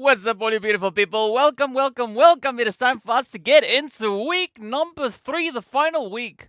What's up, all you beautiful people? Welcome, welcome, welcome. It is time for us to get into week number 3, the final week.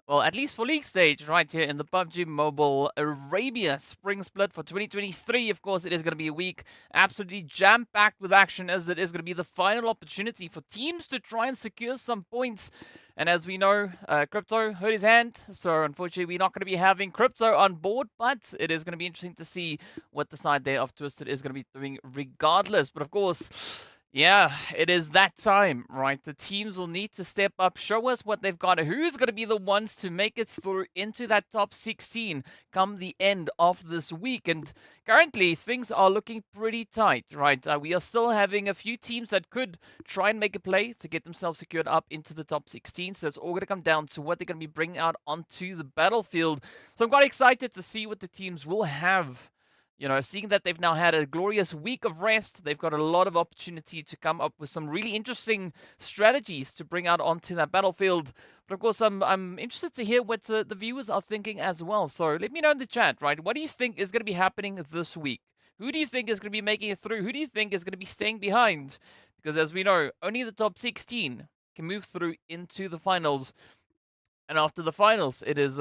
Well, at least for league stage, right here in the PUBG Mobile Arabia Spring Split for 2023. Of course, it is going to be a week absolutely jam-packed with action, as it is going to be the final opportunity for teams to try and secure some points. And as we know, Crypto hurt his hand, so unfortunately we're not going to be having Crypto on board, but it is going to be interesting to see what the side there of Twisted is going to be doing regardless. But of course, yeah, it is that time, right? The teams will need to step up, show us what they've got, who's going to be the ones to make it through into that top 16 come the end of this week. And currently, things are looking pretty tight, right? We are still having a few teams that could try and make a play to get themselves secured up into the top 16. So it's all going to come down to what they're going to be bringing out onto the battlefield. So I'm quite excited to see what the teams will have. You know, seeing that they've now had a glorious week of rest, they've got a lot of opportunity to come up with some really interesting strategies to bring out onto that battlefield. But of course, I'm interested to hear what the viewers are thinking as well. So let me know in the chat, right? What do you think is going to be happening this week? Who do you think is going to be making it through? Who do you think is going to be staying behind? Because as we know, only the top 16 can move through into the finals. And after the finals, it is,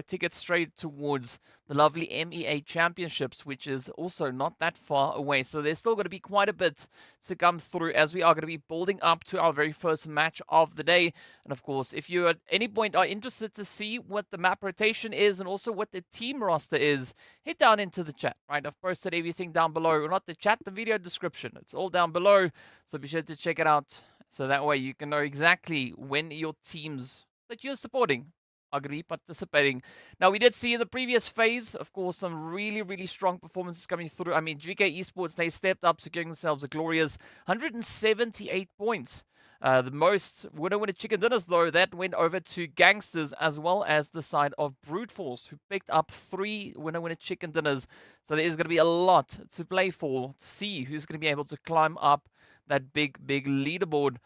tickets straight towards the lovely MEA Championships, which is also not that far away. So there's still going to be quite a bit to come through as we are going to be building up to our very first match of the day. And of course, if you at any point are interested to see what the map rotation is and also what the team roster is, head down into the chat, right? I've posted everything down below. Or not the chat, the video description. It's all down below. So be sure to check it out. So that way you can know exactly when your teams that you're supporting are going to be participating. Now, we did see in the previous phase, of course, some really, really strong performances coming through. I mean, GEEKAY Esports, they stepped up, securing themselves a glorious 178 points. The most winner chicken dinners, though, that went over to GANGSTERS as well as the side of Brute Force, who picked up 3 winner chicken dinners. So there is going to be a lot to play for, to see who's going to be able to climb up that big leaderboard.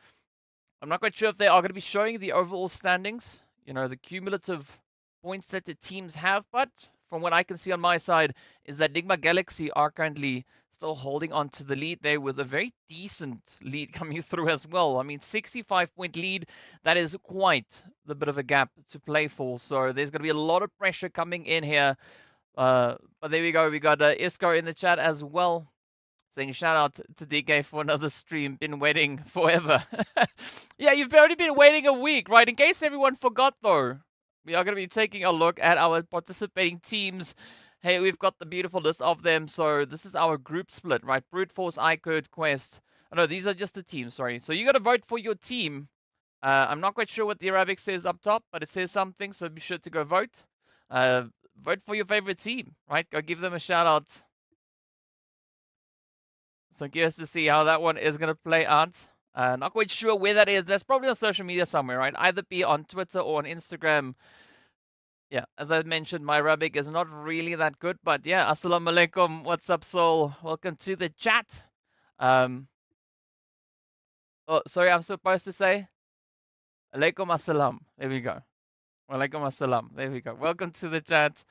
I'm not quite sure if they are going to be showing the overall standings, you know, the cumulative points that the teams have, but from what I can see on my side is that NIGMA Galaxy are currently still holding on to the lead there with a very decent lead coming through as well. I mean, 65-point lead, that is quite the bit of a gap to play for, so there's going to be a lot of pressure coming in here. But there we go, we got Isco in the chat as well. Saying shout out to DK for another stream. Been waiting forever. Yeah, you've already been waiting a week, right? In case everyone forgot, though, we are going to be taking a look at our participating teams. Hey, we've got the beautiful list of them. So this is our group split, right? Brute Force, IKURD, Quest. Oh, no, these are just the teams, sorry. So you got to vote for your team. I'm not quite sure what the Arabic says up top, but it says something, so be sure to go vote. Vote for your favorite team, right? Go give them a shout out. So I'm curious to see how that one is going to play out. Not quite sure where that is. That's probably on social media somewhere, right? Either be on Twitter or on Instagram. Yeah, as I mentioned, my Arabic is not really that good. But yeah, assalamu alaikum. What's up, Soul? Welcome to the chat. Oh, sorry, I'm supposed to say alaikum assalam. There we go. Alaikum assalam. There we go. Welcome to the chat.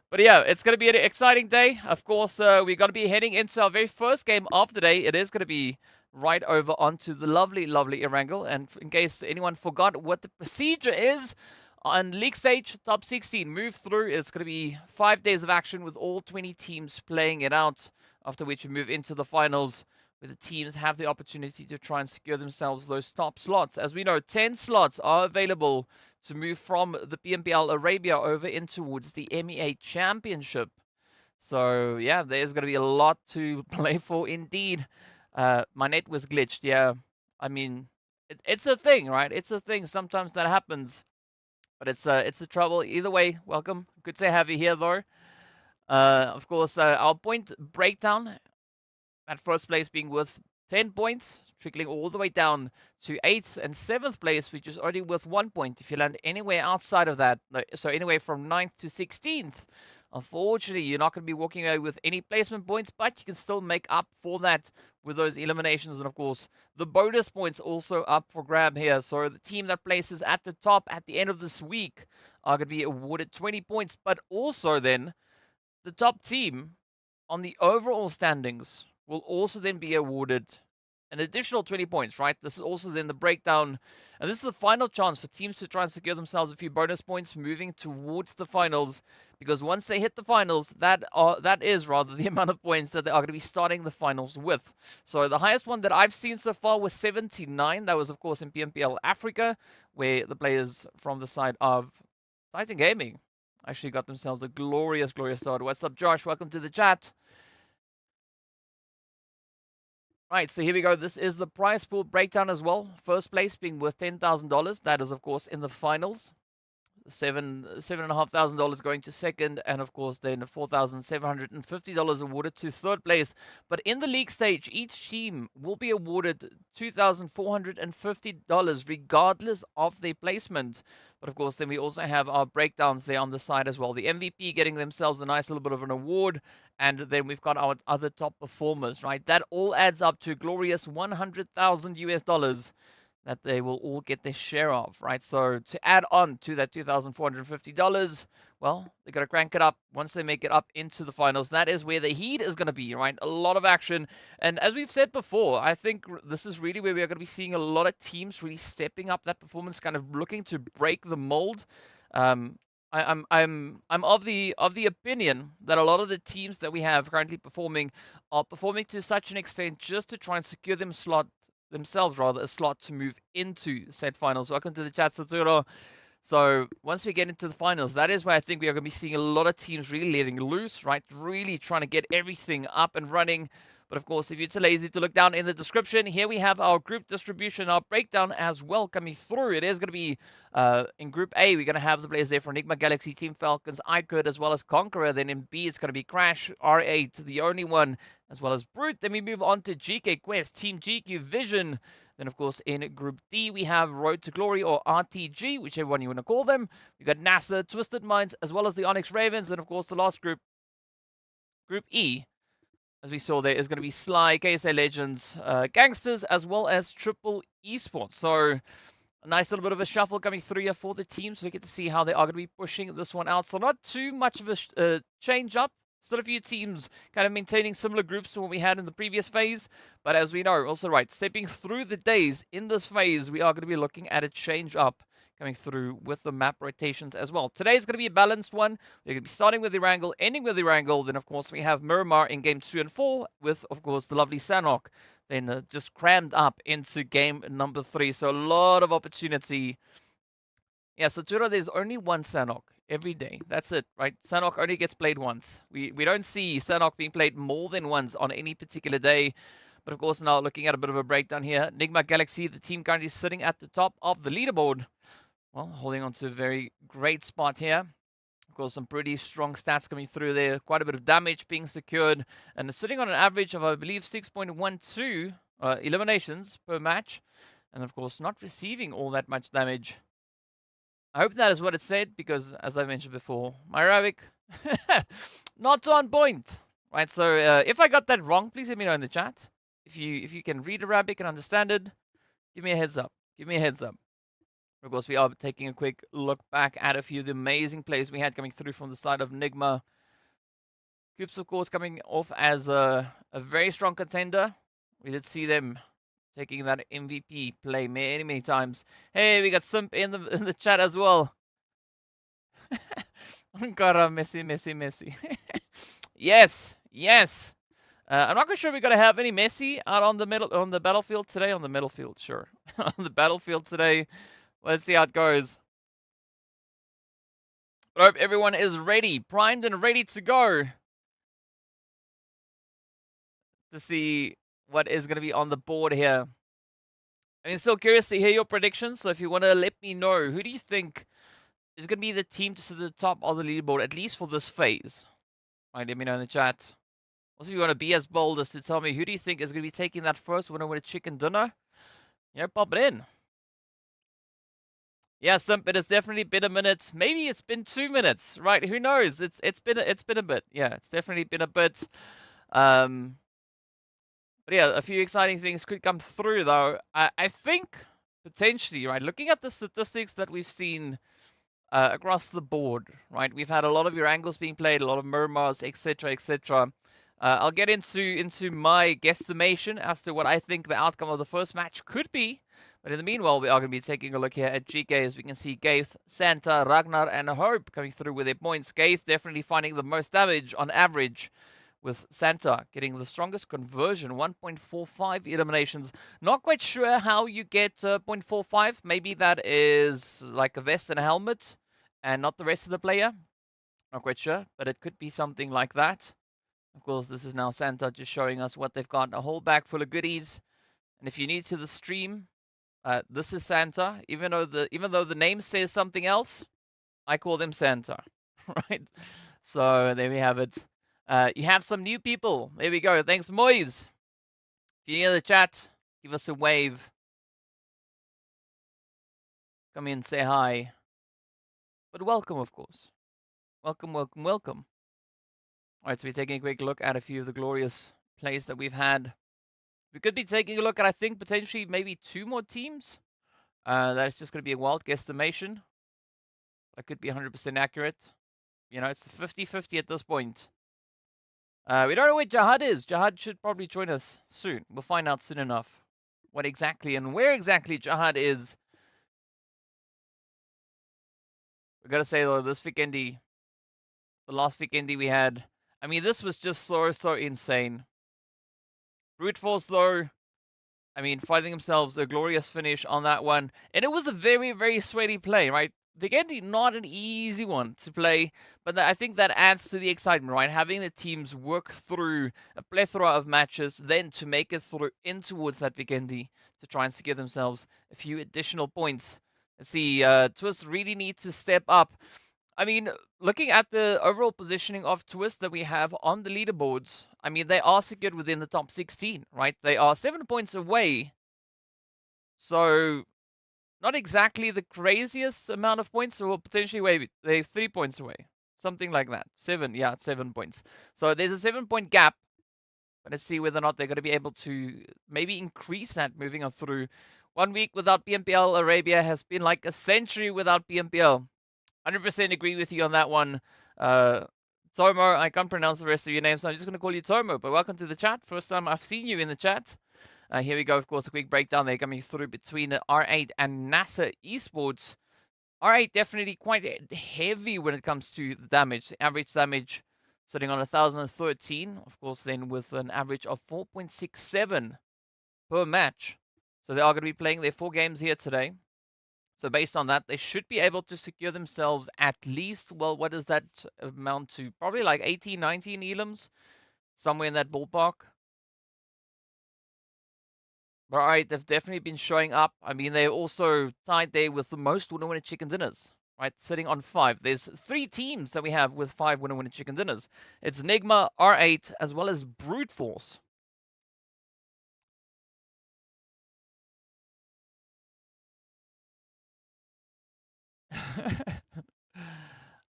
But yeah, it's going to be an exciting day. Of course, we're going to be heading into our very first game of the day. It is going to be right over onto the lovely Erangel. And in case anyone forgot what the procedure is, on league stage, top 16, move through. It's going to be 5 days of action with all 20 teams playing it out, after which we move into the finals, where the teams have the opportunity to try and secure themselves those top slots. As we know, 10 slots are available to move from the PMPL Arabia over in towards the MEA Championship. So, yeah, there's going to be a lot to play for indeed. My net was glitched, yeah. I mean, it's a thing, right? It's a thing. Sometimes that happens. But it's a trouble. Either way, welcome. Good to have you here, though. Of course, our point breakdown, at first place being worth 10 points, trickling all the way down to 8th and 7th place, which is only worth 1 point. If you land anywhere outside of that, so anywhere from 9th to 16th, unfortunately, you're not going to be walking away with any placement points, but you can still make up for that with those eliminations. And of course, the bonus points also up for grab here. So the team that places at the top at the end of this week are going to be awarded 20 points, but also then the top team on the overall standings will also then be awarded an additional 20 points, right? This is also then the breakdown. And this is the final chance for teams to try and secure themselves a few bonus points moving towards the finals. Because once they hit the finals, that is rather the amount of points that they are going to be starting the finals with. So the highest one that I've seen so far was 79. That was, of course, in PMPL Africa, where the players from the side of Titan Gaming actually got themselves a glorious, glorious start. What's up, Josh? Welcome to the chat. Right, so here we go. This is the prize pool breakdown as well. First place being worth $10,000. That is, of course, in the finals. $7,500 going to second, and of course then $4,750 awarded to third place. But in the league stage, each team will be awarded $2,450 regardless of their placement. But of course, then we also have our breakdowns there on the side as well. The MVP getting themselves a nice little bit of an award, and then we've got our other top performers, right? That all adds up to glorious 100,000 US dollars that they will all get their share of, right? So to add on to that $2,450, well, they're going to crank it up once they make it up into the finals. That is where the heat is going to be, right? A lot of action. And as we've said before, I think this is really where we are going to be seeing a lot of teams really stepping up that performance, kind of looking to break the mold. I'm of the opinion that a lot of the teams that we have currently performing are performing to such an extent just to try and secure themselves a slot to move into said finals. Welcome to the chat, Saturo. So once we get into the finals, that is where I think we are going to be seeing a lot of teams really letting loose, right? Really trying to get everything up and running. But of course, if you're too lazy to look down in the description, here we have our group distribution, our breakdown as well coming through. It is going to be in Group A, we're going to have the players there for NIGMA, Galaxy, Team Falcons, IKURD, as well as Conqueror. Then in B, it's going to be Crash, R8, the only one, as well as Brute. Then we move on to GEEKAY, Quest, Team GQ, Vision. Then, of course, in Group D, we have Road to Glory, or RTG, whichever one you want to call them. We've got NASR, Twisted Minds, as well as the ONYX Ravens. And, of course, the last group, Group E, as we saw there, is going to be Sly, KSA Legends, GANGSTERS, as well as Triple Esports. So a nice little bit of a shuffle coming through here for the teams. So we get to see how they are going to be pushing this one out. So not too much of a change up. Still a few teams kind of maintaining similar groups to what we had in the previous phase. But as we know, also right, stepping through the days in this phase, we are going to be looking at a change up coming through with the map rotations as well. Today is going to be a balanced one. We're going to be starting with Erangel, ending with Erangel. Then, of course, we have Miramar in game 2 and 4 with, of course, the lovely Sanhok. Then just crammed up into game number 3. So a lot of opportunity. Yeah, so Turo, there's only one Sanhok every day. That's it, right? Sanhok only gets played once. We don't see Sanhok being played more than once on any particular day. But of course, now looking at a bit of a breakdown here. NIGMA Galaxy, the team currently sitting at the top of the leaderboard. Well, holding on to a very great spot here. Of course, some pretty strong stats coming through there. Quite a bit of damage being secured. And sitting on an average of, I believe, 6.12 eliminations per match. And of course, not receiving all that much damage. I hope that is what it said, because as I mentioned before, my Arabic, not on point. Right, so if I got that wrong, please let me know in the chat. If you can read Arabic and understand it, give me a heads up. Give me a heads up. Of course, we are taking a quick look back at a few of the amazing plays we had coming through from the side of NIGMA. Coops, of course, coming off as a very strong contender. We did see them taking that MVP play many, many times. Hey, we got Simp in the chat as well. Ankara, Messi. Yes, yes. I'm not quite sure we're gonna have any Messi out on the battlefield today. On the battlefield, sure. On the battlefield today. Let's see how it goes. I hope everyone is ready, primed and ready to go to see what is going to be on the board here. I'm still curious to hear your predictions, so if you want to let me know, who do you think is going to be the team to sit at the top of the leaderboard, at least for this phase? Right, let me know in the chat. Also, if you want to be as bold as to tell me, who do you think is going to be taking that first winner with a chicken dinner? Yeah, pop it in. Yeah, Simp, it has definitely been a minute. Maybe it's been 2 minutes, right? Who knows? It's been a bit. Yeah, it's definitely been a bit. But yeah, a few exciting things could come through though. I think potentially, right? Looking at the statistics that we've seen across the board, right? We've had a lot of your angles being played, a lot of Miramars, etc., etc. I'll get into my guesstimation as to what I think the outcome of the first match could be. But in the meanwhile, we are going to be taking a look here at GEEKAY. As we can see, Gaith, Santa, Ragnar, and Hope coming through with their points. Gaith definitely finding the most damage on average, with Santa getting the strongest conversion, 1.45 eliminations. Not quite sure how you get 0.45. Maybe that is like a vest and a helmet and not the rest of the player. Not quite sure, but it could be something like that. Of course, this is now Santa just showing us what they've got. A whole bag full of goodies. And if you're new to the stream, this is Santa. Even though the name says something else, I call them Santa, right? So there we have it. You have some new people. There we go. Thanks, Moise. If you're in the chat, give us a wave. Come in, say hi. But welcome, of course. Welcome, welcome, welcome. All right, so we're taking a quick look at a few of the glorious plays that we've had. We could be taking a look at, I think, potentially maybe 2 more teams. That is just going to be a wild guesstimation. That could be 100% accurate. You know, it's 50-50 at this point. We don't know where Jihad is. Jihad should probably join us soon. We'll find out soon enough what exactly and where exactly Jihad is. We got to say, though, this weekendy, the last weekendy we had, I mean, this was just so insane. Brute Force, though, I mean, finding themselves a glorious finish on that one. And it was a very, very sweaty play, right? Weekendy, not an easy one to play, but I think that adds to the excitement, right? Having the teams work through a plethora of matches, then to make it through in towards that weekendy to try and secure themselves a few additional points. Let's see, Twist really need to step up. I mean, looking at the overall positioning of Twist that we have on the leaderboards, I mean, they are secured within the top 16, right? They are 7 points away. So, not exactly the craziest amount of points, or potentially, wait, they're 3 points away. Something like that. 7 points. So, there's a 7-point gap. But let's see whether or not they're going to be able to maybe increase that moving on through. 1 week without PMPL Arabia has been like a century without PMPL. 100% agree with you on that one. Tomo, I can't pronounce the rest of your name, so I'm just going to call you Tomo. But welcome to the chat. First time I've seen you in the chat. Here we go, of course, a quick breakdown there coming through between R8 and NASR Esports. R8 definitely quite heavy when it comes to the damage. The average damage sitting on 1,013, of course, then with an average of 4.67 per match. So they are going to be playing their 4 games here today. So based on that, they should be able to secure themselves at least, well, what does that amount to? Probably like 18, 19 elims, somewhere in that ballpark. But all right, they've definitely been showing up. I mean, they're also tied there with the most winner-winner chicken dinners, right? Sitting on 5. There's 3 teams that we have with 5 winner-winner chicken dinners. It's NIGMA, R8, as well as Brute Force.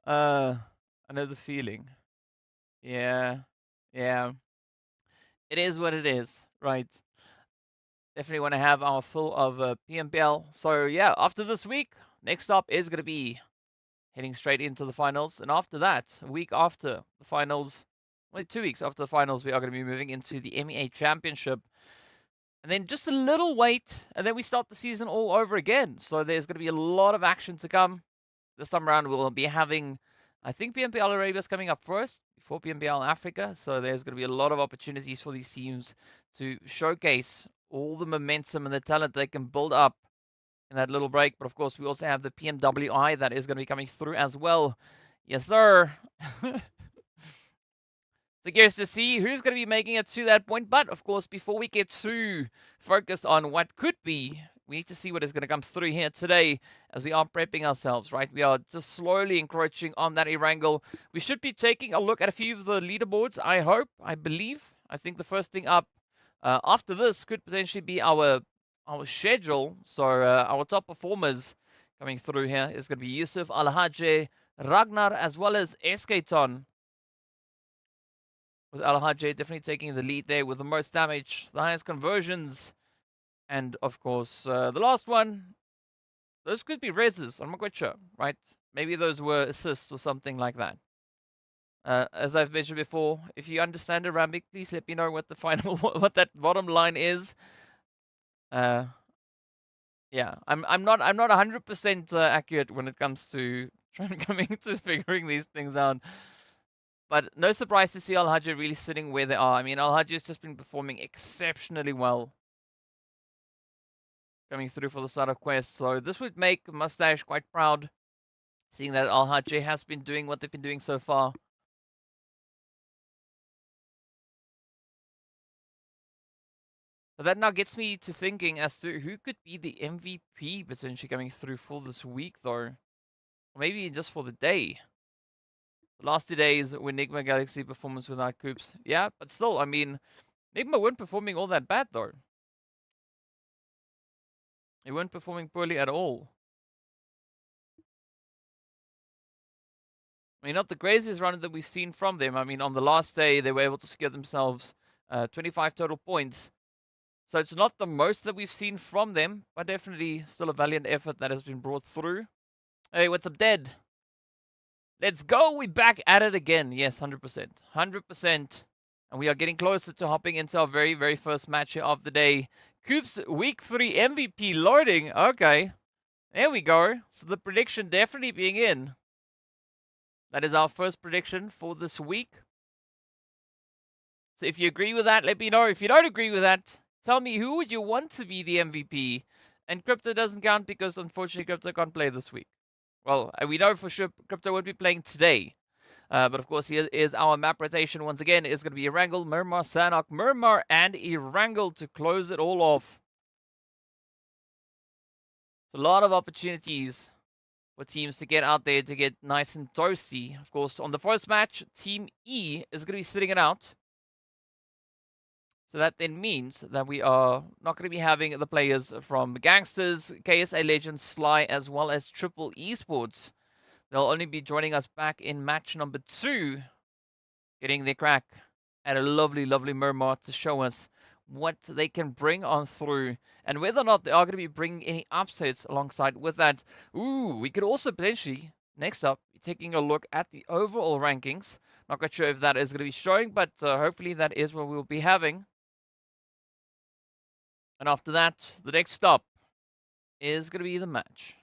I know the feeling. Yeah. Yeah. It is what it is, right? Definitely want to have our full of PMPL. So yeah, after this week, next up is going to be heading straight into the finals. And after that, a week after the finals, only 2 weeks after the finals, we are going to be moving into the MEA Championship. And then just a little wait, and then we start the season all over again. So there's going to be a lot of action to come. This time around, we'll be having, I think PMPL Arabia is coming up first, before PMPL Africa. So there's going to be a lot of opportunities for these teams to showcase all the momentum and the talent they can build up in that little break. But of course, we also have the PMWI that is going to be coming through as well. Yes, sir. So curious to see who's going to be making it to that point. But of course, before we get too focused on what could be, we need to see what is going to come through here today as we are prepping ourselves, right? We are just slowly encroaching on that Erangel. We should be taking a look at a few of the leaderboards, I hope, I believe. I think the first thing up after this could potentially be our schedule. So our top performers coming through here is going to be Yusuf, Alhaje, Ragnar, as well as Esketon. With Alhaje definitely taking the lead there with the most damage, the highest conversions. And of course, the last one, those could be reses. I'm not quite sure, right? Maybe those were assists or something like that. As I've mentioned before, if you understand Arabic, please let me know what the final, what that bottom line is. Yeah, I'm not 100% accurate when it comes to coming to figuring these things out. But no surprise to see Al Hajj really sitting where they are. I mean, Al Hajj has just been performing exceptionally well, coming through for the start of Quest. So this would make Mustache quite proud, seeing that Al Hajj has been doing what they've been doing so far. So that now gets me to thinking as to who could be the MVP potentially coming through for this week, though. Or maybe just for the day. The last 2 days were NIGMA Galaxy performance without Coops. Yeah, but still, I mean, NIGMA weren't performing all that bad, though. They weren't performing poorly at all. I mean, not the craziest run that we've seen from them. I mean, on the last day, they were able to secure themselves 25 total points. So it's not the most that we've seen from them, but definitely still a valiant effort that has been brought through. Hey, what's up, Dead? Let's go. We're back at it again. Yes, 100%. 100%. And we are getting closer to hopping into our very, very first match of the day. Coops Week 3 MVP loading. Okay. There we go. So the prediction definitely being in. That is our first prediction for this week. So if you agree with that, let me know. If you don't agree with that, tell me who would you want to be the MVP. And Crypto doesn't count because unfortunately Crypto can't play this week. Well, we know for sure Crypto won't be playing today. But of course, here is our map rotation once again. It's going to be Erangel, Miramar, Sanhok, Miramar, and Erangel to close it all off. So a lot of opportunities for teams to get out there to get nice and toasty. Of course, on the first match, Team E is going to be sitting it out. So that then means that we are not going to be having the players from GANGSTERS, KSA Legends, Sly, as well as Triple Esports. They'll only be joining us back in match number 2, getting their crack at a lovely, lovely Miramar to show us what they can bring on through and whether or not they are going to be bringing any upsets alongside with that. Ooh, we could also potentially, next up, be taking a look at the overall rankings. Not quite sure if that is going to be showing, but hopefully that is what we'll be having. And after that, the next stop is going to be the match.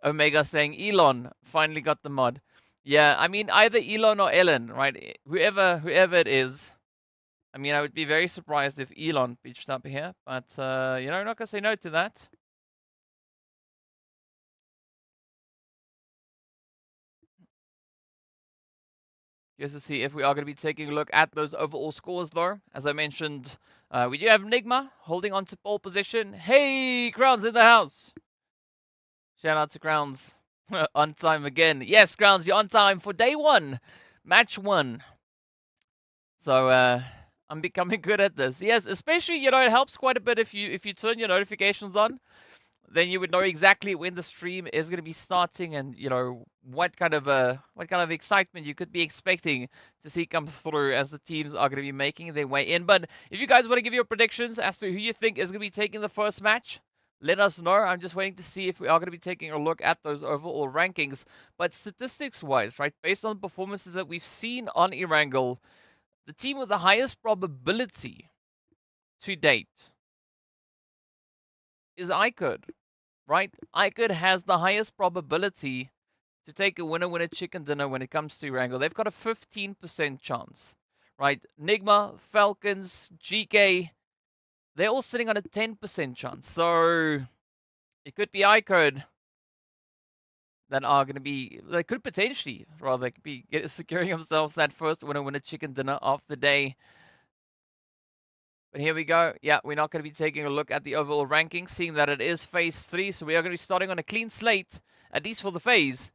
Omega saying Elon finally got the mod. Yeah, I mean either Elon or Ellen, right? Whoever it is. I mean, I would be very surprised if Elon pitched up here, but you know, I'm not gonna say no to that. Just to see if we are going to be taking a look at those overall scores, though. As I mentioned, we do have NIGMA holding on to pole position. Hey, Crowns in the house. Shout out to Crowns. On time again. Yes, Crowns, you're on time for day 1. Match 1. So, I'm becoming good at this. Yes, especially, you know, it helps quite a bit if you turn your notifications on. Then you would know exactly when the stream is going to be starting and, you know, what kind of excitement you could be expecting to see come through as the teams are going to be making their way in. But if you guys want to give your predictions as to who you think is going to be taking the first match, let us know. I'm just waiting to see if we are going to be taking a look at those overall rankings. But statistics-wise, right, based on the performances that we've seen on Erangel, the team with the highest probability to date is IKURD, right? IKURD has the highest probability to take a winner chicken dinner when it comes to Erangel. They've got a 15% chance, right? NIGMA, FALCONS, GEEKAY, they're all sitting on a 10% chance. So it could be IKURD that are going to be, they could potentially, rather, be securing themselves that first winner chicken dinner of the day. But here we go. Yeah, we're not going to be taking a look at the overall rankings, seeing that it is phase 3. So we are going to be starting on a clean slate, at least for the phase.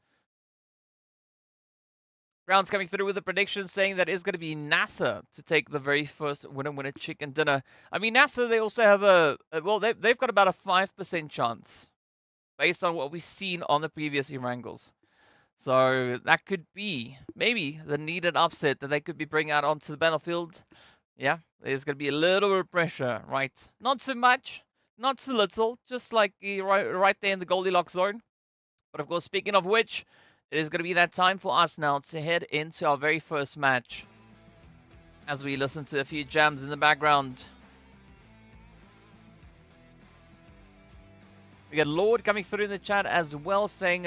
Ground's coming through with a prediction saying that it's going to be NASR to take the very first winner chicken dinner. I mean, NASR, they also have well, they've got about a 5% chance based on what we've seen on the previous Erangels. So that could be maybe the needed upset that they could be bringing out onto the battlefield. Yeah, there's going to be a little bit of pressure, right? Not so much, not so little, just like right there in the Goldilocks zone. But of course, speaking of which, it is going to be that time for us now to head into our very first match. As we listen to a few jams in the background. We got Lord coming through in the chat as well, saying,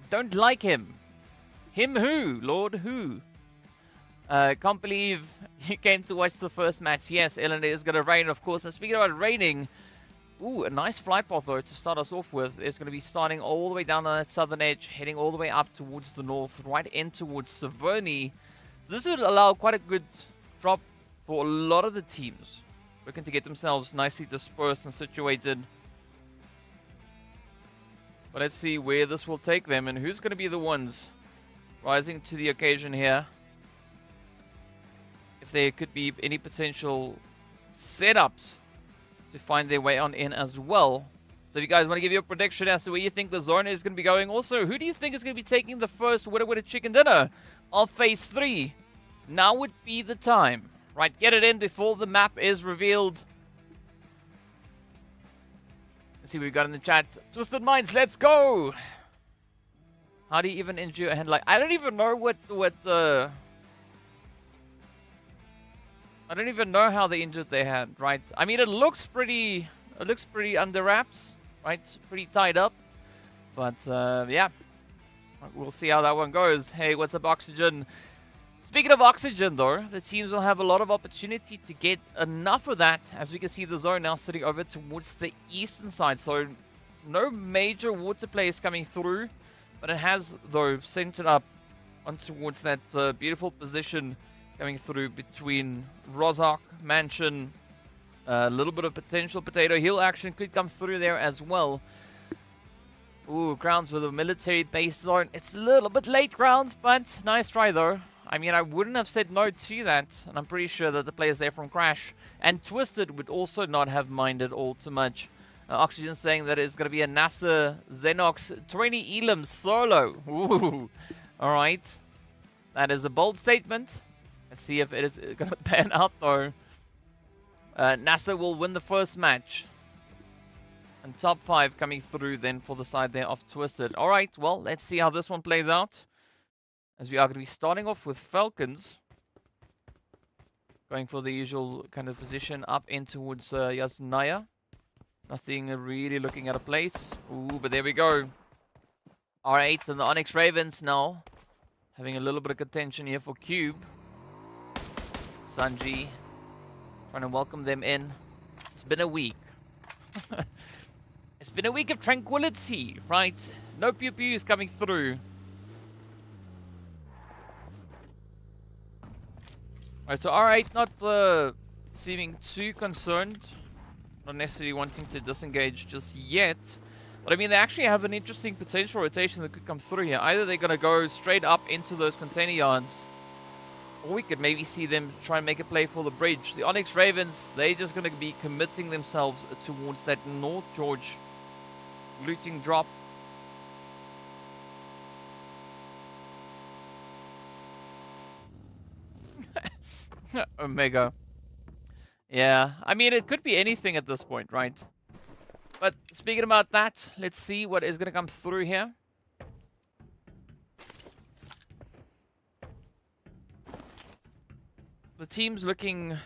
don't like him. Him who? Lord who? Can't believe you came to watch the first match. Yes, Ellen, it is going to rain, of course. And speaking about raining, ooh, a nice flight path, though, to start us off with. It's going to be starting all the way down on that southern edge, heading all the way up towards the north, right in towards Savoni. So this would allow quite a good drop for a lot of the teams looking to get themselves nicely dispersed and situated. But let's see where this will take them and who's going to be the ones rising to the occasion here. If there could be any potential setups to find their way on in as well. So if you guys want to give your prediction as to where you think the zone is going to be going. Also, who do you think is going to be taking the first Winner Chicken Dinner of Phase 3? Now would be the time. Right, get it in before the map is revealed. Let's see what we got in the chat. Twisted Minds, let's go! How do you even injure a hand? Like, I don't even know what the... I don't even know how they injured their hand, right? I mean, it looks pretty under wraps, right? Pretty tied up. But, yeah. We'll see how that one goes. Hey, what's up, Oxygen? Speaking of Oxygen, though, the teams will have a lot of opportunity to get enough of that. As we can see, the zone now sitting over towards the eastern side. So, no major water plays coming through. But it has, though, centered up on towards that beautiful position coming through between Rozhok, Mansion, a little bit of potential Potato Hill action could come through there as well. Ooh, Grounds with a military base zone. It's a little bit late, Grounds, but nice try though. I mean, I wouldn't have said no to that, and I'm pretty sure that the players there from Crash and Twisted would also not have minded all too much. Oxygen saying that it's going to be a NASR Xenox 20 Elam solo. Ooh, alright. That is a bold statement. Let's see if it is going to pan out, though. NASR will win the first match. And top 5 coming through then for the side there of Twisted. Alright, well, let's see how this one plays out. As we are going to be starting off with Falcons. Going for the usual kind of position up in towards Yasnaya. Nothing really looking at a place. Ooh, but there we go. R8 and the ONYX Ravens now. Having a little bit of contention here for Cube. Sanji, trying to welcome them in. It's been a week. It's been a week of tranquility, right? No pew-pews coming through. Alright, so R8 not seeming too concerned. Not necessarily wanting to disengage just yet. But I mean, they actually have an interesting potential rotation that could come through here. Either they're going to go straight up into those container yards. Or we could maybe see them try and make a play for the bridge. The ONYX Ravens, they're just going to be committing themselves towards that North George looting drop. Omega. Yeah, I mean, it could be anything at this point, right? But speaking about that, let's see what is going to come through here. The team's looking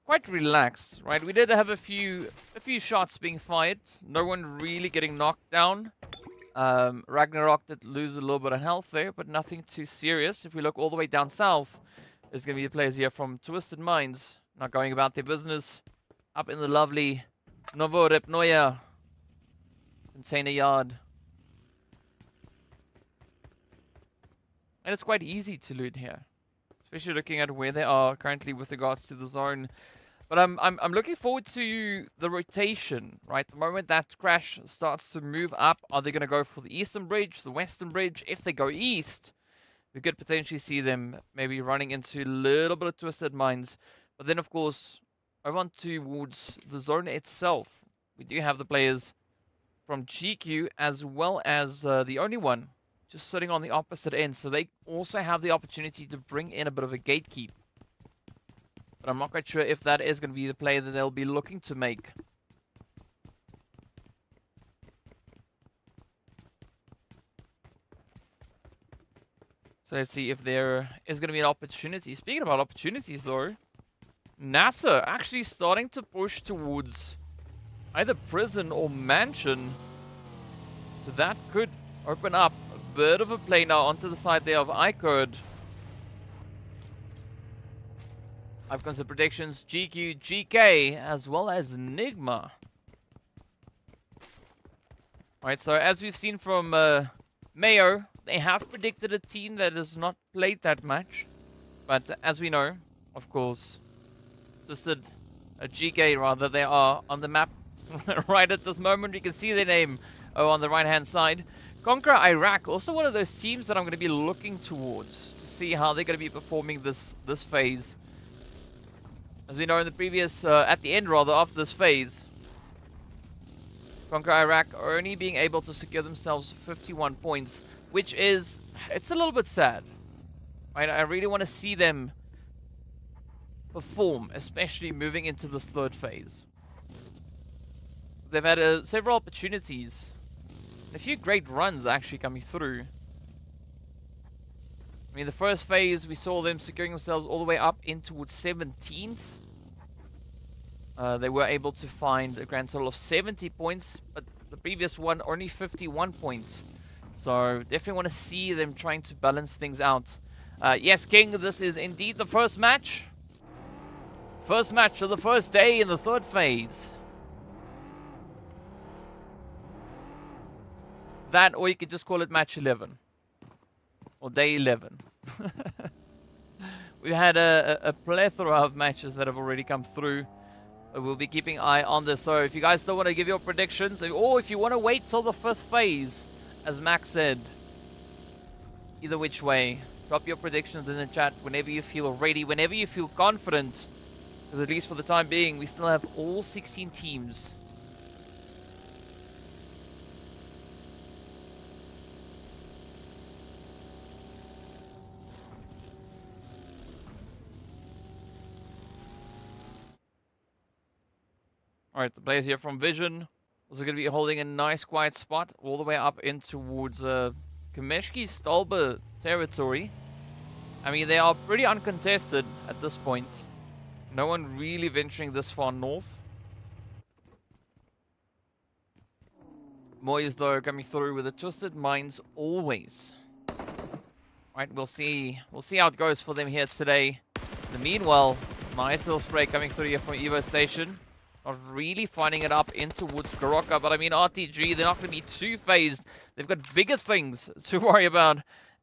quite relaxed, right? We did have a few shots being fired. No one really getting knocked down. Ragnarok did lose a little bit of health there, but nothing too serious. If we look all the way down south, there's going to be the players here from Twisted Minds, not going about their business. Up in the lovely Novorepnoya container yard. And it's quite easy to loot here. Especially looking at where they are currently with regards to the zone. But I'm looking forward to the rotation, right? The moment that Crash starts to move up, are they going to go for the eastern bridge, the western bridge? If they go east, we could potentially see them maybe running into a little bit of Twisted Minds. But then, of course, over on towards the zone itself, we do have the players from GQ as well as the only one just sitting on the opposite end, so they also have the opportunity to bring in a bit of a gatekeep. But I'm not quite sure if that is going to be the play that they'll be looking to make. So let's see if there is going to be an opportunity. Speaking about opportunities, though, NASR actually starting to push towards either prison or mansion. So that could open up a bit of a play now onto the side there of IKURD. I've got some predictions, GQ, GEEKAY, as well as NIGMA. Alright, so as we've seen from Mayo, they have predicted a team that has not played that match. But as we know, of course, just a GEEKAY rather, they are on the map right at this moment. You can see their name on the right-hand side. CONQUEROR Iraq, also one of those teams that I'm going to be looking towards to see how they're going to be performing this phase. As we know in the previous, at the end rather, of this phase, CONQUEROR Iraq only being able to secure themselves 51 points, which is, it's a little bit sad. Right? I really want to see them perform, especially moving into this third phase. They've had several opportunities, and a few great runs actually coming through. I mean, the first phase, we saw them securing themselves all the way up in towards 17th. They were able to find a grand total of 70 points, but the previous one only 51 points. So definitely want to see them trying to balance things out. Yes, King, this is indeed the first match. First match of the first day in the third phase. That, or you could just call it match 11. Or day 11. We've had a plethora of matches that have already come through. We'll be keeping an eye on this. So if you guys still want to give your predictions, or if you want to wait till the fifth phase, as Max said, either which way, drop your predictions in the chat whenever you feel ready, whenever you feel confident. Because at least for the time being, we still have all 16 teams. Alright, the players here from Vision also going to be holding a nice quiet spot all the way up in towards Kameshki Stolber territory. I mean, they are pretty uncontested at this point. No one really venturing this far north. Moyes, though, coming through with the Twisted Minds always. Right, we'll see how it goes for them here today. In the meanwhile, nice little spray coming through here from Evo Station. Not really finding it up in towards Garoka, but I mean, RTG, they're not going to be too phased. They've got bigger things to worry about,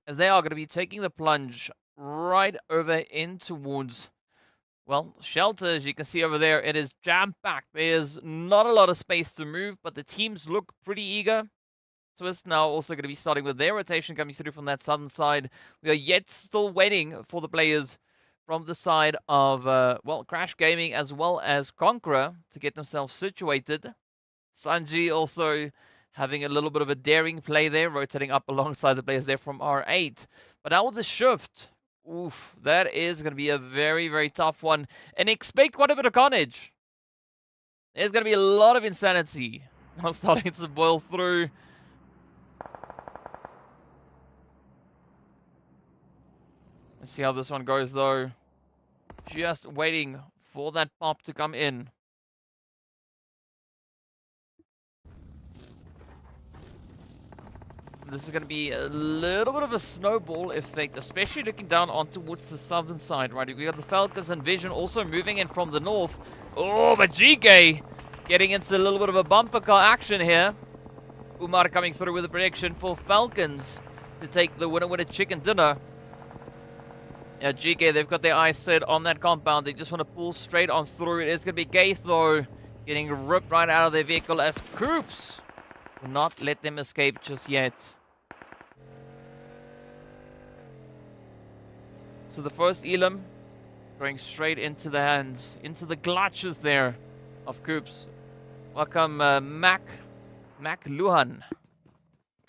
as they are going to be taking the plunge right over in towards, well, shelter. As you can see over there, it is jam-packed. There's not a lot of space to move, but the teams look pretty eager. Swiss now also going to be starting with their rotation coming through from that southern side. We are yet still waiting for the players from the side of, well, Crash Gaming as well as CONQUEROR to get themselves situated. Sanji also having a little bit of a daring play there, rotating up alongside the players there from R8. But now with the shift, oof, that is going to be a very, very tough one. And expect quite a bit of carnage. There's going to be a lot of insanity now starting to boil through. Let's see how this one goes, though. Just waiting for that pop to come in. This is going to be a little bit of a snowball effect, especially looking down on towards the southern side, right? We got the Falcons and Vision also moving in from the north. Oh, but GEEKAY getting into a little bit of a bumper car action here. Umar coming through with a prediction for Falcons to take the winner with a chicken dinner. Yeah, GEEKAY, they've got their eyes set on that compound. They just want to pull straight on through. It is going to be Gay, though, getting ripped right out of their vehicle as Coops will not let them escape just yet. So the first Elam going straight into the hands, into the clutches there of Coops. Welcome, Mac Luhan.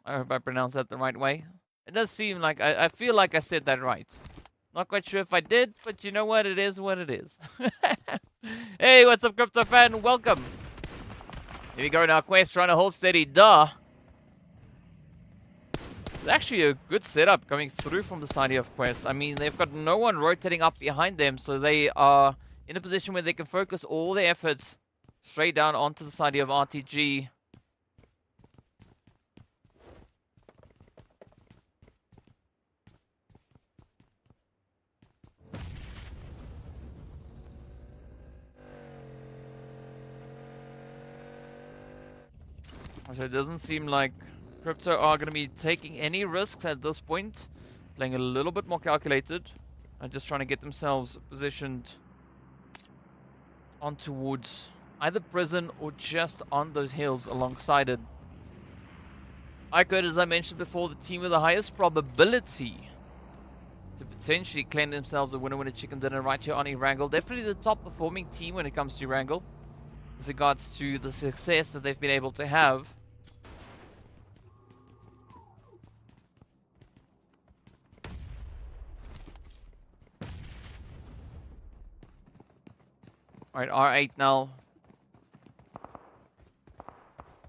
I hope I pronounced that the right way. It does seem like, I feel like I said that right. Not quite sure if I did, but you know what? It is what it is. Hey, what's up, crypto fan? Welcome. Here we go now. Quest trying to hold steady. Duh. It's actually a good setup coming through from the side of Quest. I mean, they've got no one rotating up behind them, so they are in a position where they can focus all their efforts straight down onto the side of RTG. So it doesn't seem like Crypto are going to be taking any risks at this point. Playing a little bit more calculated. And just trying to get themselves positioned on towards either prison or just on those hills alongside it. IKURD, as I mentioned before, the team with the highest probability to potentially claim themselves a winner chicken dinner right here on Erangel. Definitely the top performing team when it comes to Erangel with regards to the success that they've been able to have. Alright, R8 now.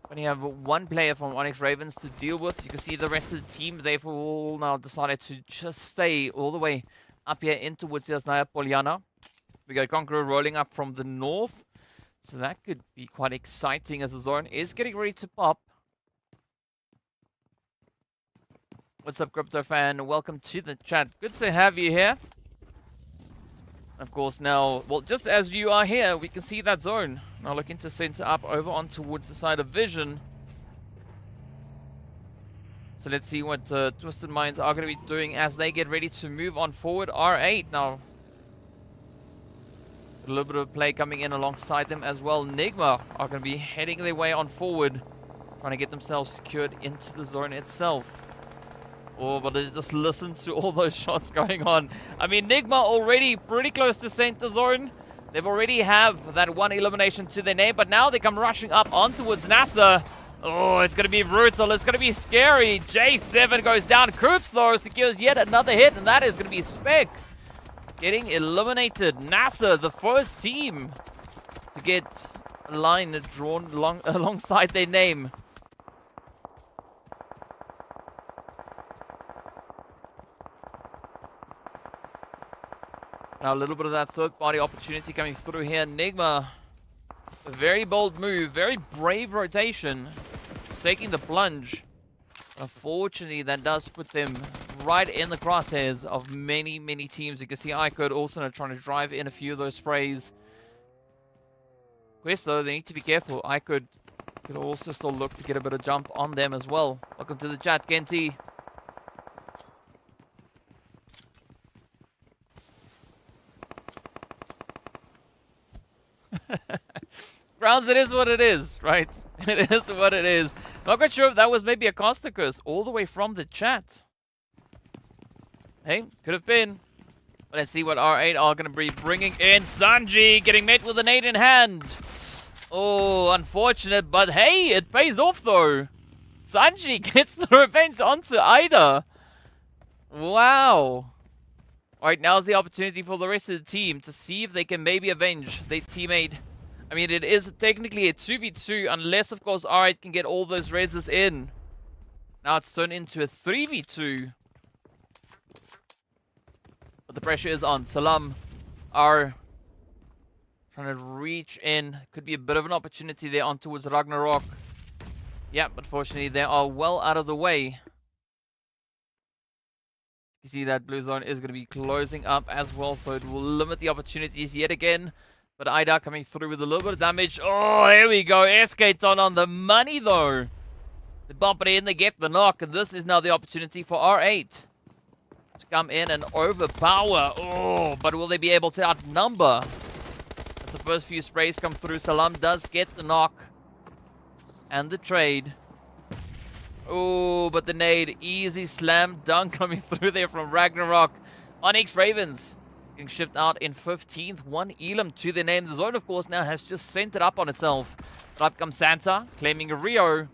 When you have one player from ONYX Ravens to deal with, you can see the rest of the team, they've all now decided to just stay all the way up here in towards Yasnaya Polyana. We got CONQUEROR rolling up from the north. So that could be quite exciting as the zone is getting ready to pop. What's up, Crypto fan? Welcome to the chat. Good to have you here. Of course, now, well, just as you are here, we can see that zone. Now looking to center up over on towards the side of Vision. So let's see what Twisted Minds are going to be doing as they get ready to move on forward. R8 now. A little bit of play coming in alongside them as well. NIGMA are going to be heading their way on forward. Trying to get themselves secured into the zone itself. Oh, but just listen to all those shots going on. I mean, NIGMA already pretty close to center zone. They've already have that one elimination to their name, but now they come rushing up on towards NASR. Oh, it's going to be brutal. It's going to be scary. J7 goes down. Koops, though, secures yet another hit, and that is going to be Spec getting eliminated. NASR, the first team to get a line drawn alongside their name. Now a little bit of that third-party opportunity coming through here. NIGMA, a very bold move, very brave rotation, taking the plunge. Unfortunately, that does put them right in the crosshairs of many, many teams. You can see IKURD also trying to drive in a few of those sprays. Quest, though, they need to be careful. IKURD could also still look to get a bit of jump on them as well. Welcome to the chat, Genty. Grounds, it is what it is, right? It is what it is. Not quite sure if that was maybe a caster curse all the way from the chat. Hey, could have been. But let's see what R8 are going to be bringing in. Sanji getting met with a nade in hand. Oh, unfortunate, but hey, it pays off though. Sanji gets the revenge onto Ida. Wow. Alright, now's the opportunity for the rest of the team to see if they can maybe avenge their teammate. I mean, it is technically a 2v2, unless, of course, R8 can get all those reses in. Now it's turned into a 3v2. But the pressure is on. Salam are trying to reach in. Could be a bit of an opportunity there on towards Ragnarok. Yeah, but fortunately, they are well out of the way. You see that blue zone is going to be closing up as well, so it will limit the opportunities yet again. But Ida coming through with a little bit of damage. Oh, here we go. Escaton on the money, though. They bump it in, they get the knock, and this is now the opportunity for R8 to come in and overpower. Oh, but will they be able to outnumber? As the first few sprays come through, Salam does get the knock and the trade. Oh, but the nade, easy slam dunk coming through there from Ragnarok. ONYX Ravens getting shipped out in 15th. One Elam to their name. The zone, of course, now has just centered up on itself. But up comes Santa, claiming a Rio. And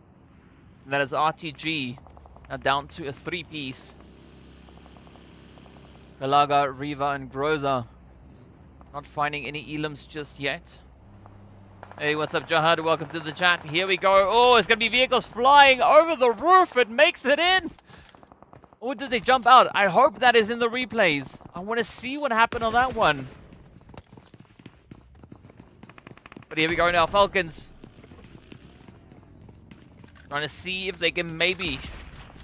that is RTG. Now down to a 3-piece. Galaga, Riva, and Groza. Not finding any Elams just yet. Hey, what's up, Jahad? Welcome to the chat. Here we go. Oh, it's going to be vehicles flying over the roof. It makes it in. Or did they jump out? I hope that is in the replays. I want to see what happened on that one. But here we go now, Falcons. Trying to see if they can maybe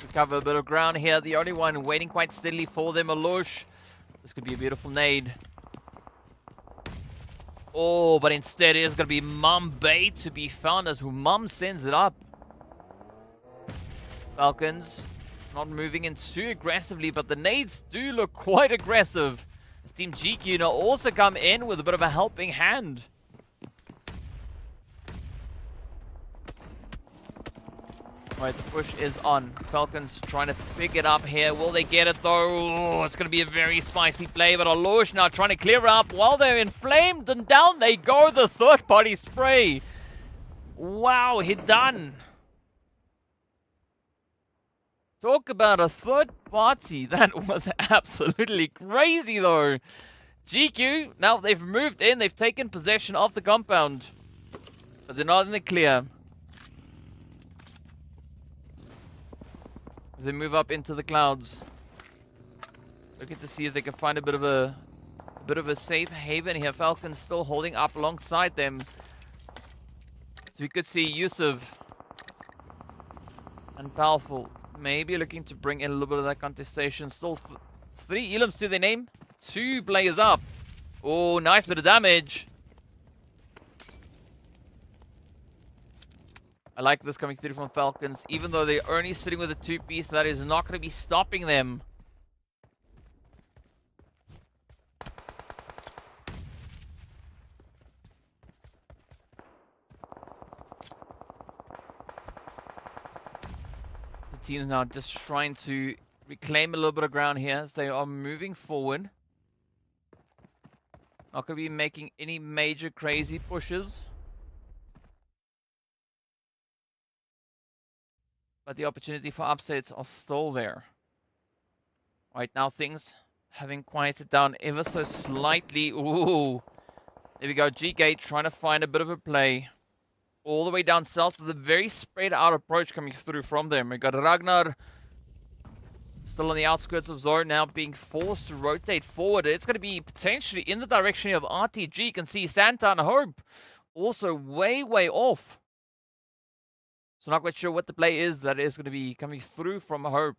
recover a bit of ground here. The only one waiting quite steadily for them, Alush. This could be a beautiful nade. Oh, but instead it is going to be Mum Bay to be found as who Mum sends it up. Falcons not moving in too aggressively, but the nades do look quite aggressive. As Team GQ now also come in with a bit of a helping hand. Alright, the push is on. Falcons trying to pick it up here. Will they get it though? Oh, it's going to be a very spicy play, but Alosh now trying to clear up while they're inflamed, and down they go, the third party spray. Wow, hit done. Talk about a third party. That was absolutely crazy though. GQ, now they've moved in, they've taken possession of the compound. But they're not in the clear. As they move up into the clouds. Looking to see if they can find a bit of a safe haven here. Falcons still holding up alongside them. So we could see Yusuf and Powerful maybe looking to bring in a little bit of that contestation. Still 3 elims to their name. 2 players up. Oh, nice bit of damage. I like this coming through from Falcons. Even though they're only sitting with a 2-piece, that is not going to be stopping them. The team is now just trying to reclaim a little bit of ground here as they are moving forward. Not going to be making any major crazy pushes. But the opportunity for upsets are still there. Right now things having quieted down ever so slightly. Ooh. There we go. GEEKAY trying to find a bit of a play. All the way down south with a very spread out approach coming through from them. We got Ragnar still on the outskirts of zone now, being forced to rotate forward. It's going to be potentially in the direction of RTG. You can see Santa and Hope also way off. So not quite sure what the play is that is going to be coming through from Hope.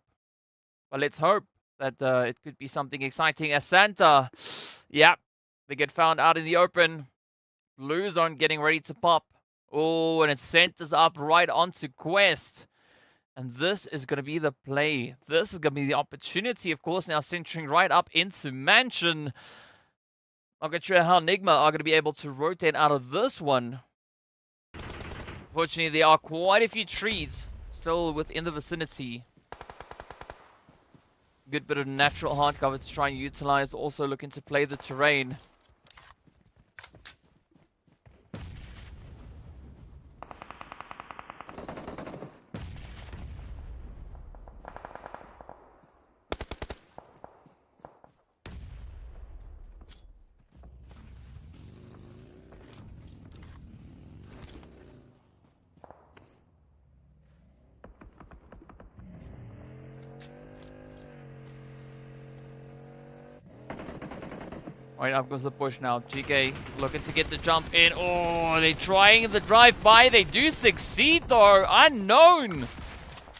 But let's hope that it could be something exciting. As Santa, yeah, they get found out in the open. Blue zone getting ready to pop. Oh, and it centers up right onto Quest. And this is going to be the play. This is going to be the opportunity, of course, now centering right up into Mansion. Not quite sure how NIGMA are going to be able to rotate out of this one. Fortunately, there are quite a few trees still within the vicinity. Good bit of natural hard cover to try and utilize. Also looking to play the terrain. Alright, up goes the push now. GEEKAY looking to get the jump in. Oh, they're trying the drive-by. They do succeed, though. Unknown.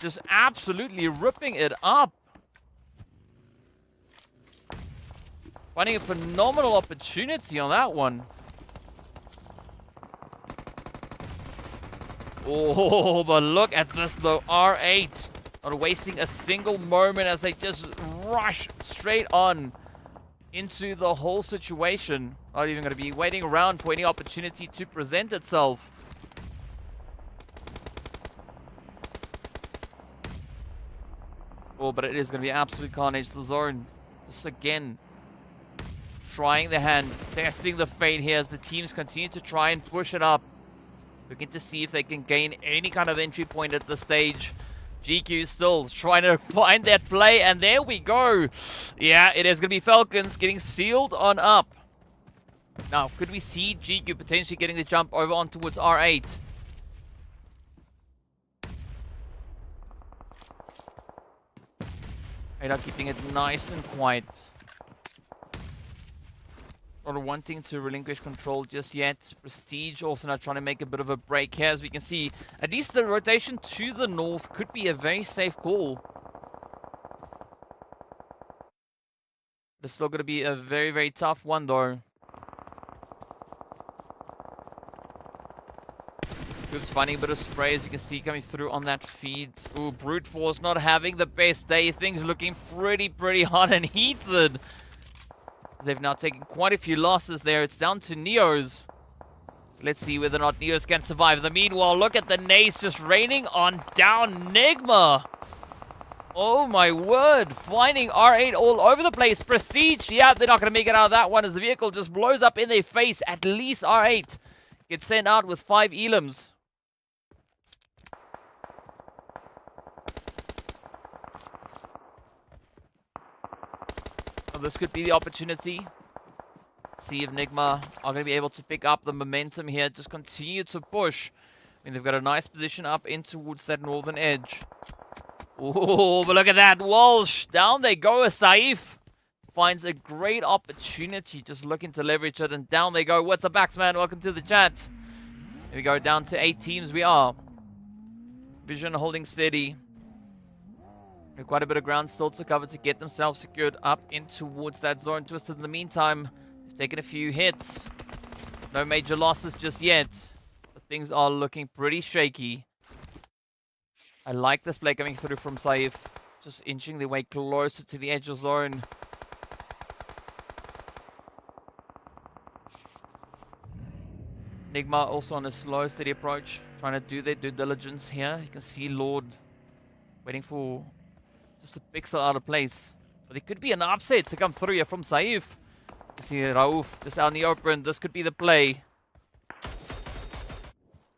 Just absolutely ripping it up. Finding a phenomenal opportunity on that one. Oh, but look at this, though. R8. Not wasting a single moment as they just rush straight on into the whole situation. Not even going to be waiting around for any opportunity to present itself. Oh, but it is going to be absolute carnage. The zone, just again, trying the hand, testing the fate here as the teams continue to try and push it up. Looking to see if they can gain any kind of entry point at this stage. GQ still trying to find that play, and there we go. Yeah, it is going to be Falcons getting sealed on up. Now, could we see GQ potentially getting the jump over on towards R8? Radar keeping it nice and quiet. Not wanting to relinquish control just yet. Prestige also not trying to make a bit of a break here. As we can see, at least the rotation to the north could be a very safe call. It's still going to be a very, very tough one though. Oops, finding a bit of spray as you can see coming through on that feed. Ooh, Brute Force not having the best day. Things looking pretty hot and heated. They've now taken quite a few losses there. It's down to Neos. Let's see whether or not Neos can survive. In the meanwhile, look at the nades just raining on down NIGMA. Oh my word. Finding R8 all over the place. Prestige, yeah, they're not going to make it out of that one as the vehicle just blows up in their face. At least R8 gets sent out with 5 elims. This could be the opportunity. See if NIGMA are going to be able to pick up the momentum here. Just continue to push. I mean, they've got a nice position up in towards that northern edge. Oh, but look at that. Walsh. Down they go. Saif finds a great opportunity. Just looking to leverage it. And down they go. What's up, Baxman? Welcome to the chat. Here we go. Down to 8 teams we are. Vision holding steady. Quite a bit of ground still to cover to get themselves secured up in towards that zone. Twisted in the meantime, they've taken a few hits. No major losses just yet. But things are looking pretty shaky. I like this play coming through from Saif. Just inching their way closer to the edge of zone. NIGMA also on a slow, steady approach. Trying to do their due diligence here. You can see Lord waiting for just a pixel out of place. But it could be an upset to come through here from Saif. You see Raouf just out in the open. This could be the play.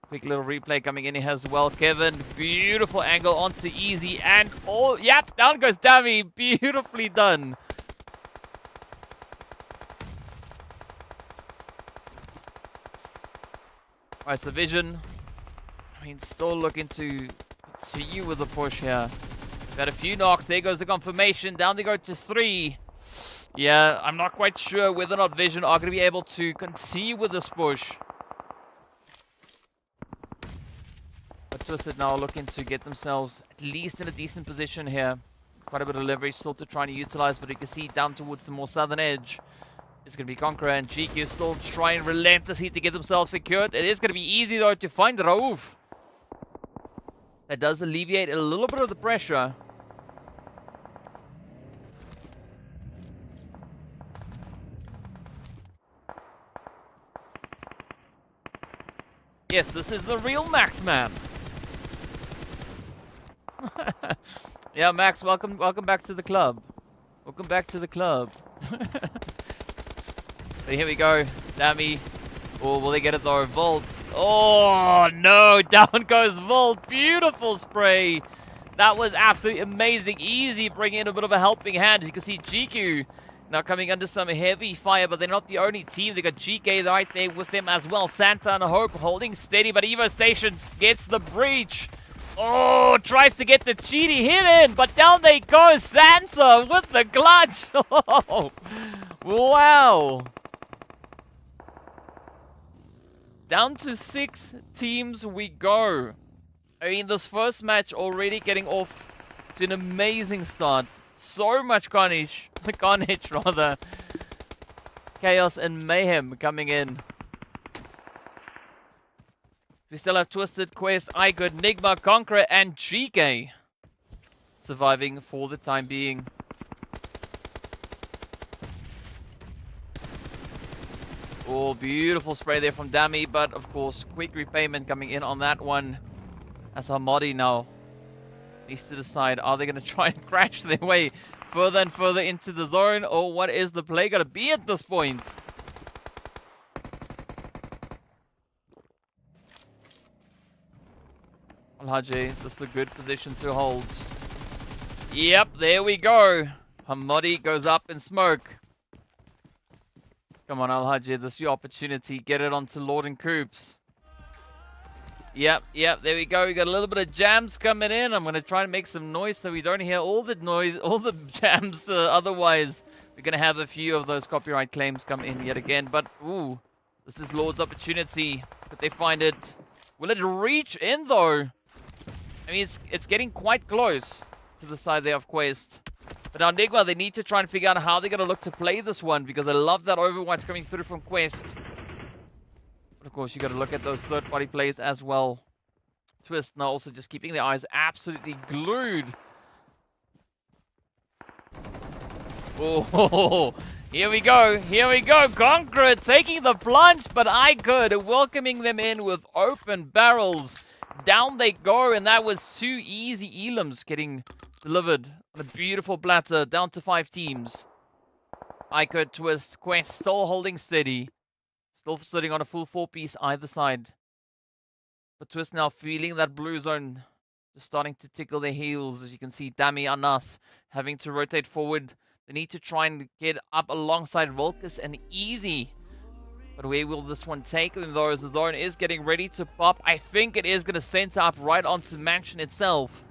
Quick little replay coming in here as well. Kevin, beautiful angle onto Easy. And oh, yep, down goes Davy. Beautifully done. Alright, so Vision. I mean, still looking to continue with the push here. Got a few knocks. There goes the confirmation. Down they go to 3. Yeah, I'm not quite sure whether or not Vision are going to be able to continue with this push. But Twisted now looking to get themselves at least in a decent position here. Quite a bit of leverage still to try and utilize, but you can see down towards the more southern edge. It's going to be Conqueror and GQ still trying relentlessly to get themselves secured. It is going to be easy though to find Raouf. That does alleviate a little bit of the pressure. Yes, this is the real Max man. Yeah, Max, welcome back to the club. Welcome back to the club. But here we go. Dammy. Oh, will they get it though? Volt. Oh, no. Down goes Volt. Beautiful spray. That was absolutely amazing. Easy bringing in a bit of a helping hand. You can see GQ now coming under some heavy fire, but they're not the only team. They got GEEKAY right there with them as well. Santa and Hope holding steady, but Evo Stations gets the breach. Oh, tries to get the cheaty hit in, but down they go. Sansa with the clutch. Oh, wow. Down to 6 teams we go. I mean, this first match already getting off to an amazing start. So much carnage rather. Chaos and mayhem coming in. We still have Twisted, Quest, IKURD, NIGMA, Conqueror, and GEEKAY surviving for the time being. Oh, beautiful spray there from Dammy, but of course, quick repayment coming in on that one. As Hamadi now needs to decide, are they going to try and crash their way further and further into the zone, or what is the play going to be at this point? Alhaji, this is a good position to hold. Yep, there we go. Hamadi goes up in smoke. Come on, Alhaji, this is your opportunity. Get it onto Lord and Coops. Yep, there we go. We got a little bit of jams coming in. I'm going to try and make some noise so we don't hear all the noise, all the jams. Otherwise, we're going to have a few of those copyright claims come in yet again. But, ooh, this is Lord's opportunity. Could they find it? Will it reach in, though? I mean, it's getting quite close to the side there of Quest. But now NIGMA, they need to try and figure out how they're going to look to play this one, because I love that Overwatch coming through from Quest. But of course, you got to look at those third-party plays as well. Twist now also just keeping their eyes absolutely glued. Oh, here we go. CONQUEROR taking the plunge, but IKURD welcoming them in with open barrels. Down they go, and that was 2 easy elims getting delivered on a beautiful platter, down to 5 teams. IKURD, Twist, Quest still holding steady. Still sitting on a full 4-piece either side. But Twist now feeling that blue zone, just starting to tickle their heels. As you can see, Dami Anas having to rotate forward. They need to try and get up alongside Volkus and Easy. But where will this one take them, though, as the zone is getting ready to pop? I think it is going to center up right onto Mansion itself.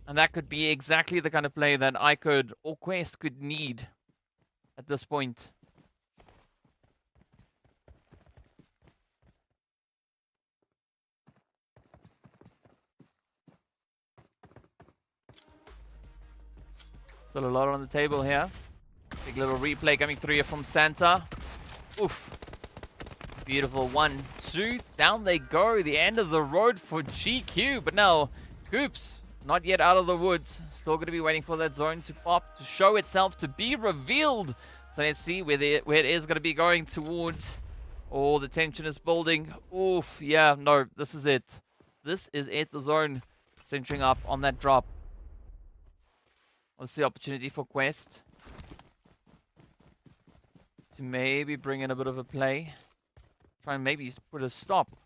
And that could be exactly the kind of play that IKURD or Quest could need at this point. Still a lot on the table here. Big little replay coming through here from Santa. Oof. Beautiful 1, 2. Down they go. The end of the road for GQ. But now, Goops, not yet out of the woods. Still going to be waiting for that zone to pop, to show itself, to be revealed. So let's see where it is going to be going towards. Oh, the tension is building. Oof. Yeah, no, this is it. This is it. The zone centering up on that drop. Let's see, opportunity for Quest to maybe bring in a bit of a play. Try and maybe put a stop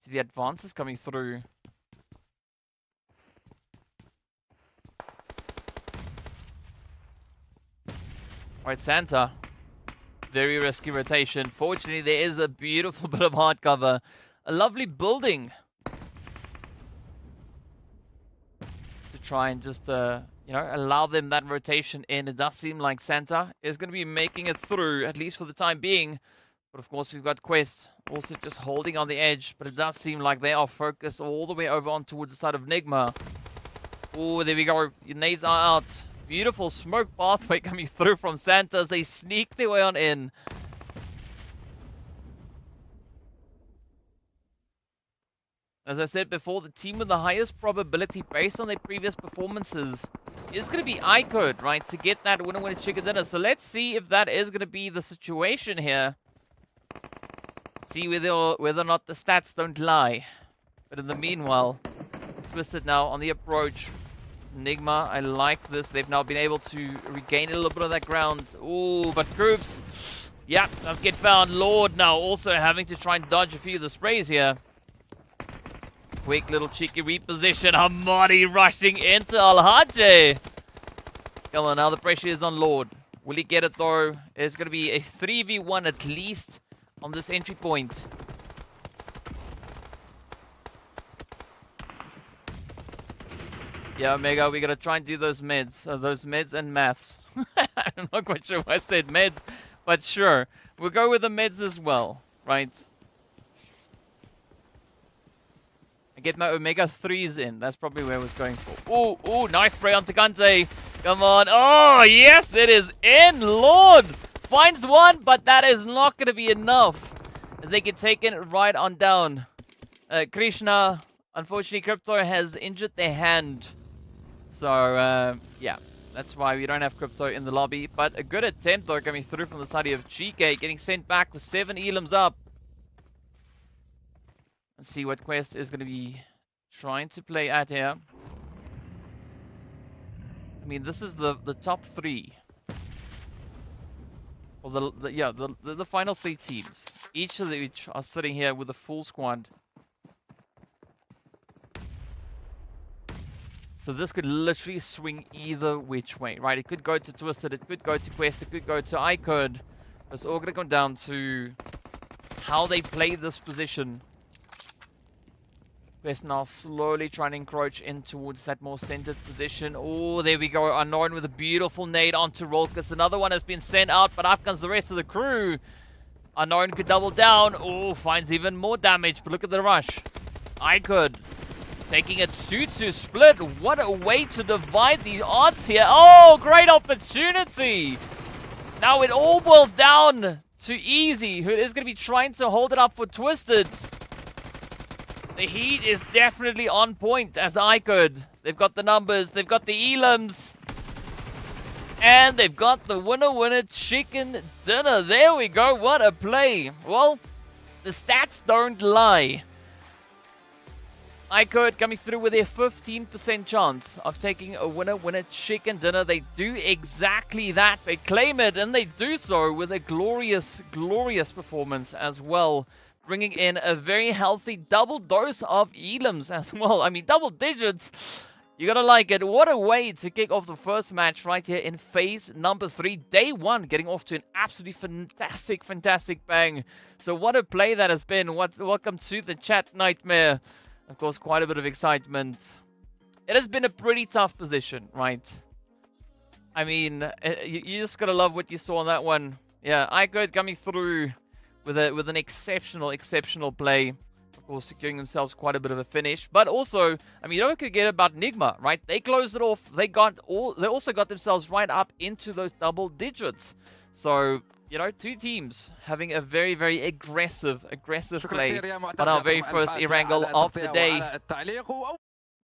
to the advances coming through. Alright, Santa. Very risky rotation. Fortunately, there is a beautiful bit of hard cover. A lovely building. To try and just, you know, allow them that rotation in. It does seem like Santa is going to be making it through, at least for the time being. But of course, we've got Quest also just holding on the edge. But it does seem like they are focused all the way over on towards the side of NIGMA. Oh, there we go. Your nades are out. Beautiful smoke pathway coming through from Santa as they sneak their way on in. As I said before, the team with the highest probability based on their previous performances is going to be IKURD, right? To get that winner chicken dinner. So let's see if that is going to be the situation here. See whether or not the stats don't lie. But in the meanwhile, Twisted now on the approach. NIGMA, I like this. They've now been able to regain a little bit of that ground. Ooh, but Groups, yeah, does get found. Lord now also having to try and dodge a few of the sprays here. Quick little cheeky reposition. Hamadi rushing into Alhaji. Come on, now the pressure is on Lord. Will he get it though? It's going to be a 3v1 at least on this entry point. Yeah, Omega, we got to try and do those meds and maths. I'm not quite sure why I said meds, but sure. We'll go with the meds as well, right? Get my Omega 3s in. That's probably where I was going for. Ooh, nice spray on Takante. Come on. Oh, yes, it is in. Lord finds one, but that is not going to be enough as they get taken right on down. Krishna, unfortunately, Crypto has injured their hand. So, yeah, that's why we don't have Crypto in the lobby. But a good attempt, though, coming through from the side of GEEKAY, getting sent back with 7 elims up. Let's see what Quest is going to be trying to play at here. I mean, this is the top 3. Or the final 3 teams. Each of which are sitting here with a full squad. So this could literally swing either which way, right? It could go to Twisted, it could go to Quest, it could go to IKURD. It's all going to come down to how they play this position. Best now slowly trying to encroach in towards that more centered position. Oh, there we go. Unknown with a beautiful nade onto Rolkus. Another one has been sent out, but up comes the rest of the crew. Unknown could double down. Oh, finds even more damage, but look at the rush. IKURD taking a 2-2 split. What a way to divide the odds here. Oh, great opportunity. Now it all boils down to Easy, who is going to be trying to hold it up for Twisted. The heat is definitely on point as IKURD. They've got the numbers, they've got the elims, and they've got the winner chicken dinner. There we go, what a play. Well, the stats don't lie. IKURD coming through with their 15% chance of taking a winner chicken dinner. They do exactly that. They claim it, and they do so with a glorious performance as well. Bringing in a very healthy double dose of elims as well. I mean, double digits. You gotta like it. What a way to kick off the first match right here in phase number 3. Day 1 getting off to an absolutely fantastic bang. So what a play that has been. Welcome to the chat, Nightmare. Of course, quite a bit of excitement. It has been a pretty tough position, right? I mean, you just gotta love what you saw on that one. Yeah, IKURD coming through with an exceptional play. Of course, securing themselves quite a bit of a finish. But also, I mean, you don't forget about NIGMA, right? They closed it off. They also got themselves right up into those double digits. So, you know, two teams having a very aggressive play on our very first Erangel of the day.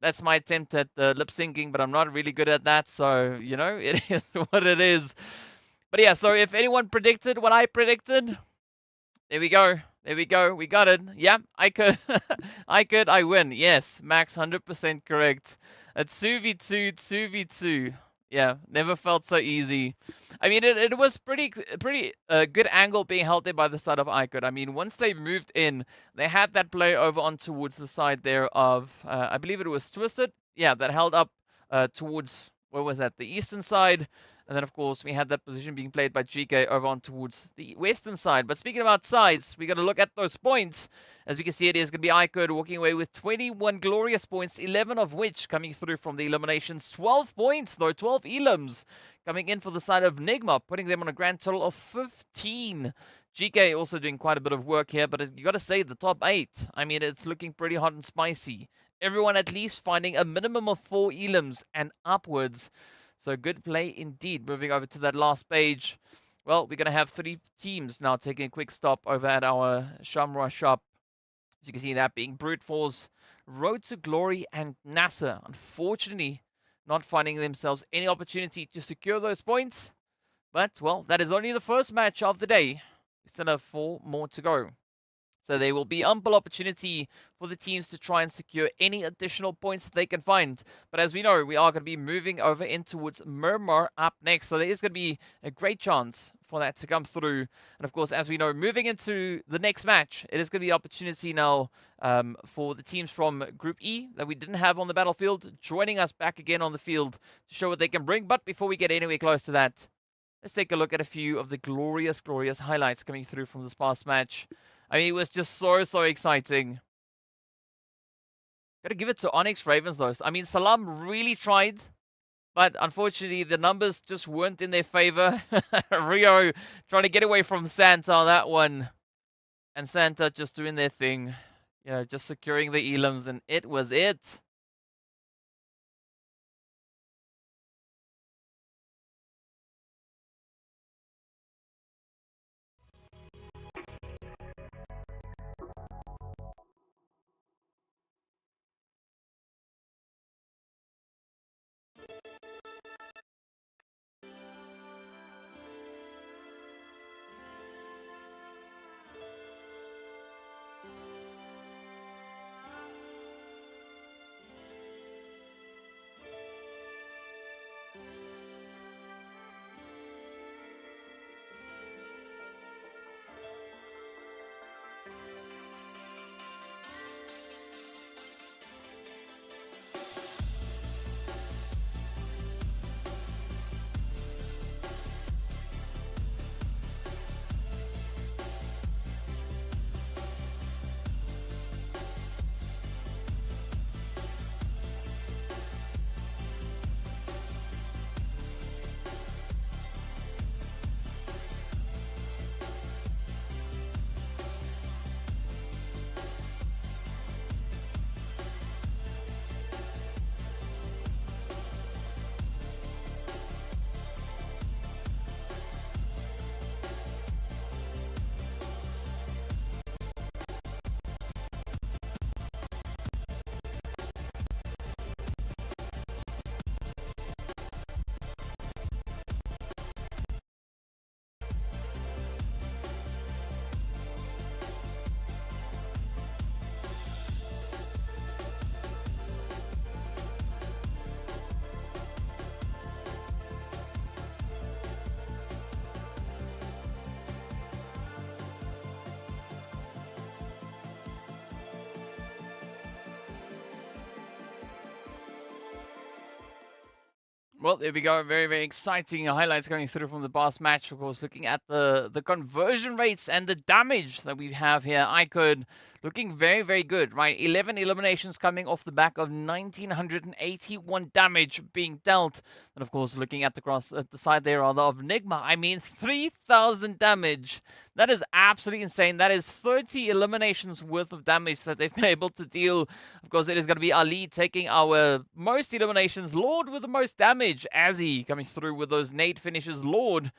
That's my attempt at lip syncing, but I'm not really good at that. So, you know, it is what it is. But yeah, so if anyone predicted what I predicted, there we go. There we go. We got it. Yeah, I win. Yes, Max, 100% correct. A 2v2, 2v2. Yeah, never felt so easy. I mean, it was pretty good angle being held there by the side of IKURD. I mean, once they moved in, they had that play over on towards the side there of, I believe it was Twisted. Yeah, that held up towards, where was that? The eastern side. And then, of course, we had that position being played by GEEKAY over on towards the western side. But speaking about sides, we got to look at those points. As we can see, it is going to be IKURD walking away with 21 glorious points, 11 of which coming through from the eliminations. 12 points, though, 12 elims coming in for the side of NIGMA, putting them on a grand total of 15. GEEKAY also doing quite a bit of work here, but you got to say the top 8. I mean, it's looking pretty hot and spicy. Everyone at least finding a minimum of 4 elims and upwards. So good play indeed. Moving over to that last page. Well, we're going to have 3 teams now taking a quick stop over at our Shamrock shop. As you can see that being Brute Force, Road to Glory, and NASR. Unfortunately, not finding themselves any opportunity to secure those points. But, well, that is only the first match of the day. We still have 4 more to go. So there will be ample opportunity for the teams to try and secure any additional points that they can find. But as we know, we are going to be moving over in towards Miramar up next. So there is going to be a great chance for that to come through. And of course, as we know, moving into the next match, it is going to be opportunity now for the teams from Group E that we didn't have on the battlefield, joining us back again on the field to show what they can bring. But before we get anywhere close to that, let's take a look at a few of the glorious highlights coming through from this past match. I mean, it was just so exciting. Gotta give it to ONYX Ravens, though. I mean, Salam really tried, but unfortunately, the numbers just weren't in their favor. Rio trying to get away from Santa on that one. And Santa just doing their thing. You know, just securing the elims, and it was it. Well, there we go. Very, very exciting highlights going through from the past match. Of course, looking at the conversion rates and the damage that we have here. IKURD looking very, very good, right? 11 eliminations coming off the back of 1,981 damage being dealt. And of course, looking at the side there rather of NIGMA, I mean 3,000 damage. That is absolutely insane. That is 30 eliminations worth of damage that they've been able to deal. Of course, it is going to be Ali taking our most eliminations. Lord with the most damage. Azzy coming through with those nade finishes. Lord,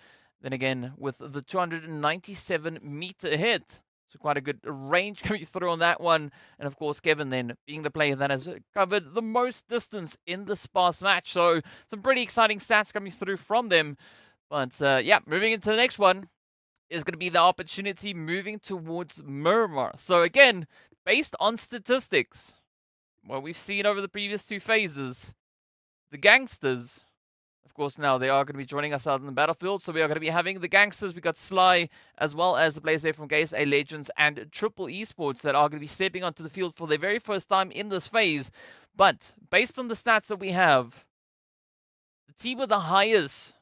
then again, with the 297 meter hit. So quite a good range coming through on that one. And of course, Kevin then being the player that has covered the most distance in the sparse match. So some pretty exciting stats coming through from them. But yeah, moving into the next one is going to be the opportunity moving towards Miramar. So again, based on statistics, what we've seen over the previous two phases, the GANGSTERS, of course, now they are going to be joining us out in the battlefield. So we are going to be having the GANGSTERS. We got Sly, as well as the players there from GACE Legends and Triple Esports that are going to be stepping onto the field for their very first time in this phase. But based on the stats that we have, the team with the highest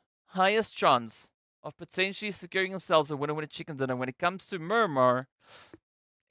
chance of potentially securing themselves a winner chicken dinner when it comes to Miramar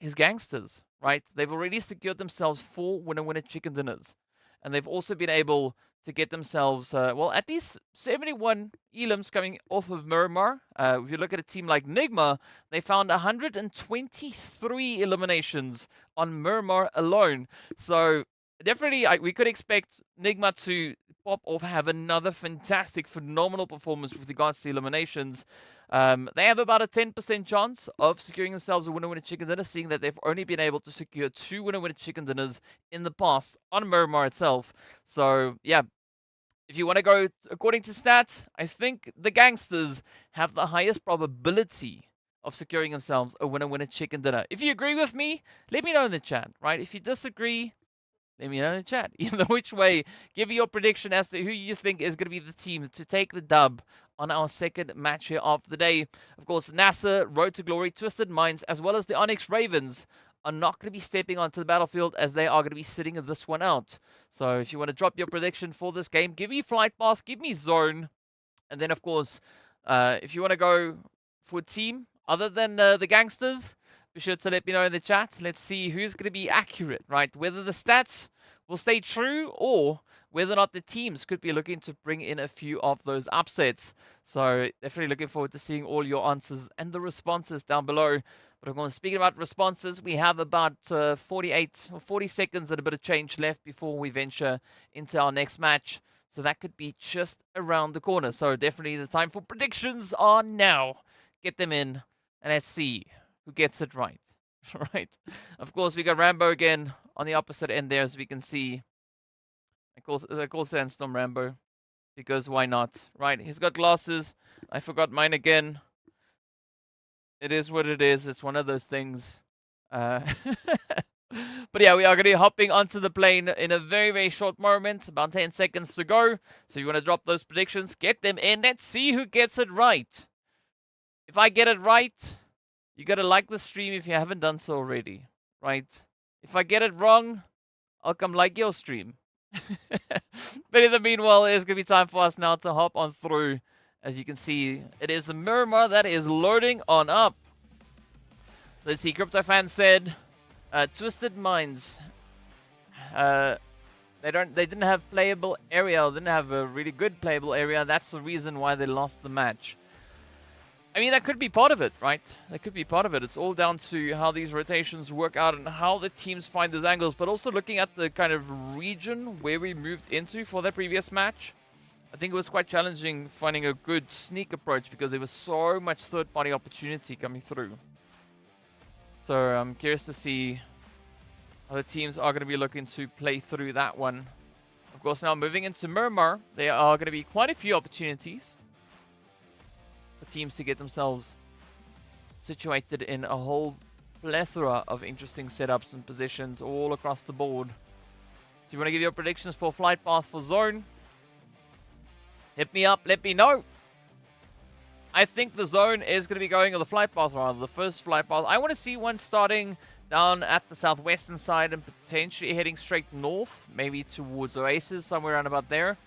is GANGSTERS, right? They've already secured themselves 4 winner chicken dinners. And they've also been able to get themselves, well, at least 71 elims coming off of Miramar. If you look at a team like NIGMA, they found 123 eliminations on Miramar alone. So definitely, we could expect NIGMA to pop off, have another fantastic, phenomenal performance with regards to eliminations. They have about a 10% chance of securing themselves a winner chicken dinner, seeing that they've only been able to secure 2 winner chicken dinners in the past on Miramar itself. So, yeah, if you want to go according to stats, I think the GANGSTERS have the highest probability of securing themselves a winner chicken dinner. If you agree with me, let me know in the chat, right? If you disagree, let me know in the chat. Either which way, give me your prediction as to who you think is going to be the team to take the dub on our second match here of the day. Of course, NASR, Road to Glory, Twisted Minds, as well as the ONYX Ravens are not going to be stepping onto the battlefield as they are going to be sitting this one out. So if you want to drop your prediction for this game, give me Flight Path, give me Zone. And then, of course, if you want to go for a team other than the GANGSTERS, be sure to let me know in the chat. Let's see who's going to be accurate, right? Whether the stats will stay true or whether or not the teams could be looking to bring in a few of those upsets. So definitely looking forward to seeing all your answers and the responses down below. But of course, speaking about responses, we have about 48 or 40 seconds and a bit of change left before we venture into our next match. So that could be just around the corner. So definitely the time for predictions are now. Get them in and let's see who gets it right. Right. Of course, we got Rambo again on the opposite end there, as we can see. I call Sandstorm Rambo because why not? Right. He's got glasses. I forgot mine again. It is what it is. It's one of those things. But yeah, we are going to be hopping onto the plane in a very, very short moment. About 10 seconds to go. So you want to drop those predictions, get them in. Let's see who gets it right. If I get it right, you got to like the stream if you haven't done so already, right? If I get it wrong, I'll come like your stream. But in the meanwhile, it's going to be time for us now to hop on through. As you can see, it is the Miramar that is loading on up. Let's see, CryptoFan said, Twisted Minds. They didn't have playable area, didn't have a really good playable area. That's the reason why they lost the match. I mean, that could be part of it, right? That could be part of it. It's all down to how these rotations work out and how the teams find those angles, but also looking at the kind of region where we moved into for that previous match. I think it was quite challenging finding a good sneak approach because there was so much third-party opportunity coming through. So I'm curious to see how the teams are going to be looking to play through that one. Of course, now moving into Miramar, there are going to be quite a few opportunities for teams to get themselves situated in a whole plethora of interesting setups and positions all across the board. Do you want to give your predictions for Flight Path for Zone? Hit me up, let me know. I think the Zone is going to be going, or the Flight Path rather, the first Flight Path. I want to see one starting down at the southwestern side and potentially heading straight north, maybe towards Oasis, somewhere around about there.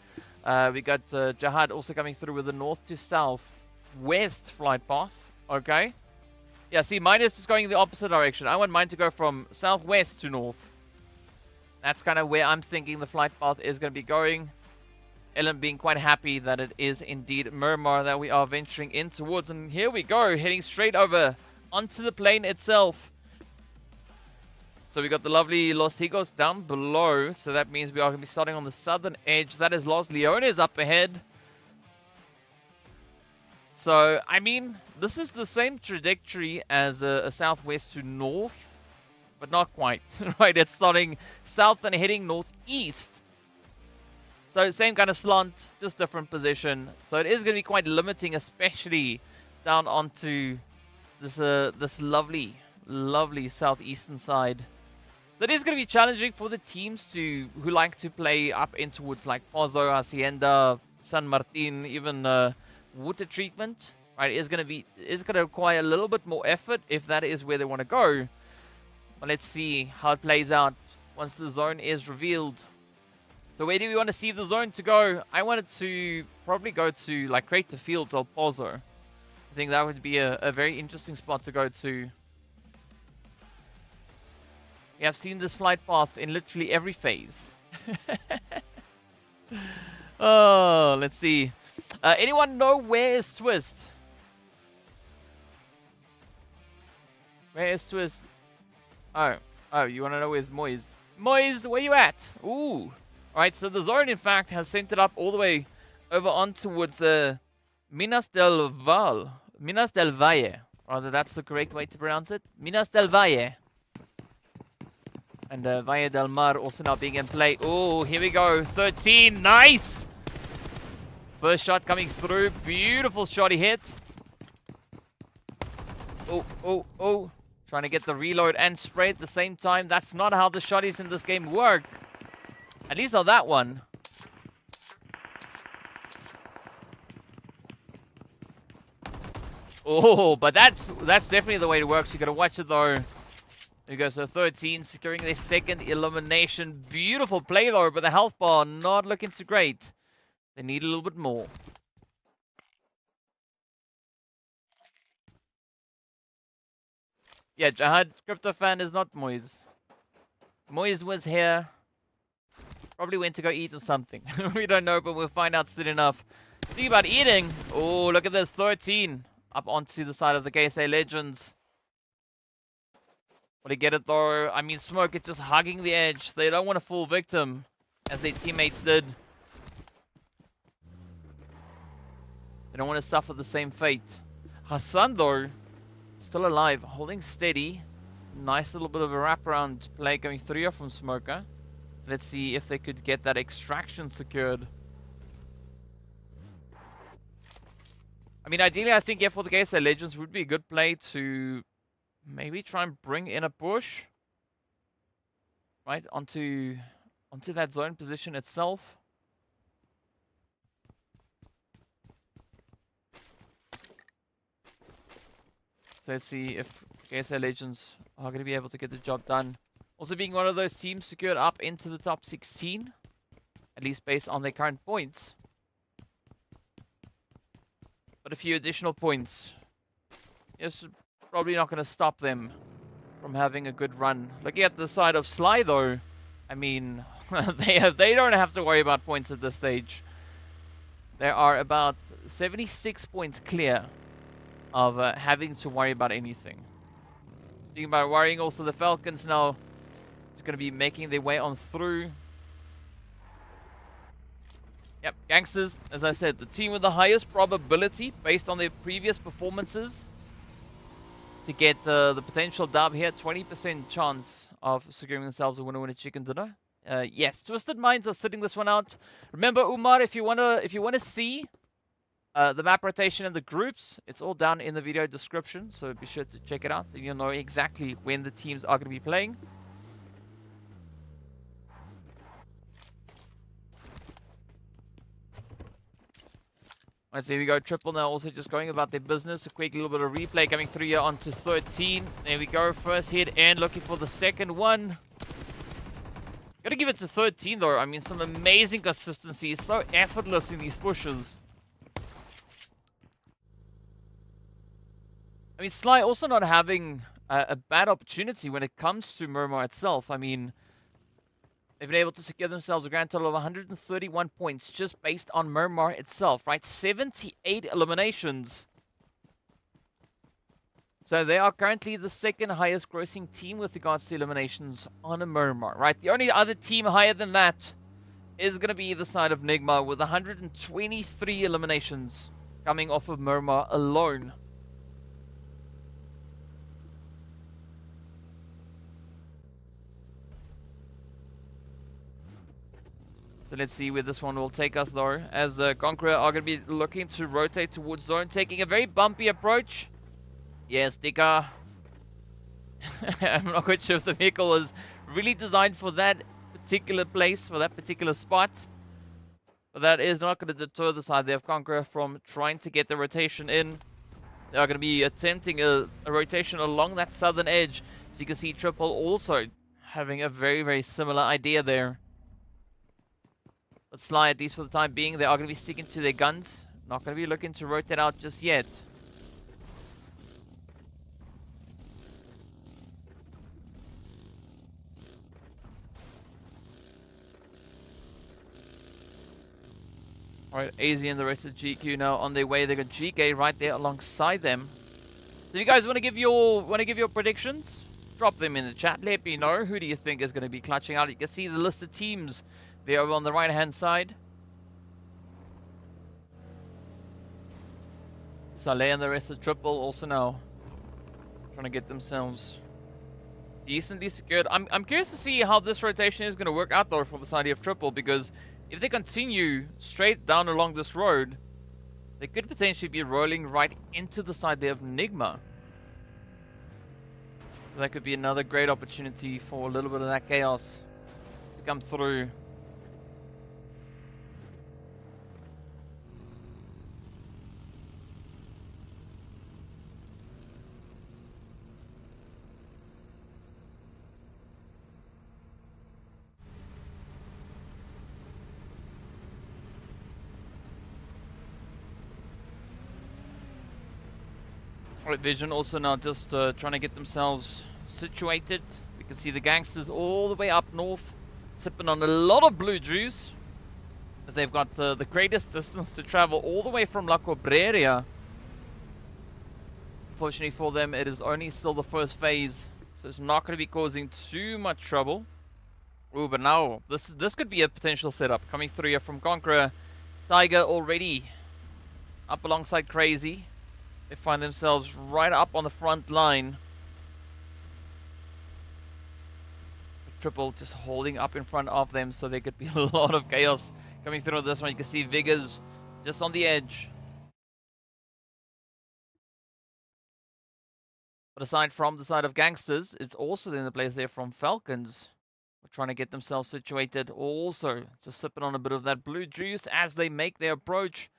We got Jihad also coming through with the north to south west flight path. Okay. Yeah, see, mine is just going in the opposite direction. I want mine to go from southwest to north. That's kind of where I'm thinking the flight path is going to be going. Ellen being quite happy that it is indeed Miramar that we are venturing in towards. And here we go, heading straight over onto the plane itself. So we got the lovely Los Higos down below. So that means we are going to be starting on the southern edge. That is Los Leones up ahead. So, I mean, this is the same trajectory as a southwest to north, but not quite, right? It's starting south and heading northeast. So, same kind of slant, just different position. So, it is going to be quite limiting, especially down onto this lovely, lovely southeastern side. That is going to be challenging for the teams who like to play up in towards like Pozo, Hacienda, San Martin, even water treatment, right? Is going to require a little bit more effort if that is where they want to go. But let's see how it plays out once the zone is revealed. So where do we want to see the zone to go? I wanted to probably go to like Crater Fields or Pozo. I think that would be a very interesting spot to go to. We have seen this flight path in literally every phase. Oh, let's see. Anyone know where is Twist? Where is Twist? Oh, you want to know where's Moise? Moise, where you at? Ooh. Alright, so the zone, in fact, has sent it up all the way over on towards Minas del Valle. Minas del Valle. Rather, that's the correct way to pronounce it. Minas del Valle. And Valle del Mar also now being in play. Oh, here we go. 13. Nice! First shot coming through. Beautiful shot he hit. Oh. Trying to get the reload and spray at the same time. That's not how the shotties in this game work. At least on that one. Oh, but that's definitely the way it works. You gotta watch it though. There you go, so 13 securing their second elimination. Beautiful play though, but the health bar not looking too great. They need a little bit more. Yeah, Jihad Crypto Fan is not Moise. Moise was here. Probably went to go eat or something. We don't know, but we'll find out soon enough. Speaking about eating. Oh, look at this. 13. Up onto the side of the GEEKAY Legends. Will they get it though? I mean, Smoke is just hugging the edge. They don't want to fall victim, as their teammates did. They don't want to suffer the same fate. Hassan, though, still alive, holding steady. Nice little bit of a wraparound play going through here from Smoker. Let's see if they could get that extraction secured. I mean, ideally, I think for the GEEKAY Legends would be a good play to maybe try and bring in a push. Right, onto that zone position itself. So let's see if GEEKAY Legends are going to be able to get the job done. Also being one of those teams secured up into the top 16. At least based on their current points. But a few additional points. It's probably not going to stop them from having a good run. Looking at the side of Sly though. I mean, they don't have to worry about points at this stage. There are about 76 points clear of having to worry about anything. Speaking about worrying, also the Falcons now is going to be making their way on through. Yep, Gangsters, as I said, the team with the highest probability based on their previous performances to get the potential dub here. 20% chance of securing themselves a winner chicken dinner. Yes, Twisted Minds are sitting this one out. Remember, Umar, if you wanna see the map rotation and the groups, it's all down in the video description, so be sure to check it out. Then you'll know exactly when the teams are going to be playing. Alright, so here we go. Triple now also just going about their business. A quick little bit of replay coming through here onto 13. There we go. First hit and looking for the second one. Gotta give it to 13 though. I mean, some amazing consistency. So effortless in these pushes. I mean, Sly also not having a bad opportunity when it comes to Miramar itself. I mean, they've been able to secure themselves a grand total of 131 points just based on Miramar itself, right? 78 eliminations. So they are currently the second highest grossing team with regards to eliminations on a Miramar, right? The only other team higher than that is going to be the side of NIGMA with 123 eliminations coming off of Miramar alone. So let's see where this one will take us though, as CONQUEROR are going to be looking to rotate towards zone, taking a very bumpy approach. Yes, GEEKAY. I'm not quite sure if the vehicle was really designed for that particular place, for that particular spot. But that is not going to deter the side there of CONQUEROR from trying to get the rotation in. They are going to be attempting a rotation along that southern edge. So you can see Triple also having a very, very similar idea there. But Sly, at least for the time being, they are going to be sticking to their guns. Not going to be looking to rotate out just yet. Alright, AZ and the rest of GQ now on their way. They got GEEKAY right there alongside them. So if you guys want to give your predictions, drop them in the chat. Let me know who do you think is going to be clutching out. You can see the list of teams there over on the right hand side. Saleh and the rest of Triple also now trying to get themselves decently secured. I'm curious to see how this rotation is going to work out though for the side of Triple, because if they continue straight down along this road, they could potentially be rolling right into the side there of NIGMA. That could be another great opportunity for a little bit of that chaos to come through. Alright, Vision also now just trying to get themselves situated. We can see the gangsters all the way up north, sipping on a lot of blue juice, as they've got the greatest distance to travel all the way from La Cobreria. Unfortunately for them, it is only still the first phase, so it's not going to be causing too much trouble. Ooh, but now this could be a potential setup coming through here from CONQUEROR. Tiger already up alongside Crazy. They find themselves right up on the front line. Triple just holding up in front of them, so there could be a lot of chaos coming through this one. You can see Vigors just on the edge. But aside from the side of Gangsters, it's also in the place there from Falcons. We're trying to get themselves situated also. Just sipping on a bit of that blue juice as they make their approach.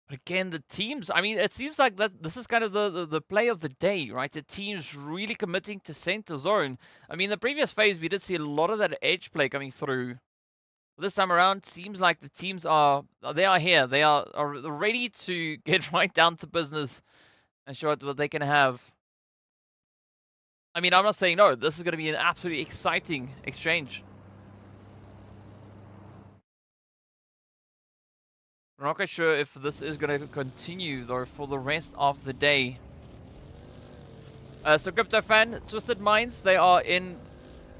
Again, the teams, I mean, it seems like that this is kind of the play of the day, right? The teams really committing to center zone. I mean, the previous phase, we did see a lot of that edge play coming through. This time around, seems like the teams are here. They are ready to get right down to business and show what they can have. I mean, I'm not saying no. This is going to be an absolutely exciting exchange. I'm not quite sure if this is going to continue though for the rest of the day. So Crypto Fan, Twisted Minds, they are in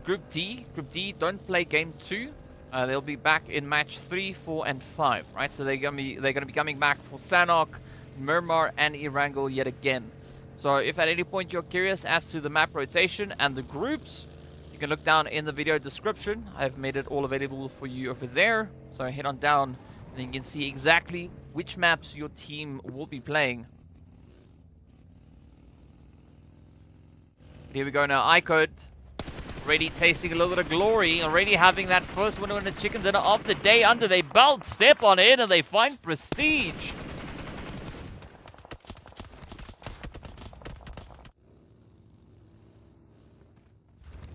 Group D. Group D don't play Game 2. They'll be back in Match 3, 4, and 5, right? So they're gonna be coming back for Sanhok, Miramar, and Erangel yet again. So if at any point you're curious as to the map rotation and the groups, you can look down in the video description. I've made it all available for you over there. So head on down. And you can see exactly which maps your team will be playing. Here we go now. IKURD already tasting a little bit of glory. Already having that first winner in the chicken dinner of the day under their belt. Step on in and they find prestige.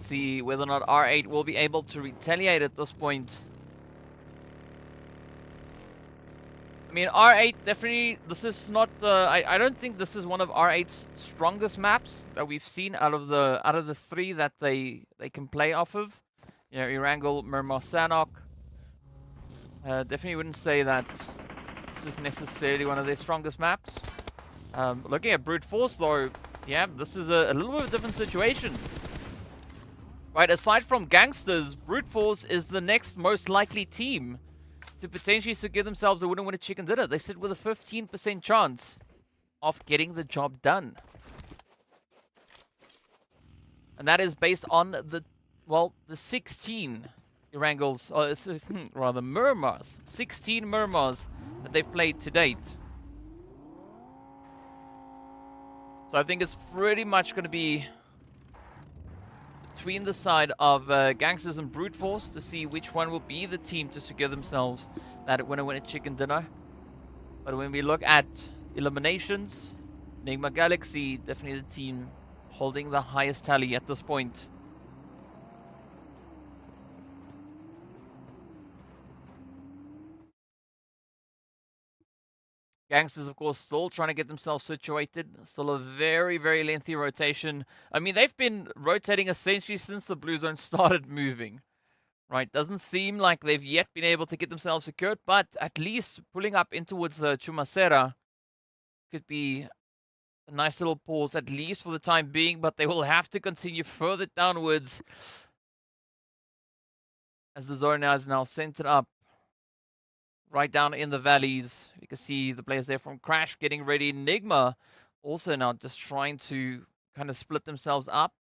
Let's see whether or not R8 will be able to retaliate at this point. I mean, R8 definitely, this is not, I don't think this is one of R8's strongest maps that we've seen out of the three that they can play off of. You know, Erangel, Miramar, Sanhok. Definitely wouldn't say that this is necessarily one of their strongest maps. Looking at Brute Force though, yeah, this is a little bit of a different situation. Right, aside from GANGSTERS, Brute Force is the next most likely team to potentially secure themselves a winner chicken dinner. They sit with a 15% chance of getting the job done. And that is based on the 16 Erangels, or rather Miramars, 16 Miramars that they've played to date. So I think it's pretty much going to be between the side of GANGSTERS and Brute Force to see which one will be the team to secure themselves that winner chicken dinner. But when we look at eliminations, NIGMA Galaxy definitely the team holding the highest tally at this point. GANGSTERS, of course, still trying to get themselves situated. Still a very, very lengthy rotation. I mean, they've been rotating essentially since the Blue Zone started moving. Right, doesn't seem like they've yet been able to get themselves secured, but at least pulling up in towards Chumacera could be a nice little pause, at least for the time being, but they will have to continue further downwards as the zone is now centered up right down in the valleys. You can see the players there from Crash getting ready. NIGMA also now just trying to kind of split themselves up.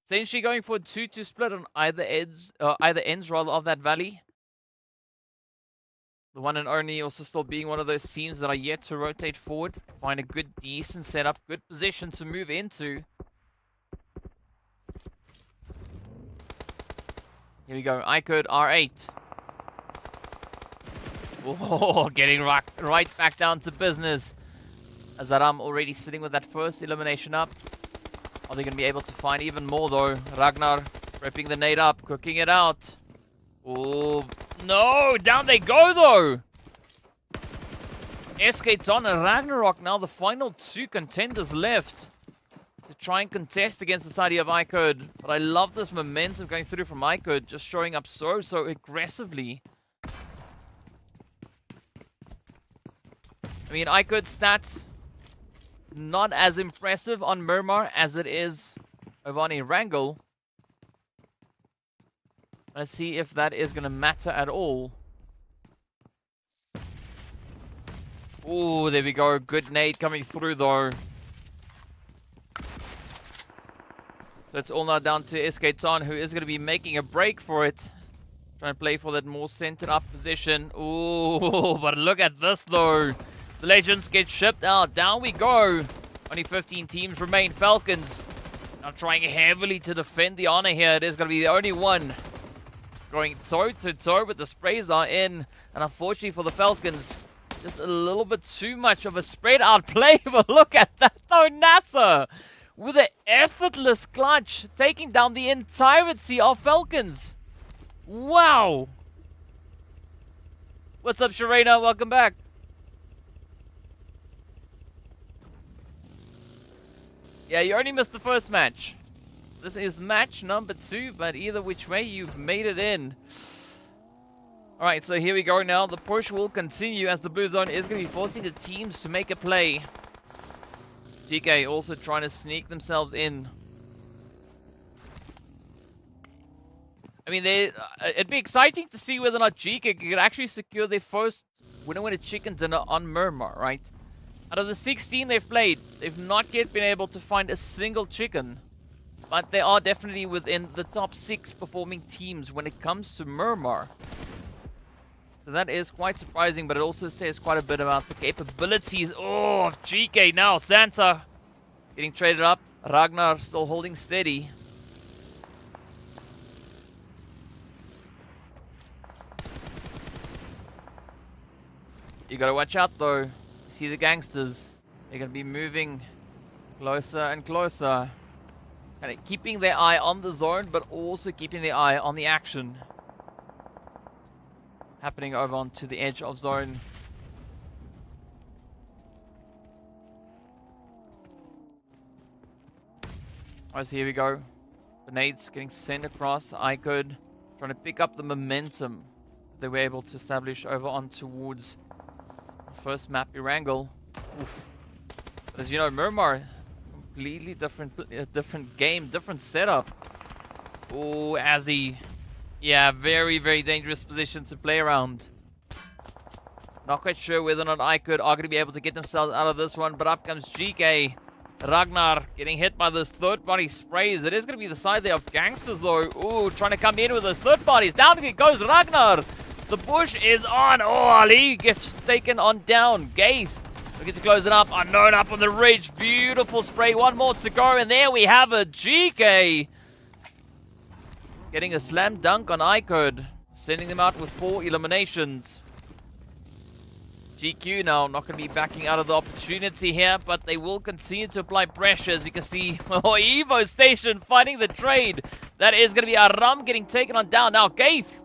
Essentially going for a 2-2 split on either ends of that valley. The one and only also still being one of those teams that are yet to rotate forward. Find a good, decent setup, good position to move into. Here we go, IKURD R8. Oh, getting right back down to business. Azaram already sitting with that first elimination up. Are they going to be able to find even more though? Ragnar prepping the nade up, cooking it out. Oh, no! Down they go though! Escaton and Ragnarok now the final two contenders left to try and contest against the side of IKURD. But I love this momentum going through from IKURD, just showing up so aggressively. I mean, IKURD stats not as impressive on Miramar as it is over on Erangel. Let's see if that is going to matter at all. Oh, there we go. Good nade coming through though. So it's all now down to Escaton, who is going to be making a break for it. Trying to play for that more centered up position. Oh, but look at this though. The Legends get shipped out. Down we go. Only 15 teams remain. Falcons now trying heavily to defend the honor here. It is going to be the only one going toe-to-toe with the sprays are in. And unfortunately for the Falcons, just a little bit too much of a spread out play. But look at that though. NASR with an effortless clutch, taking down the entirety of Falcons. Wow. What's up, Sharena? Welcome back. Yeah, you only missed the first match. This is match number 2, but either which way, you've made it in. Alright, so here we go now. The push will continue as the Blue Zone is going to be forcing the teams to make a play. GEEKAY also trying to sneak themselves in. I mean, it'd be exciting to see whether or not GEEKAY could actually secure their first winner chicken dinner on Miramar, right? Out of the 16 they've played, they've not yet been able to find a single chicken. But they are definitely within the top 6 performing teams when it comes to Miramar. So that is quite surprising, but it also says quite a bit about the capabilities of GEEKAY now. Santa getting traded up. Ragnar still holding steady. You gotta watch out though. See the GANGSTERS. They're going to be moving closer and closer. Kind of keeping their eye on the zone, but also keeping their eye on the action happening over onto the edge of zone. Alright, so here we go. Grenades getting sent across. IKURD trying to pick up the momentum they were able to establish over on towards the first map, Erangel. Oof. But as you know, Miramar, completely different game, different setup. Oh, Azzy. Yeah, very, very dangerous position to play around. Not quite sure whether or not IKURD are going to be able to get themselves out of this one, but up comes GEEKAY. Ragnar getting hit by those third-party sprays. It is going to be the side there of GANGSTERS though. Ooh, trying to come in with those third parties. Down goes Ragnar. The bush is on. Oh, Ali gets taken on down. Gaze looking to close it up. Unknown up on the ridge. Beautiful spray. One more to go. And there we have a GEEKAY. Getting a slam dunk on IKURD. Sending them out with 4 eliminations. GQ now not going to be backing out of the opportunity here, but they will continue to apply pressure. As we can see, Evo Station fighting the trade. That is going to be Aram getting taken on down. Now, Gaith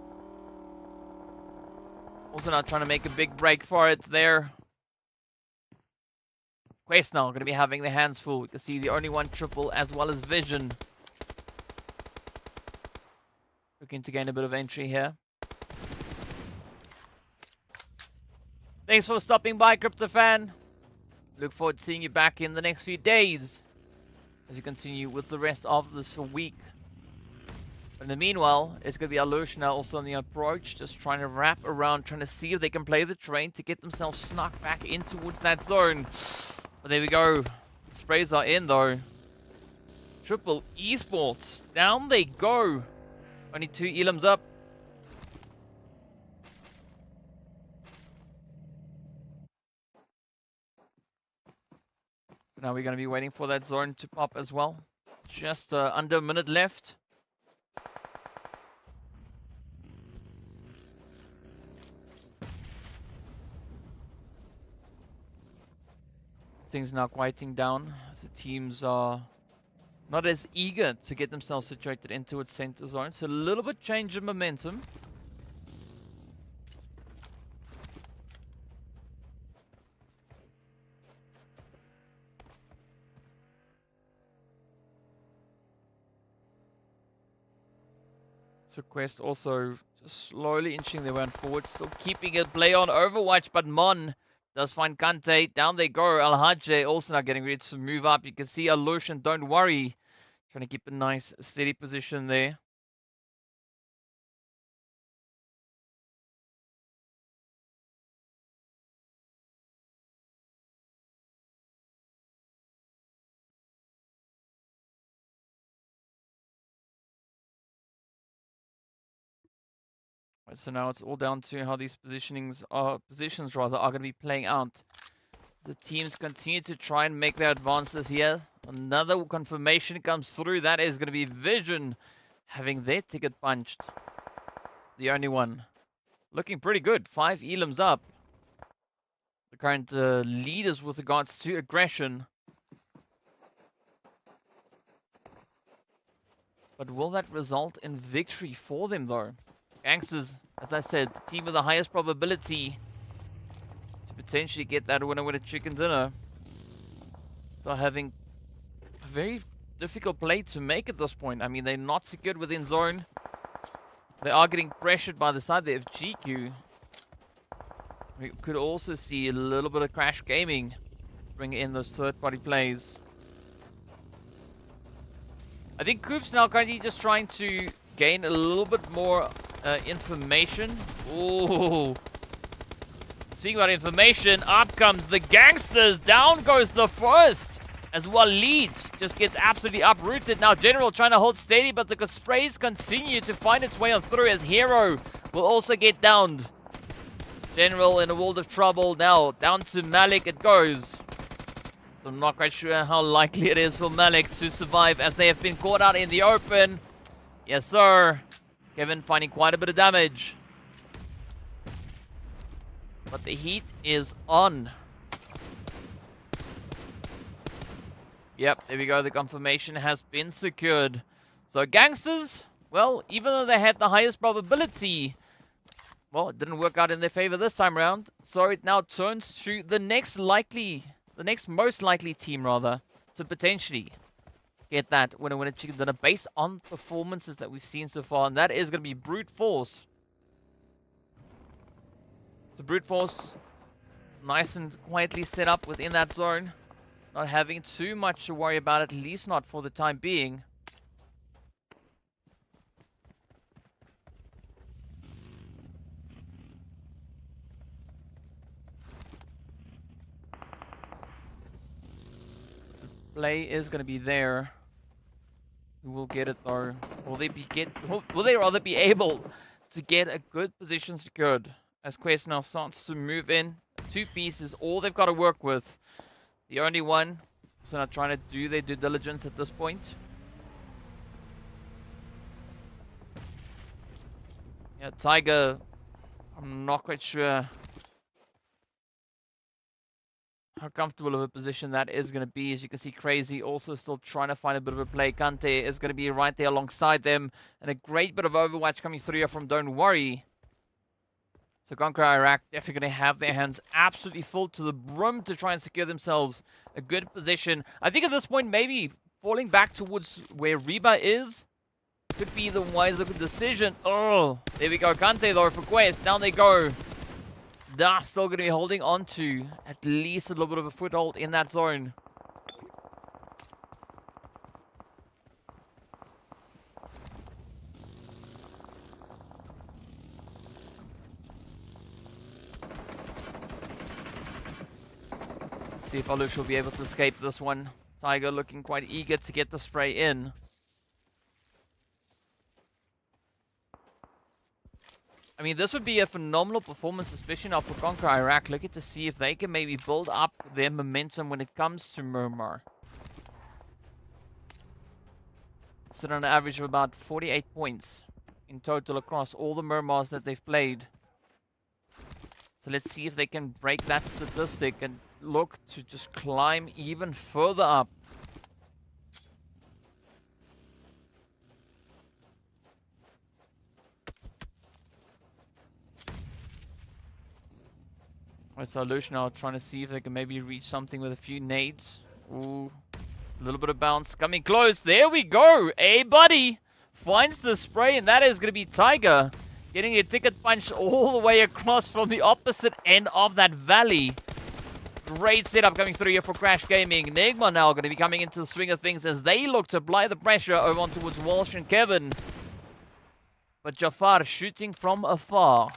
also now trying to make a big break for it there. Quest now going to be having their hands full. We can see the only one triple as well as Vision. Looking to gain a bit of entry here. Thanks for stopping by, CryptoFan. Look forward to seeing you back in the next few days as you continue with the rest of this week. But in the meanwhile, it's going to be Alush now also on the approach, just trying to wrap around, trying to see if they can play the train to get themselves snuck back in towards that zone. But there we go. The sprays are in though. Triple esports. Down they go. Only 2 elims up. Now we're going to be waiting for that zone to pop as well. Just under a minute left. Things now quieting down as the teams are not as eager to get themselves situated into its center zone. So a little bit change of momentum. So Quest also just slowly inching their way forward, still keeping it play on Overwatch, but Mon does find Kante. Down they go. Al-Hajj also now getting ready to move up. You can see Alush and Don't Worry trying to keep a nice steady position there. So now it's all down to how these positions are going to be playing out. The teams continue to try and make their advances here. Another confirmation comes through. That is going to be Vision having their ticket punched. The only one. Looking pretty good. 5 elims up. The current leaders with regards to aggression. But will that result in victory for them though? GANGSTERS, as I said, the team with the highest probability to potentially get that winner with a chicken dinner. So having a very difficult play to make at this point. I mean, they're not secured within zone. They are getting pressured by the side there of GQ. We could also see a little bit of Crash Gaming bring in those third-party plays. I think Coop's now currently just trying to gain a little bit more information. Ooh. Speaking about information, up comes the GANGSTERS. Down goes the first. As Waleed just gets absolutely uprooted. Now General trying to hold steady, but the sprays continue to find its way on through as Hero will also get downed. General in a world of trouble now. Down to Malik it goes. So I'm not quite sure how likely it is for Malik to survive as they have been caught out in the open. Yes, sir. Kevin finding quite a bit of damage. But the heat is on. Yep, there we go. The confirmation has been secured. So Gangsters, well, even though they had the highest probability, well, it didn't work out in their favor this time around. So it now turns to the next most likely team, rather, to potentially get that winner chicken dinner based on performances that we've seen so far. And that is going to be Brute Force. So Brute Force, nice and quietly set up within that zone. Not having too much to worry about, at least not for the time being. The play is going to be there. Who will get it though? Will they rather be able to get a good position secured? As Quest now starts to move in. 2 pieces, all they've got to work with. The only one, so not trying to do their due diligence at this point. Yeah, Tiger, I'm not quite sure how comfortable of a position that is going to be. As you can see, Crazy also still trying to find a bit of a play. Kante is going to be right there alongside them. And a great bit of overwatch coming through here from Don't Worry. So CONQUEROR Iraq definitely going to have their hands absolutely full to the brim to try and secure themselves a good position. I think at this point, maybe falling back towards where Reba is could be the wiser decision. Oh, there we go. Kante though for Quest. Down they go. They're still going to be holding on to at least a little bit of a foothold in that zone. See if Alush will be able to escape this one. Tiger looking quite eager to get the spray in. I mean, this would be a phenomenal performance, especially now for CONQUEROR Iraq. Looking to see if they can maybe build up their momentum when it comes to Miramar. Sit on an average of about 48 points in total across all the Miramars that they've played. So let's see if they can break that statistic and look to just climb even further up. Right, so Lush now trying to see if they can maybe reach something with a few nades. Ooh, a little bit of bounce coming close. There we go. Hey, buddy finds the spray, and that is going to be Tiger getting a ticket punch all the way across from the opposite end of that valley. Great setup coming through here for Crash Gaming. NIGMA now going to be coming into the swing of things as they look to apply the pressure over on towards Walsh and Kevin. But Jafar shooting from afar.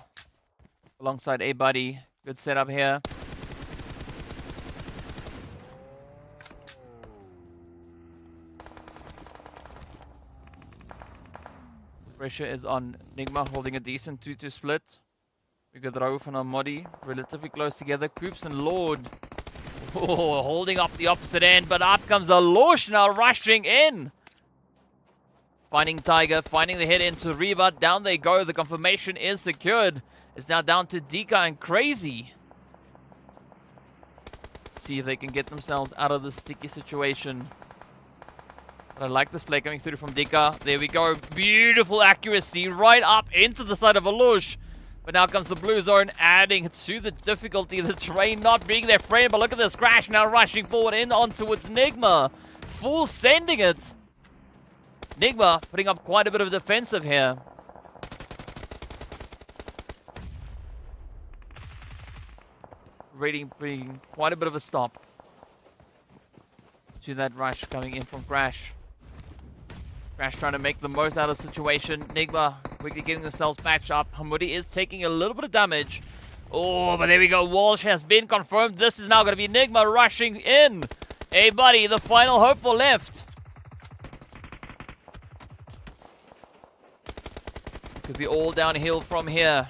Alongside A-Buddy. Good setup here. Pressure is on NIGMA holding a decent 2-2 split. We got Rauf and Amodi relatively close together. Coops and Lord. Oh, holding up the opposite end, but up comes Alosh now rushing in. Finding Tiger, finding the hit into Reba. Down they go. The confirmation is secured. It's now down to GEEKAY and Crazy. See if they can get themselves out of this sticky situation. But I like this play coming through from GEEKAY. There we go. Beautiful accuracy right up into the side of Alosh. But now comes the blue zone, adding to the difficulty. The terrain not being their friend. But look at this Crash now rushing forward in on towards NIGMA. Full sending it. NIGMA putting up quite a bit of defensive here. Really bringing quite a bit of a stop to that rush coming in from Crash. Crash trying to make the most out of the situation. NIGMA quickly getting themselves patched up. Hamudi is taking a little bit of damage. Oh, but there we go. Walsh has been confirmed. This is now going to be NIGMA rushing in. Hey, buddy, the final hope for left. Could be all downhill from here.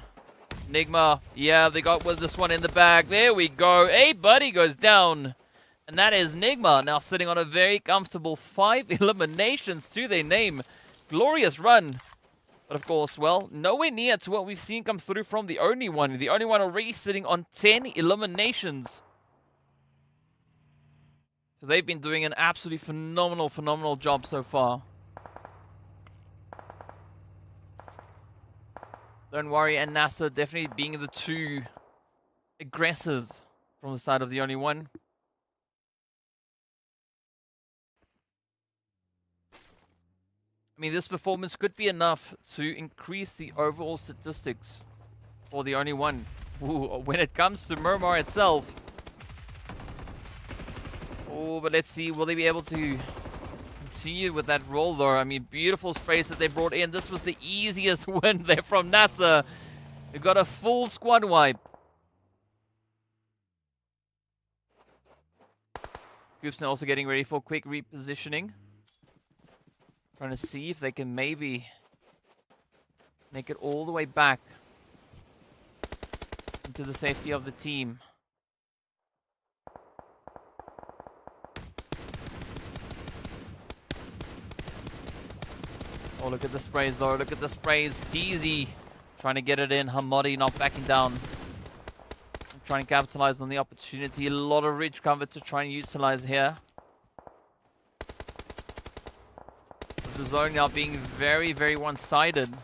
NIGMA, yeah, they got with this one in the bag. There we go. Hey, buddy goes down. And that is NIGMA now sitting on a very comfortable 5 eliminations to their name. Glorious run. But of course, well, nowhere near to what we've seen come through from the only one. The only one already sitting on 10 eliminations. So they've been doing an absolutely phenomenal job so far. Don't worry, and NASR definitely being the two aggressors from the side of the only one. I mean, this performance could be enough to increase the overall statistics for the only one. Ooh, when it comes to Miramar itself. Oh, but let's see, will they be able to continue with that roll though? I mean, beautiful sprays that they brought in. This was the easiest win there from NASR. We got a full squad wipe. Goopsner also getting ready for quick repositioning. Trying to see if they can maybe make it all the way back into the safety of the team. Oh, look at the sprays though. Look at the sprays. Steezy trying to get it in. Hamadi not backing down. Trying to capitalize on the opportunity. A lot of ridge cover to try and utilize here. The zone now being very one-sided.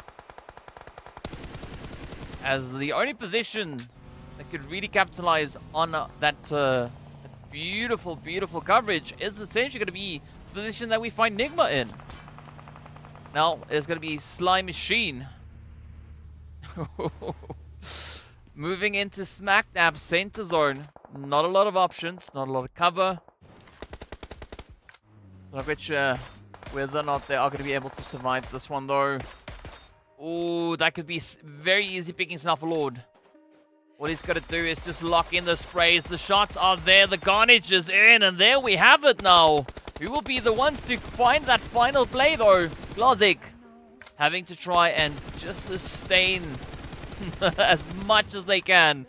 As the only position that could really capitalize on that beautiful coverage is essentially going to be the position that we find NIGMA in. Now, it's going to be Sly Machine. Moving into smack dab center zone. Not a lot of options, not a lot of cover. Not quite sure whether or not they are going to be able to survive this one though. Ooh, that could be very easy picking Snufflord. What he's going to do is just lock in the sprays. The shots are there. The carnage is in. And there we have it now. Who will be the ones to find that final play though? Glozik having to try and just sustain as much as they can.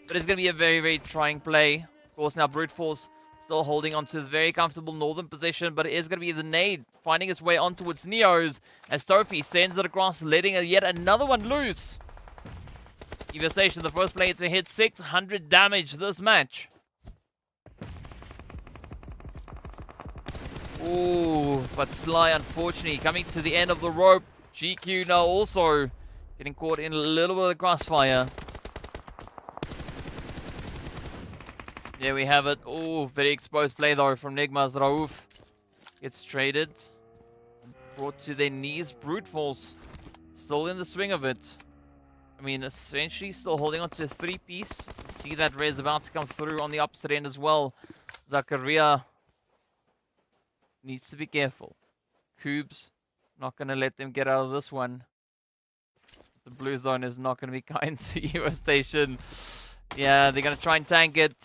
But it's going to be a very trying play. Of course, now Brute Force still holding on to a very comfortable northern position, but it is going to be the nade finding its way on towards Neos as Tofi sends it across, letting yet another one loose. Devastation, the first player to hit 600 damage this match. Ooh, but Sly unfortunately coming to the end of the rope. GQ now also getting caught in a little bit of the crossfire. There we have it. Oh, very exposed play though from Nigma's Raouf. Gets traded. Brought to their knees. Brute Force still in the swing of it. I mean, essentially still holding on to his 3-piece. See that res about to come through on the opposite end as well. Zakaria needs to be careful. Cubes, not going to let them get out of this one. The blue zone is not going to be kind to US Station. Yeah, they're going to try and tank it.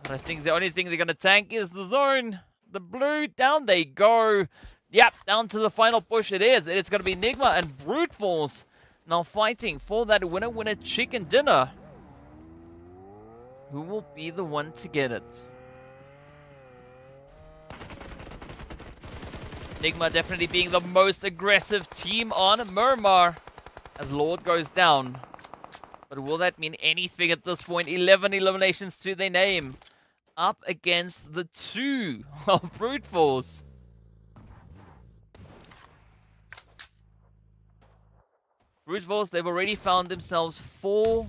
But I think the only thing they're going to tank is the zone. The blue, down they go. Yep, down to the final push it is. It's going to be NIGMA and Brute Force now fighting for that winner chicken dinner. Who will be the one to get it? NIGMA definitely being the most aggressive team on Miramar as Lord goes down. But will that mean anything at this point? 11 eliminations to their name. Up against the 2 of Brute Force. Brute Force, they've already found themselves 4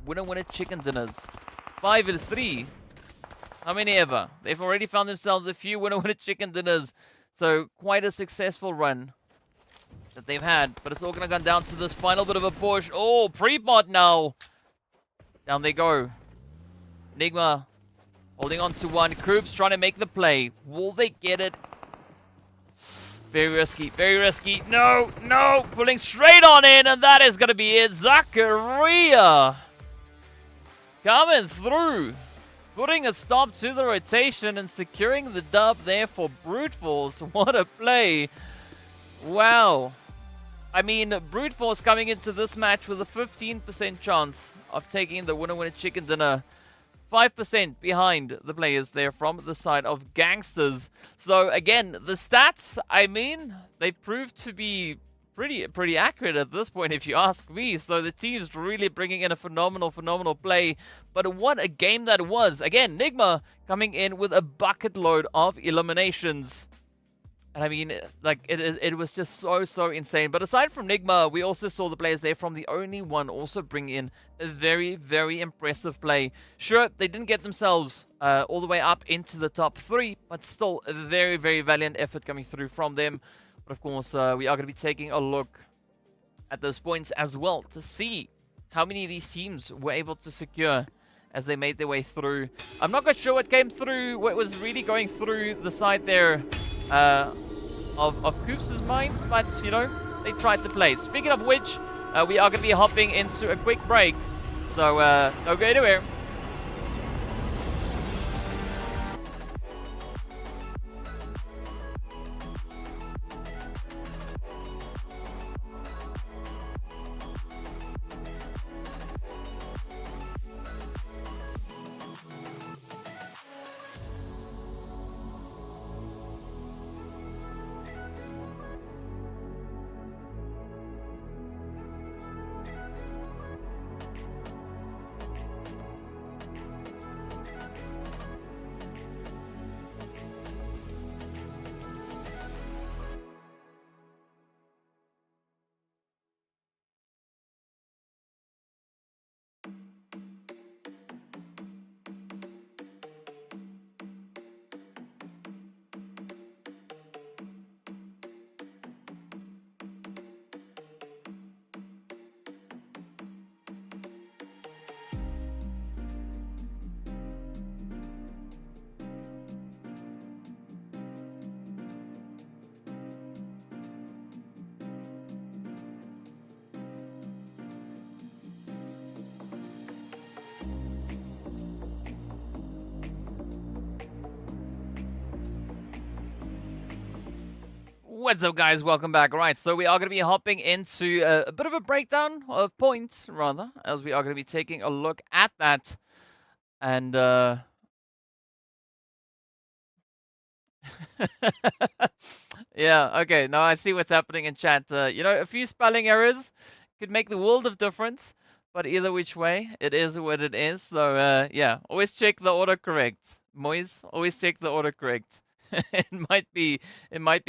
winner chicken dinners. 5 and 3. How many ever? They've already found themselves a few winner chicken dinners. So quite a successful run that they've had. But it's all going to come down to this final bit of a push. Oh, pre-pot now. Down they go. NIGMA holding on to one. Coops trying to make the play. Will they get it? Very risky, very risky. No, no. Pulling straight on in, and that is going to be it. Zakaria coming through. Putting a stop to the rotation and securing the dub there for Brute Force. What a play. Wow. I mean, Brute Force coming into this match with a 15% chance of taking the winner chicken dinner. 5% behind the players there from the side of GANGSTERS. So again, the stats, I mean, they proved to be pretty accurate at this point, if you ask me. So the team's really bringing in a phenomenal play. But what a game that was. Again, NIGMA coming in with a bucket load of eliminations. And I mean, like, it was just so insane. But aside from NIGMA, we also saw the players there from the only one also bring in a very impressive play. Sure, they didn't get themselves all the way up into the top 3, but still a very valiant effort coming through from them. But of course, we are going to be taking a look at those points as well to see how many of these teams were able to secure as they made their way through. I'm not quite sure what came through, what was really going through the side there of Koof's mind, but, you know, they tried to play. Speaking of which, we are going to be hopping into a quick break, so don't go anywhere. What's up, guys? Welcome back. Right, so we are going to be hopping into a bit of a breakdown of points, rather, as we are going to be taking a look at that. And, yeah, okay, now I see what's happening in chat. You know, a few spelling errors could make the world of difference, but either which way, it is what it is. So, yeah, always check the autocorrect. Moise, always check the autocorrect. it might be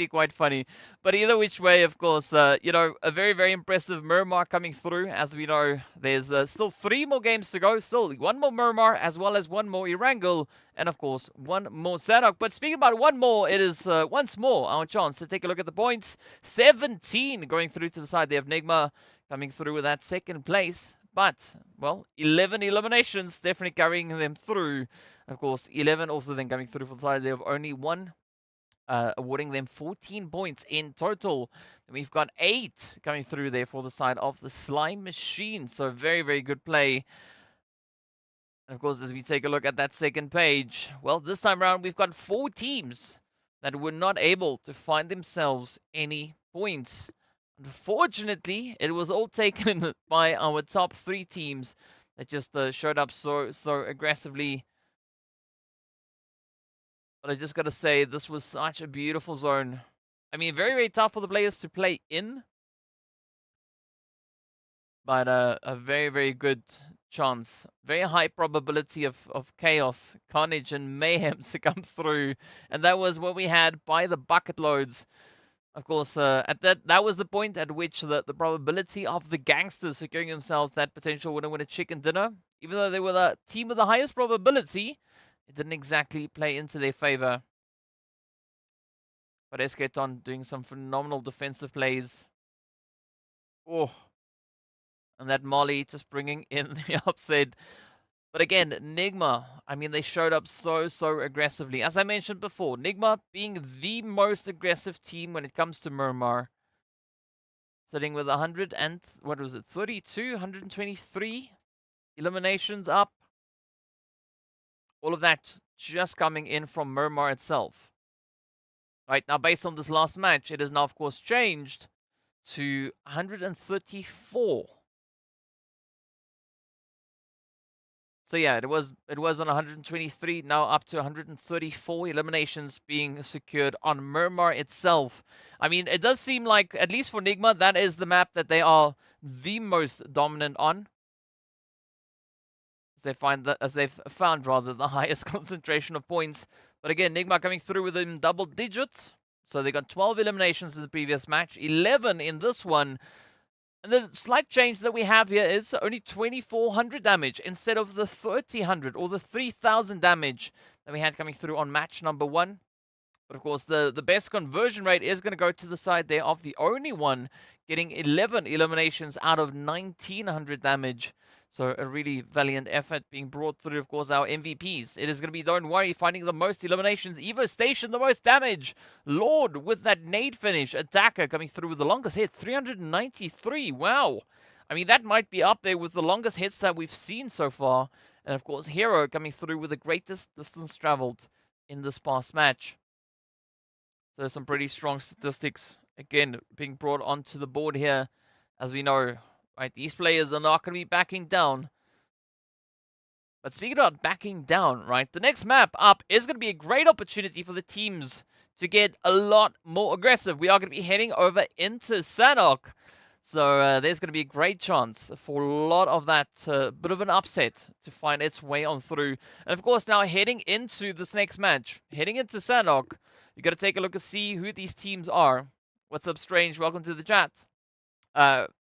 quite funny, but either which way, of course, you know, a very impressive Miramar coming through. As we know, there's still 3 more games to go, still 1 more Miramar as well as 1 more Erangel, and of course 1 more Sanhok. But speaking about 1 more, it is once more our chance to take a look at the points. 17 going through to the side there of NIGMA, coming through with that 2nd place. But, well, 11 eliminations, definitely carrying them through. Of course, 11 also then coming through for the side there of only 1, awarding them 14 points in total. And we've got 8 coming through there for the side of the Slime Machine. So very good play. And of course, as we take a look at that 2nd page, well, this time around, we've got 4 teams that were not able to find themselves any points. Unfortunately, it was all taken by our top 3 teams that just showed up so aggressively. But I just got to say, this was such a beautiful zone. I mean, very tough for the players to play in. But a very good chance. Very high probability of chaos, carnage, and mayhem to come through. And that was what we had by the bucket loads. Of course, at that was the point at which the probability of the gangsters securing themselves that potential win a chicken dinner, even though they were the team with the highest probability, it didn't exactly play into their favor. But Esketon doing some phenomenal defensive plays. Oh, and that Molly just bringing in the upset. But again, NIGMA, I mean, they showed up so aggressively. As I mentioned before, NIGMA being the most aggressive team when it comes to Miramar. Sitting with 100 and, what was it, 32, 123 eliminations up. All of that just coming in from Miramar itself. Right, now based on this last match, it has now, of course, changed to 134. So yeah, it was on 123, now up to 134 eliminations being secured on Miramar itself. I mean, it does seem like, at least for NIGMA, that is the map that they are the most dominant on. As they've found rather the highest concentration of points. But again, NIGMA coming through within double digits. So they got 12 eliminations in the previous match, 11 in this one. And the slight change that we have here is only 2,400 damage instead of the 3,000 or the 3,000 damage that we had coming through on match number 1. But of course, the best conversion rate is going to go to the side there of the only one, getting 11 eliminations out of 1,900 damage. So a really valiant effort being brought through, of course, our MVPs. It is going to be, don't worry, finding the most eliminations. Evo Station, the most damage. Lord with that nade finish. Attacker coming through with the longest hit, 393. Wow. I mean, that might be up there with the longest hits that we've seen so far. And of course, Hero coming through with the greatest distance traveled in this past match. So some pretty strong statistics, again, being brought onto the board here. As we know, right, these players are not going to be backing down. But speaking about backing down, right, the next map up is going to be a great opportunity for the teams to get a lot more aggressive. We are going to be heading over into Sanhok. So there's going to be a great chance for a lot of that bit of an upset to find its way on through. And of course, now heading into this next match, heading into Sanhok, you got to take a look and see who these teams are. What's up, Strange? Welcome to the chat.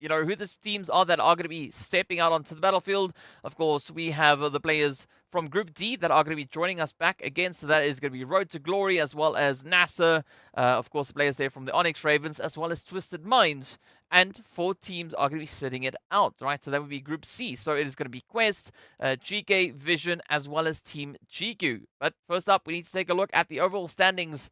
You know, who these teams are that are going to be stepping out onto the battlefield. Of course, we have the players from Group D that are going to be joining us back again. So that is going to be Road to Glory as well as NASR. Of course, the players there from the ONYX Ravens as well as Twisted Minds. And 4 teams are going to be sitting it out, right? So that would be Group C. So it is going to be Quest, GEEKAY, Vision, as well as Team GQ. But first up, we need to take a look at the overall standings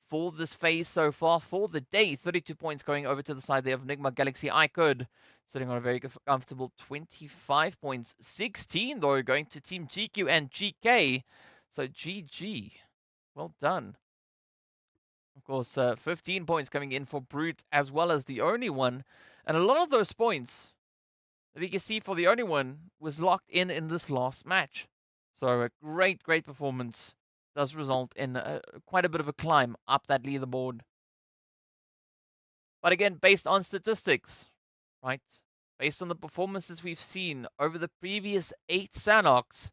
for this phase so far for the day. 32 points going over to the side there of NIGMA Galaxy IKURD, sitting on a very comfortable 25 points. 16, though, going to Team GQ and GK. So GG. Well done. Of course, 15 points coming in for Brute as well as the only one. And a lot of those points that we can see for the only one was locked in this last match. So a great performance does result in quite a bit of a climb up that leaderboard. But again, based on statistics, right? Based on the performances we've seen over the previous 8 Sanhoks,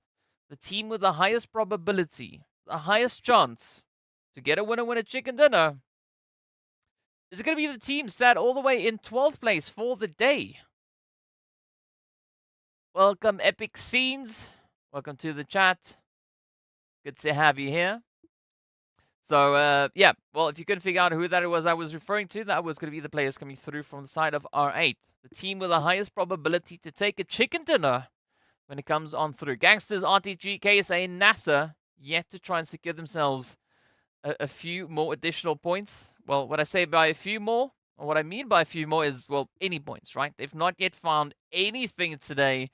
the team with the highest probability, the highest chance to get a winner chicken dinner is going to be the team sat all the way in 12th place for the day. Welcome, Epic Scenes. Welcome to the chat. Good to have you here. So, yeah, well, if you couldn't figure out who that was I was referring to, that was going to be the players coming through from the side of R8. The team with the highest probability to take a chicken dinner when it comes on through. GANGSTERS, RTG, KSA, and NASR yet to try and secure themselves a few more additional points. Well, what I say by a few more, or what I mean by a few more is, well, any points, right? They've not yet found anything today.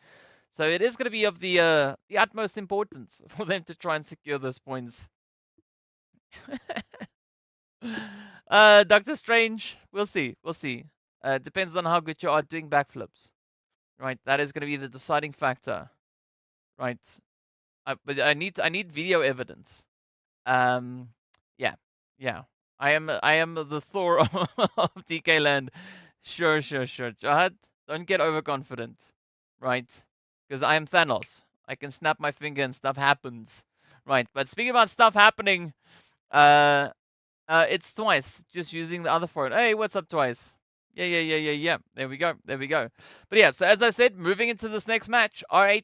So it is going to be of the utmost importance for them to try and secure those points. Doctor Strange, we'll see. Depends on how good you are doing backflips, right? That is going to be the deciding factor, right? But I need video evidence. Yeah. I am the Thor of DK Land. Sure. Jahad, don't get overconfident, right? Because I am Thanos. I can snap my finger and stuff happens. Right, but speaking about stuff happening, it's Twice. Just using the other phone. Hey, what's up, Twice? Yeah. There we go. But yeah, so as I said, moving into this next match, R8,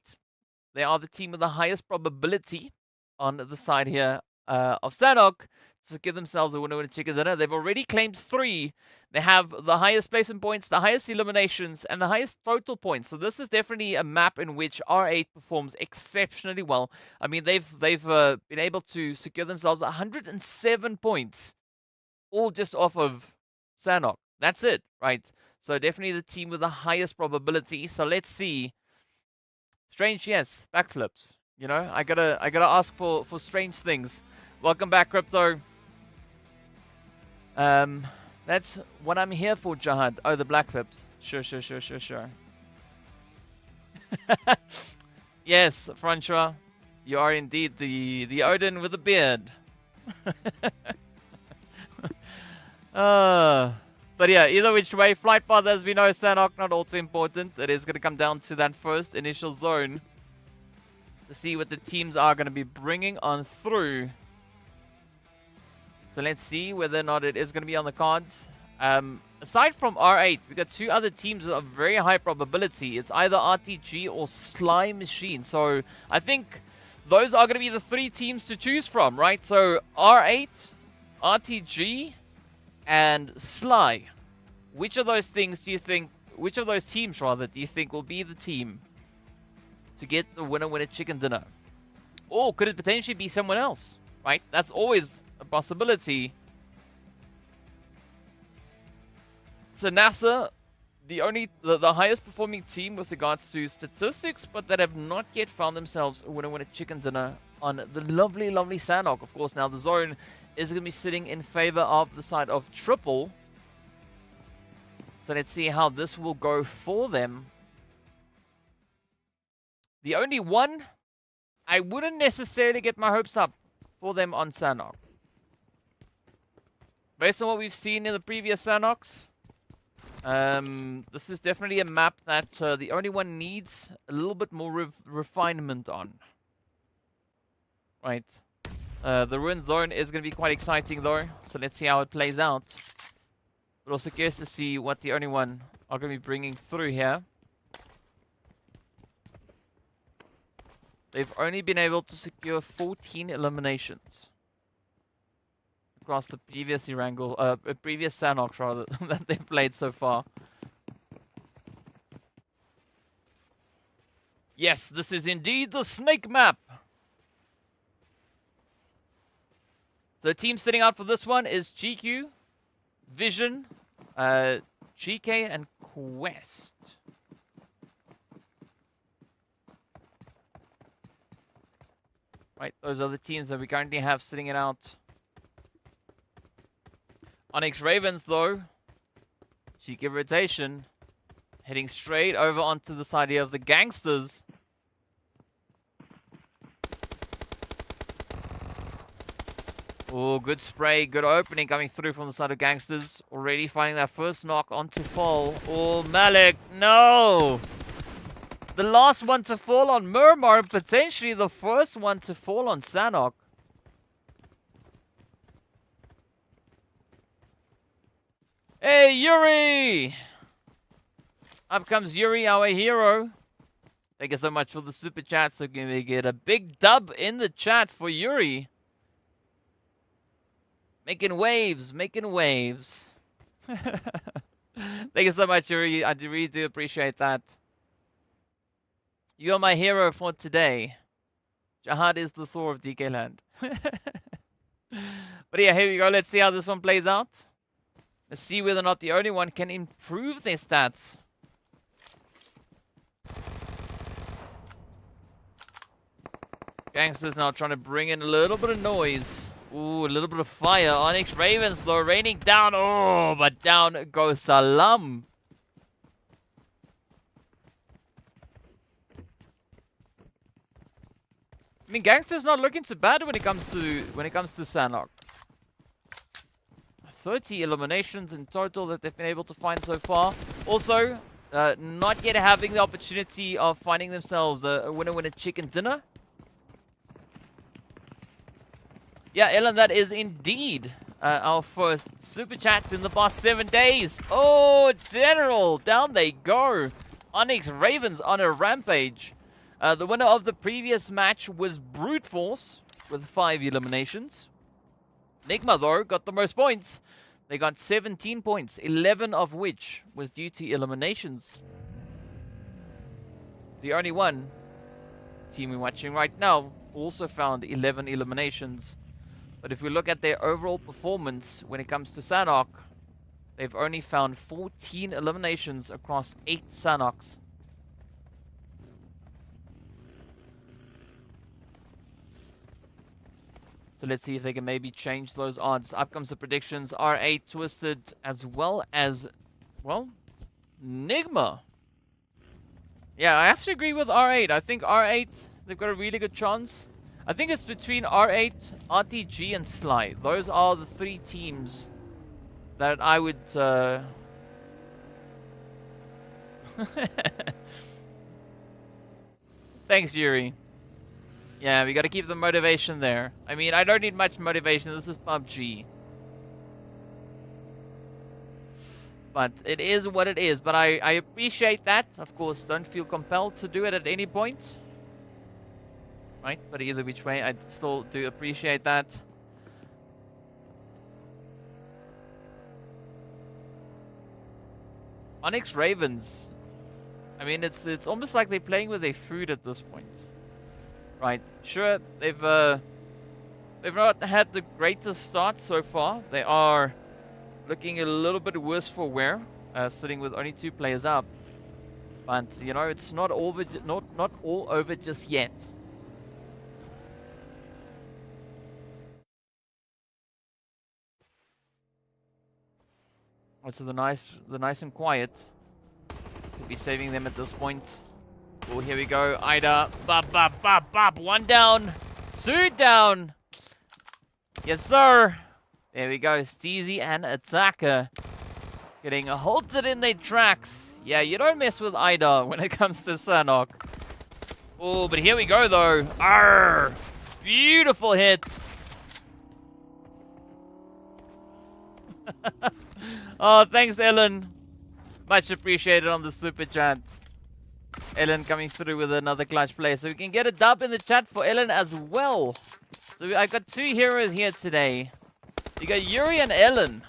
they are the team with the highest probability on the side here of Sanhok to give themselves a winner chicken dinner. They've already claimed 3. They have the highest placement points, the highest eliminations, and the highest total points. So this is definitely a map in which R8 performs exceptionally well. I mean, they've been able to secure themselves 107 points, all just off of Sanhok. That's it, right? So definitely the team with the highest probability. So let's see. Strange, yes, backflips. You know, I gotta ask for strange things. Welcome back, Crypto. That's what I'm here for, Jahad. Oh, the black flips. Sure. Yeah, Yes, Francois, you are indeed the Odin with the beard. But yeah, either which way, flight path, as we know, Sanhok, not all too important. It is going to come down to that first initial zone to see what the teams are going to be bringing on through. So let's see whether or not it is going to be on the cards. Aside from R8, we've got two other teams with a very high probability. It's either RTG or Sly Machine. So I think those are going to be the three teams to choose from, right? So R8, RTG, and Sly. Which of those things do you think, which of those teams rather, do you think will be the team to get the winner chicken dinner? Or could it potentially be someone else, right? That's always a possibility. So NASR, the highest performing team with regards to statistics, but that have not yet found themselves a winner chicken dinner on the lovely, lovely Sanhok. Of course, now the zone is going to be sitting in favor of the side of Triple. So let's see how this will go for them. The only one, I wouldn't necessarily get my hopes up for them on Sanhok. Based on what we've seen in the previous Sanhoks, this is definitely a map that the only one needs a little bit more refinement on. Right. The Ruin Zone is going to be quite exciting though, so let's see how it plays out. But also curious to see what the only one are going to be bringing through here. They've only been able to secure 14 eliminations across the previous Erangel, previous Sanhok rather, that they've played so far. Yes, this is indeed the snake map. The team sitting out for this one is GQ, Vision, GEEKAY, and Quest. Right, those are the teams that we currently have sitting it out. ONYX Ravens, though, GEEKAY rotation, heading straight over onto the side here of the GANGSTERS. Oh, good spray, good opening coming through from the side of GANGSTERS. Already finding that first knock onto fall. Oh, Malik, no! The last one to fall on Miramar, and potentially the first one to fall on Sanhok. Hey, Yuri! Up comes Yuri, our hero. Thank you so much for the super chat. So can we get a big dub in the chat for Yuri? Making waves, making waves. Thank you so much, Yuri. I really do appreciate that. You are my hero for today. Jihad is the Thor of DK land. But yeah, here we go. Let's see how this one plays out. Let's see whether or not the only one can improve their stats. GANGSTERS now trying to bring in a little bit of noise. Ooh, a little bit of fire. ONYX Ravens, though, raining down. Oh, but down goes Salam. I mean, GANGSTERS not looking too bad when it comes to Sanhok. 30 eliminations in total that they've been able to find so far. Also, not yet having the opportunity of finding themselves a winner chicken dinner. Yeah, Ellen, that is indeed our first super chat in the past 7 days. Oh, General, down they go. ONYX Ravens on a rampage. The winner of the previous match was Brute Force with 5 eliminations. NIGMA, though, got the most points. They got 17 points, 11 of which was due to eliminations. The only one team we're watching right now also found 11 eliminations. But if we look at their overall performance when it comes to Sanhok, they've only found 14 eliminations across 8 Sanhoks. So let's see if they can maybe change those odds. Up comes the predictions. R8 Twisted as well as, well, NIGMA. Yeah, I have to agree with R8. I think R8, they've got a really good chance. I think it's between R8, RTG, and Sly. Those are the three teams that I would... Thanks, Yuri. Yeah, we gotta keep the motivation there. I mean, I don't need much motivation. This is PUBG. But it is what it is. But I appreciate that. Of course, don't feel compelled to do it at any point. Right? But either which way, I still do appreciate that. ONYX Ravens. I mean, it's almost like they're playing with their food at this point. Right? Sure, they've not had the greatest start so far. They are looking a little bit worse for wear, sitting with only 2 players up. But you know, it's not all over just yet. Oh, so the nice and quiet. Could be saving them at this point. Oh, here we go. Ida. Bop, bop, bop, bop. 1 down. 2 down. Yes, sir. There we go. Steezy and Attacker getting halted in their tracks. Yeah, you don't mess with Ida when it comes to Sanhok. Oh, but here we go, though. Arr! Beautiful hits. Oh, thanks, Ellen. Much appreciated on the super chat. Ellen coming through with another clutch play. So we can get a dub in the chat for Ellen as well. So I got 2 heroes here today. You got Yuri and Ellen.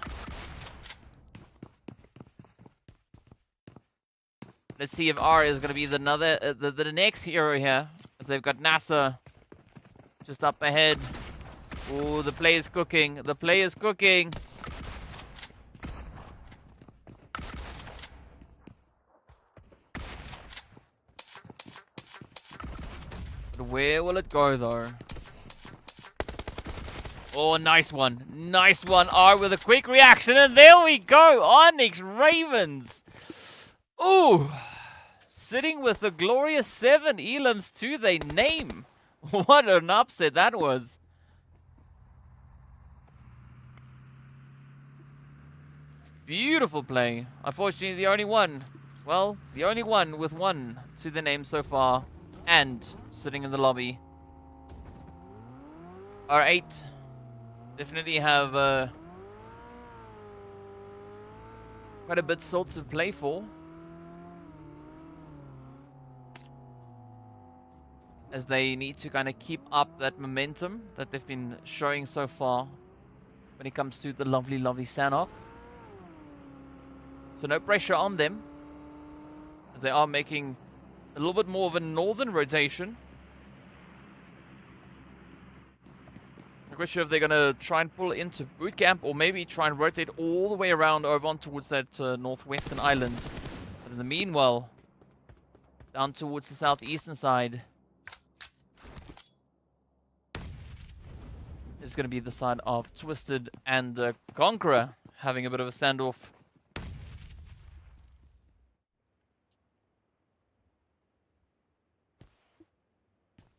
Let's see if R is going to be the next hero here. As they've got NASR just up ahead. Oh, the play is cooking. The play is cooking. But where will it go, though? Oh, nice one. Nice one, R, with a quick reaction. And there we go. ONYX Ravens. Ooh. Sitting with a glorious 7 elims to their name. What an upset that was. Beautiful play. Unfortunately, the only one. Well, the only one with 1 to the name so far. And sitting in the lobby. R8 definitely have quite a bit still to play for. As they need to kind of keep up that momentum that they've been showing so far when it comes to the lovely, lovely Sanhok. So no pressure on them. As they are making a little bit more of a northern rotation. I'm not sure if they're going to try and pull into boot camp or maybe try and rotate all the way around over on towards that northwestern island. But in the meanwhile, down towards the southeastern side is going to be the side of Twisted and Conqueror having a bit of a standoff.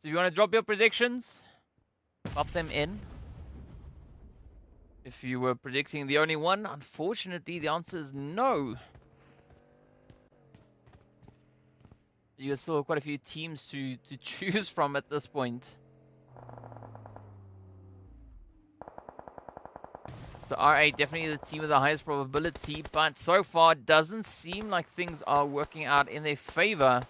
So if you want to drop your predictions, pop them in. If you were predicting the only one, unfortunately the answer is no. You have still quite a few teams to choose from at this point. So R8 definitely the team with the highest probability, but so far it doesn't seem like things are working out in their favor.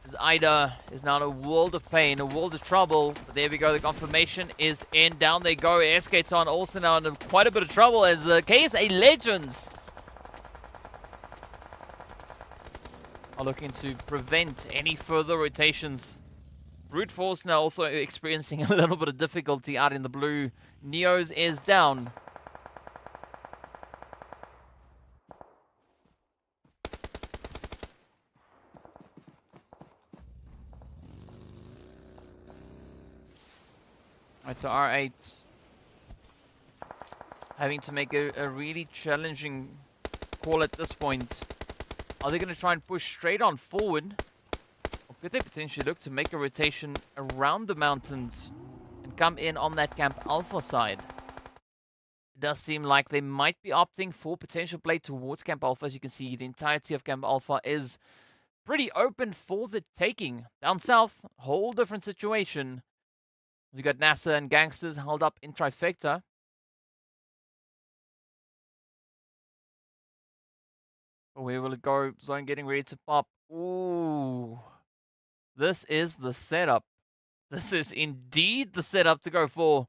As Ida is now in a world of pain, a world of trouble. But there we go, the confirmation is in. Down they go. SKTon also now in quite a bit of trouble as the KSA Legends are looking to prevent any further rotations. Brute Force now also experiencing a little bit of difficulty out in the blue. Neos is down. Right, so R8 having to make a really challenging call at this point. Are they going to try and push straight on forward? Or could they potentially look to make a rotation around the mountains and come in on that Camp Alpha side? It does seem like they might be opting for potential play towards Camp Alpha. As you can see, the entirety of Camp Alpha is pretty open for the taking. Down south, whole different situation. You got NASR and GANGSTERS held up in trifecta. But where will it go? Zone getting ready to pop. Ooh. This is the setup. This is indeed the setup to go for.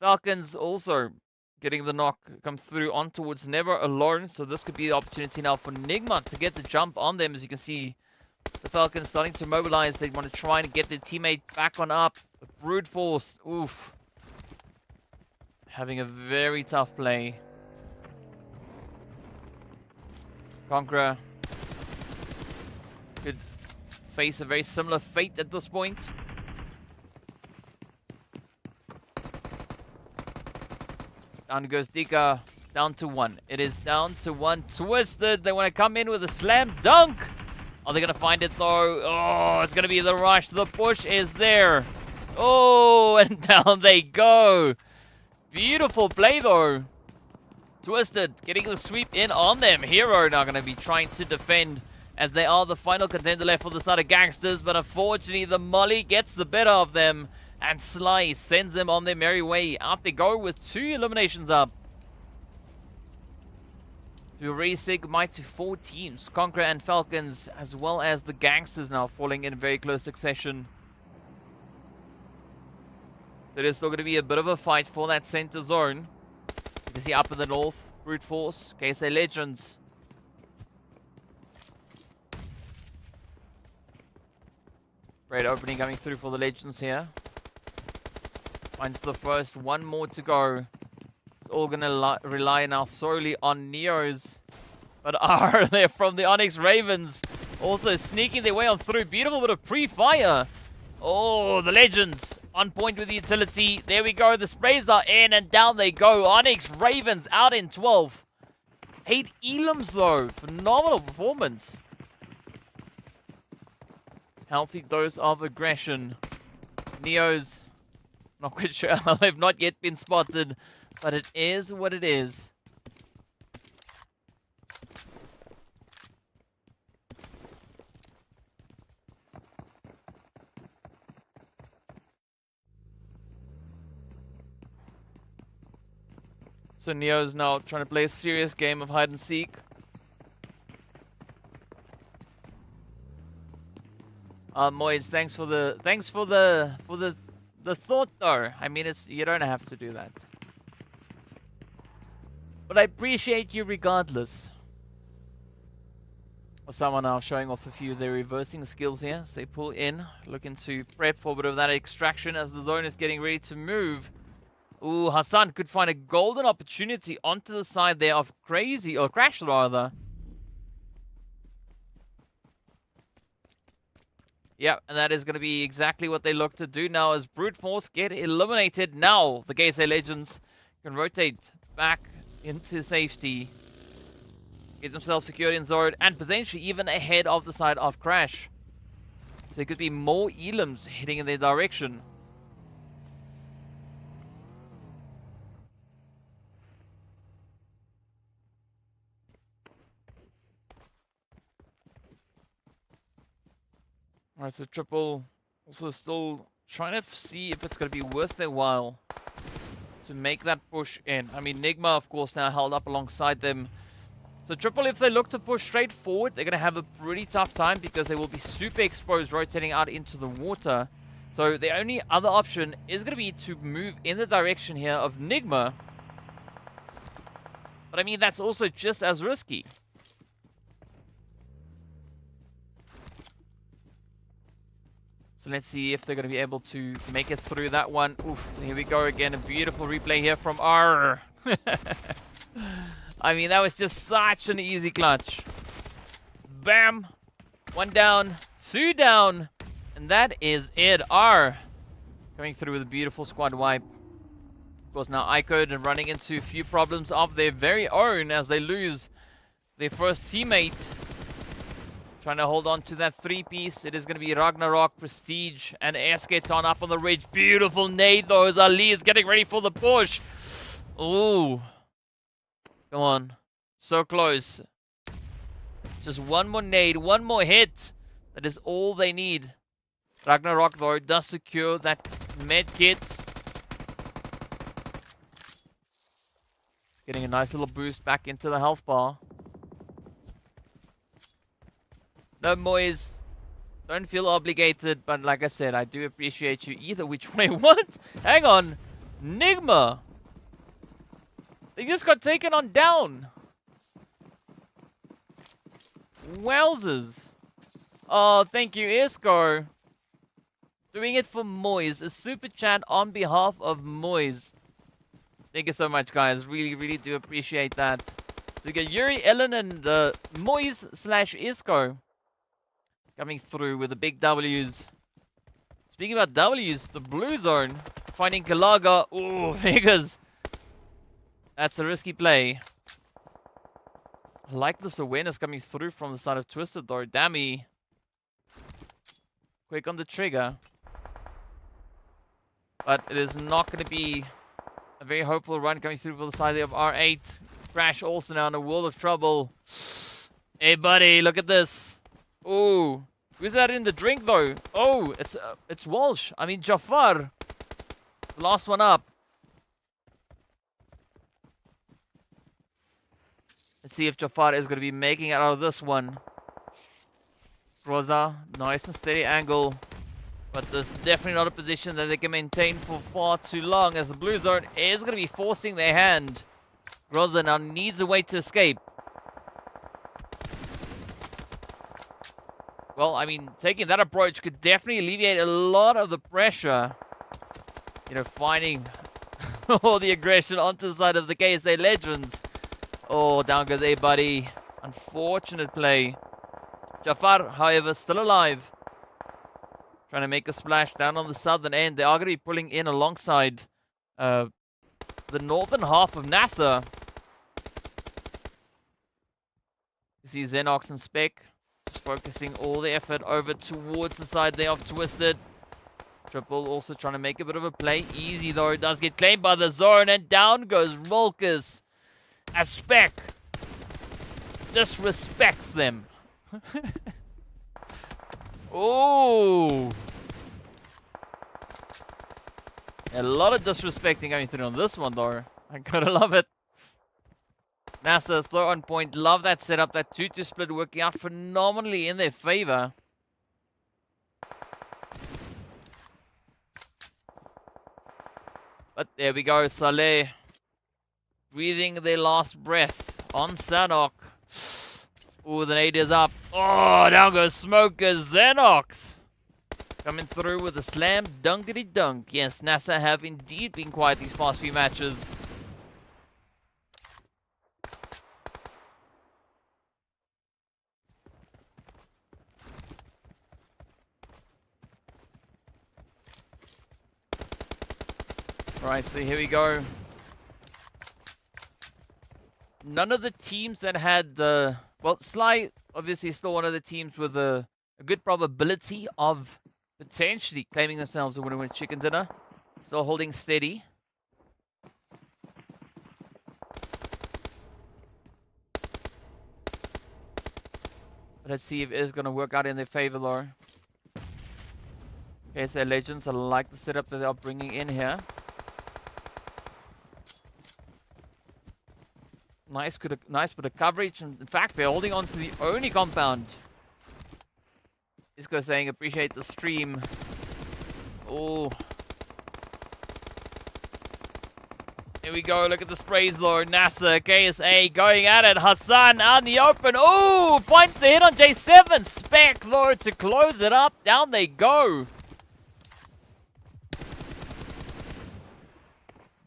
Falcons also getting the knock come through on towards Never Alone. So this could be the opportunity now for NIGMA to get the jump on them. As you can see, the Falcons starting to mobilize. They want to try and get their teammate back on up. The brute force. Oof. Having a very tough play. CONQUEROR could face a very similar fate at this point. Down goes GEEKAY, down to 1. It is down to 1. Twisted, they want to come in with a slam dunk. Are they going to find it though? Oh, it's going to be the rush. The push is there. Oh, and down they go. Beautiful play though. Twisted getting the sweep in on them. Hero now going to be trying to defend as they are the final contender left for the side of GANGSTERS. But unfortunately, the Molly gets the better of them. And Sly sends them on their merry way. Out they go with 2 eliminations up. To re-segment to 4 teams. CONQUEROR and Falcons, as well as the GANGSTERS now falling in very close succession. So there's still going to be a bit of a fight for that center zone. You can see up in the north, brute force, GEEKAY Legends. Great opening coming through for the Legends here. Finds the first, 1 more to go. It's all going to rely now solely on Neos. But are there from the ONYX Ravens. Also sneaking their way on through. Beautiful bit of pre-fire. Oh, the Legends on point with the utility. There we go. The sprays are in and down they go. ONYX Ravens out in 12. 8 elims though. Phenomenal performance. Healthy dose of aggression. Neos. Not quite sure how they've not yet been spotted, but it is what it is. So Neo's now trying to play a serious game of hide and seek. Moids, thanks for the thought though. I mean, you don't have to do that. But I appreciate you regardless. Someone now showing off a few of their reversing skills here. So they pull in, looking to prep for a bit of that extraction as the zone is getting ready to move. Ooh, Hassan could find a golden opportunity onto the side there of Crazy, or Crash rather. Yeah, and that is going to be exactly what they look to do now as Brute Force get eliminated. Now, the GEEKAY Legends can rotate back into safety. Get themselves secured in zone and potentially even ahead of the side of Crash. So there could be more elims heading in their direction. Alright, so Triple also still trying to see if it's going to be worth their while to make that push in. I mean, NIGMA, of course, now held up alongside them. So Triple, if they look to push straight forward, they're going to have a pretty tough time because they will be super exposed rotating out into the water. So the only other option is going to be to move in the direction here of NIGMA. But I mean, that's also just as risky. So let's see if they're going to be able to make it through that one. Oof, here we go again. A beautiful replay here from R. I mean, that was just such an easy clutch. Bam. 1 down, 2 down. And that is it. R coming through with a beautiful squad wipe. Of course, now IKURD and running into a few problems of their very own as they lose their first teammate. Trying to hold on to that 3-piece. It is going to be Ragnarok, Prestige, and Esketon up on the ridge. Beautiful nade, though, as Ali is getting ready for the push. Ooh. Come on. So close. Just one more nade, one more hit. That is all they need. Ragnarok, though, does secure that med kit. Getting a nice little boost back into the health bar. No, Moyes. Don't feel obligated, but like I said, I do appreciate you either which way. What? Hang on. NIGMA. They just got taken on down. Wowzers. Oh, thank you, Isco. Doing it for Moyes. A super chat on behalf of Moyes. Thank you so much, guys. Really, really do appreciate that. So we get Yuri, Ellen, and Moyes/Isco coming through with the big W's. Speaking about W's, the blue zone finding Kalaga. Ooh, figures. That's a risky play. I like this awareness coming through from the side of Twisted, though. Dammy. Quick on the trigger. But it is not going to be a very hopeful run coming through for the side of R8. Crash also now in a world of trouble. Hey, buddy, look at this. Ooh. Who's that in the drink, though? Oh, it's Walsh. I mean, Jafar. The last one up. Let's see if Jafar is going to be making it out of this one. Rosa, nice and steady angle. But this is definitely not a position that they can maintain for far too long, as the blue zone is going to be forcing their hand. Rosa now needs a way to escape. Well, I mean, taking that approach could definitely alleviate a lot of the pressure. You know, finding all the aggression onto the side of the KSA Legends. Oh, down goes A buddy. Unfortunate play. Jafar, however, still alive. Trying to make a splash down on the southern end. They are going to be pulling in alongside the northern half of NASR. You see Xenox and Spec just focusing all the effort over towards the side there of Twisted. Triple also trying to make a bit of a play. Easy though, it does get claimed by the zone, and down goes Volkus as Spec disrespects them. Oh, a lot of disrespecting coming through on this one though. I gotta love it. NASR throw on point. Love that setup. That 2-2 split working out phenomenally in their favor. But there we go. Saleh breathing their last breath on Sanhok. Ooh, the nade is up. Oh, down goes Smoker. Xenox coming through with a slam dunkity dunk. Yes, NASR have indeed been quiet these past few matches. Alright, so here we go. None of the teams that had the... Well, Sly, obviously, is still one of the teams with a good probability of potentially claiming themselves a winner with chicken dinner. Still holding steady. But let's see if it is going to work out in their favor, though. Okay, so Legends, I like the setup that they are bringing in here. Nice bit of coverage. And in fact, they're holding on to the only compound. Isco saying, appreciate the stream. Oh. Here we go. Look at the sprays, though. NASR, KSA going at it. Hassan out in the open. Oh, finds the hit on J7. Spec, though, to close it up. Down they go.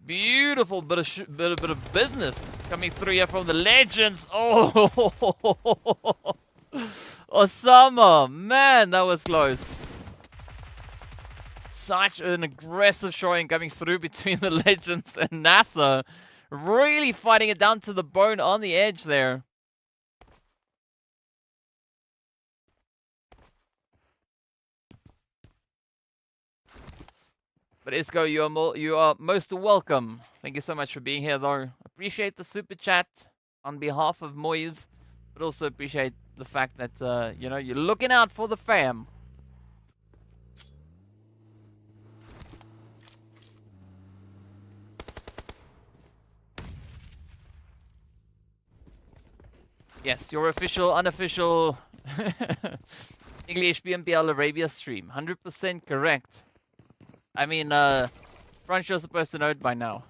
Beautiful bit of business coming through here from the Legends. Oh, Osama, man, that was close. Such an aggressive showing coming through between the Legends and NASR. Really fighting it down to the bone on the edge there. But Isco, you are most welcome. Thank you so much for being here, though. Appreciate the super chat on behalf of Moyes, but also appreciate the fact that you know, you're looking out for the fam. Yes, your official, unofficial English PMPL Arabia stream. 100% correct. I mean, front show's supposed to know it by now.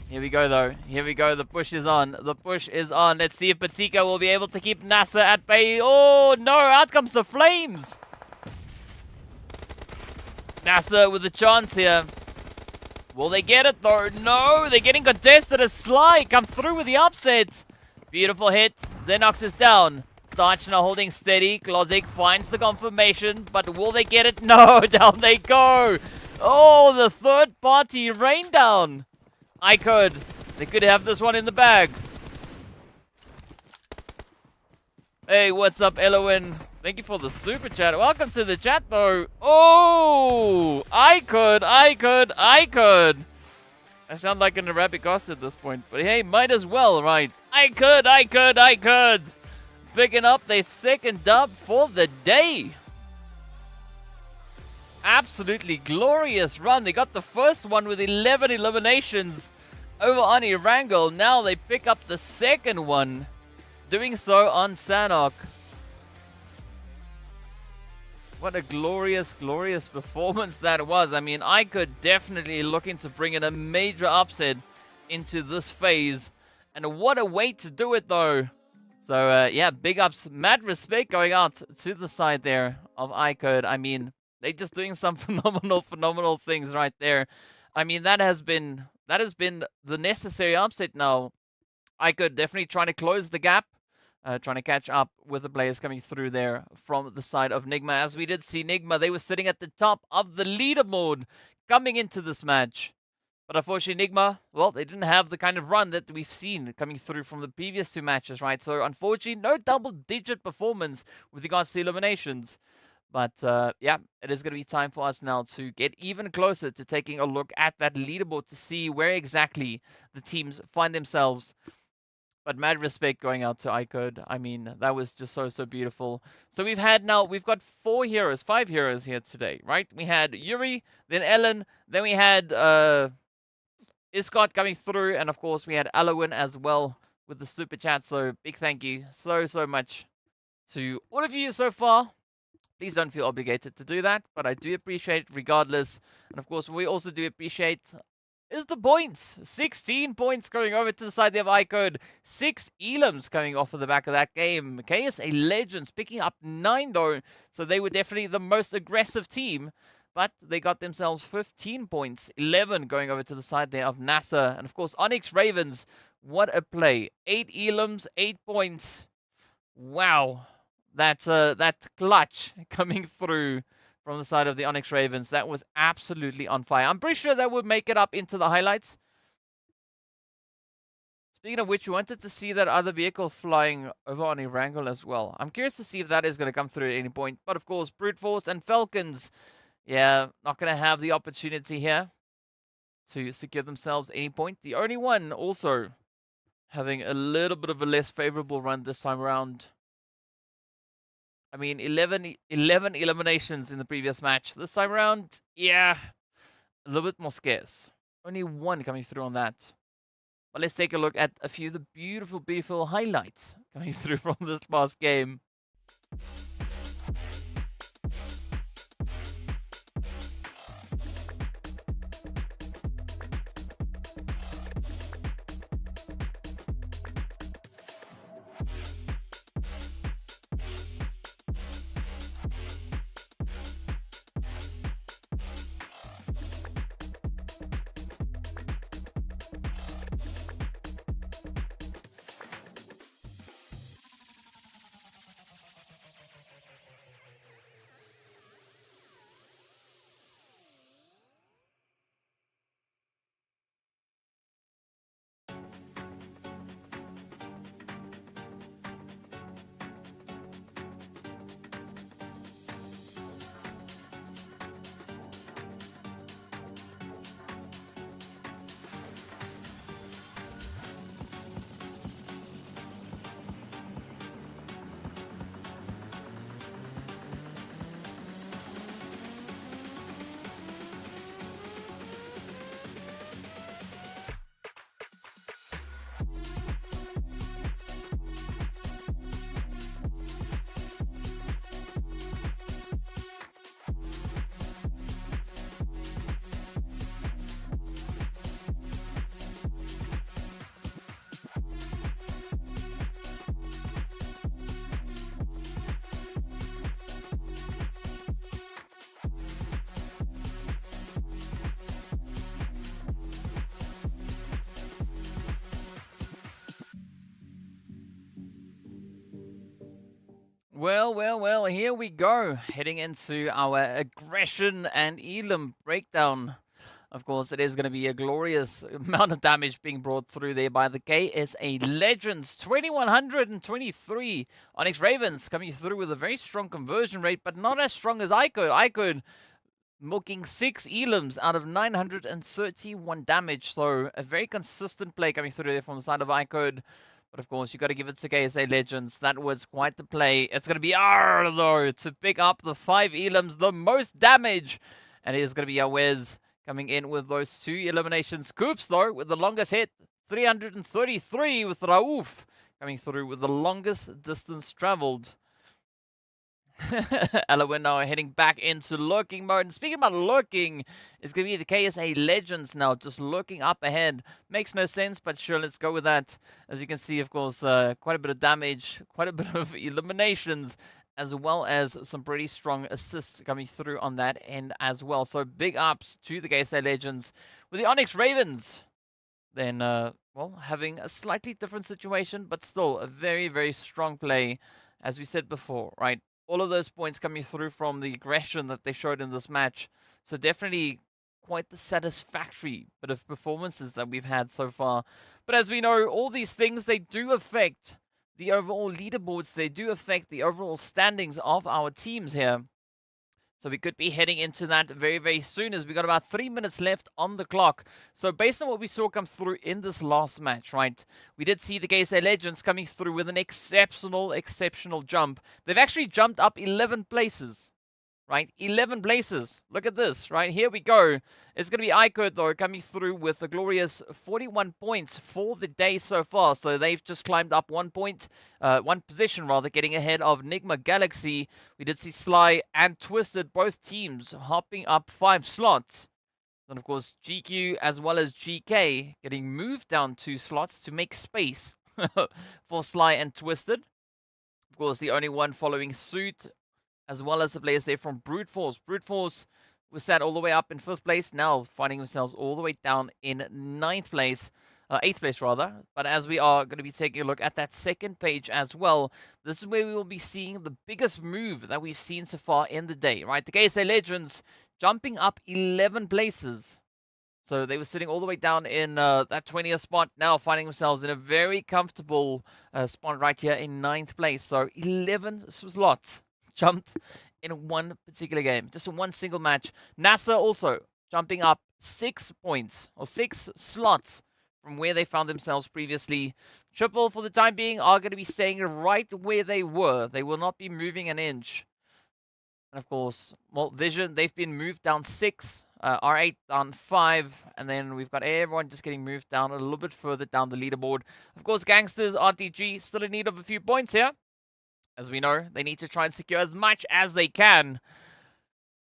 Here we go, though. Here we go. The push is on. The push is on. Let's see if Batika will be able to keep NASR at bay. Oh, no. Out comes the flames. NASR with a chance here. Will they get it, though? No. They're getting contested as Sly comes through with the upset. Beautiful hit. Xenox is down. Starchner holding steady. Klozik finds the confirmation, but will they get it? No. Down they go. Oh, the third party rain down. IKURD. They could have this one in the bag. Hey, what's up, Elowin? Thank you for the super chat. Welcome to the chat, though. Oh, IKURD. I sound like an Arabic host at this point, but hey, might as well, right? IKURD. Picking up their second dub for the day. Absolutely glorious run. They got the first one with 11 eliminations over on Erangel. Now they pick up the second one, doing so on Sanhok. What a glorious, glorious performance that was. I mean, I could definitely looking to bring in a major upset into this phase. And what a way to do it, though. So, yeah, big ups. Mad respect going out to the side there of IKURD. I mean, they're just doing some phenomenal things right there. I mean, that has been the necessary upset now. IKURD definitely trying to close the gap, trying to catch up with the players coming through there from the side of NIGMA. As we did see NIGMA, they were sitting at the top of the leaderboard coming into this match. But unfortunately, NIGMA, well, they didn't have the kind of run that we've seen coming through from the previous two matches, right? So, unfortunately, no double-digit performance with regards to eliminations. But, yeah, it is going to be time for us now to get even closer to taking a look at that leaderboard to see where exactly the teams find themselves. But mad respect going out to IKURD. I mean, that was just so beautiful. So we've got 5 heroes here today, right? We had Yuri, then Ellen, then we had Iscott coming through, and of course we had Alowin as well with the super chat. So big thank you so much to all of you so far. Please don't feel obligated to do that, but I do appreciate it regardless. And of course, we also do appreciate is the points. 16 points going over to the side of IKURD. 6 elims coming off of the back of that game. KSA Legends picking up 9 though, so they were definitely the most aggressive team. But they got themselves 15 points. 11 going over to the side there of NASR. And of course, ONYX Ravens, what a play. 8 elims, 8 points. Wow. That clutch coming through from the side of the ONYX Ravens. That was absolutely on fire. I'm pretty sure that would make it up into the highlights. Speaking of which, we wanted to see that other vehicle flying over on Erangel as well. I'm curious to see if that is going to come through at any point. But of course, Brute Force and Falcons, yeah, not going to have the opportunity here to secure themselves any point. The only one also having a little bit of a less favorable run this time around. I mean, 11 eliminations in the previous match. This time around, yeah, a little bit more scarce. Only 1 coming through on that. But let's take a look at a few of the beautiful highlights coming through from this past game. Well, here we go. Heading into our aggression and Elam breakdown. Of course, it is going to be a glorious amount of damage being brought through there by the KSA Legends. 2123. ONYX Ravens coming through with a very strong conversion rate, but not as strong as IKURD. IKURD milking 6 Elams out of 931 damage. So a very consistent play coming through there from the side of IKURD. But of course, you got to give it to KSA Legends. That was quite the play. It's going to be R, though, to pick up the 5 Elams, the most damage. And it is going to be Awez coming in with those 2 eliminations. Coops, though, with the longest hit. 333 with Raouf coming through with the longest distance traveled. Alawin now heading back into lurking mode. And speaking about lurking, it's going to be the KSA Legends now, just lurking up ahead. Makes no sense, but sure, let's go with that. As you can see, of course, quite a bit of damage, quite a bit of eliminations, as well as some pretty strong assists coming through on that end as well. So big ups to the KSA Legends. With the ONYX Ravens, then, well, having a slightly different situation, but still a very, very strong play, as we said before, right? All of those points coming through from the aggression that they showed in this match. So definitely quite the satisfactory bit of performances that we've had so far. But as we know, all these things, they do affect the overall leaderboards. They do affect the overall standings of our teams here. So we could be heading into that very, very soon, as we got about 3 minutes left on the clock. So based on what we saw come through in this last match, right, we did see the KSA Legends coming through with an exceptional jump. They've actually jumped up 11 places, right? 11 places. Look at this, right? Here we go. It's going to be IKURD, though, coming through with a glorious 41 points for the day so far. So they've just climbed up 1 position, rather, getting ahead of NIGMA Galaxy. We did see Sly and Twisted, both teams, hopping up 5 slots. Then, of course, GQ as well as GEEKAY getting moved down 2 slots to make space for Sly and Twisted. Of course, the only one following suit, as well as the players there from Brute Force. Brute Force was sat all the way up in 5th place, now finding themselves all the way down in 9th place. 8th place, rather. But as we are going to be taking a look at that second page as well, this is where we will be seeing the biggest move that we've seen so far in the day, right? The KSA Legends jumping up 11 places. So they were sitting all the way down in that 20th spot, now finding themselves in a very comfortable spot right here in 9th place. So 11 slots jumped in one particular game, just in one single match. NASR also jumping up 6 points, or 6 slots from where they found themselves previously. Triple, for the time being, are going to be staying right where they were. They will not be moving an inch. And of course, well, Vision, they've been moved down 6. R8 down 5, and then we've got everyone just getting moved down a little bit further down the leaderboard. Of course, Gangsters, RTG, still in need of a few points here. As we know, they need to try and secure as much as they can.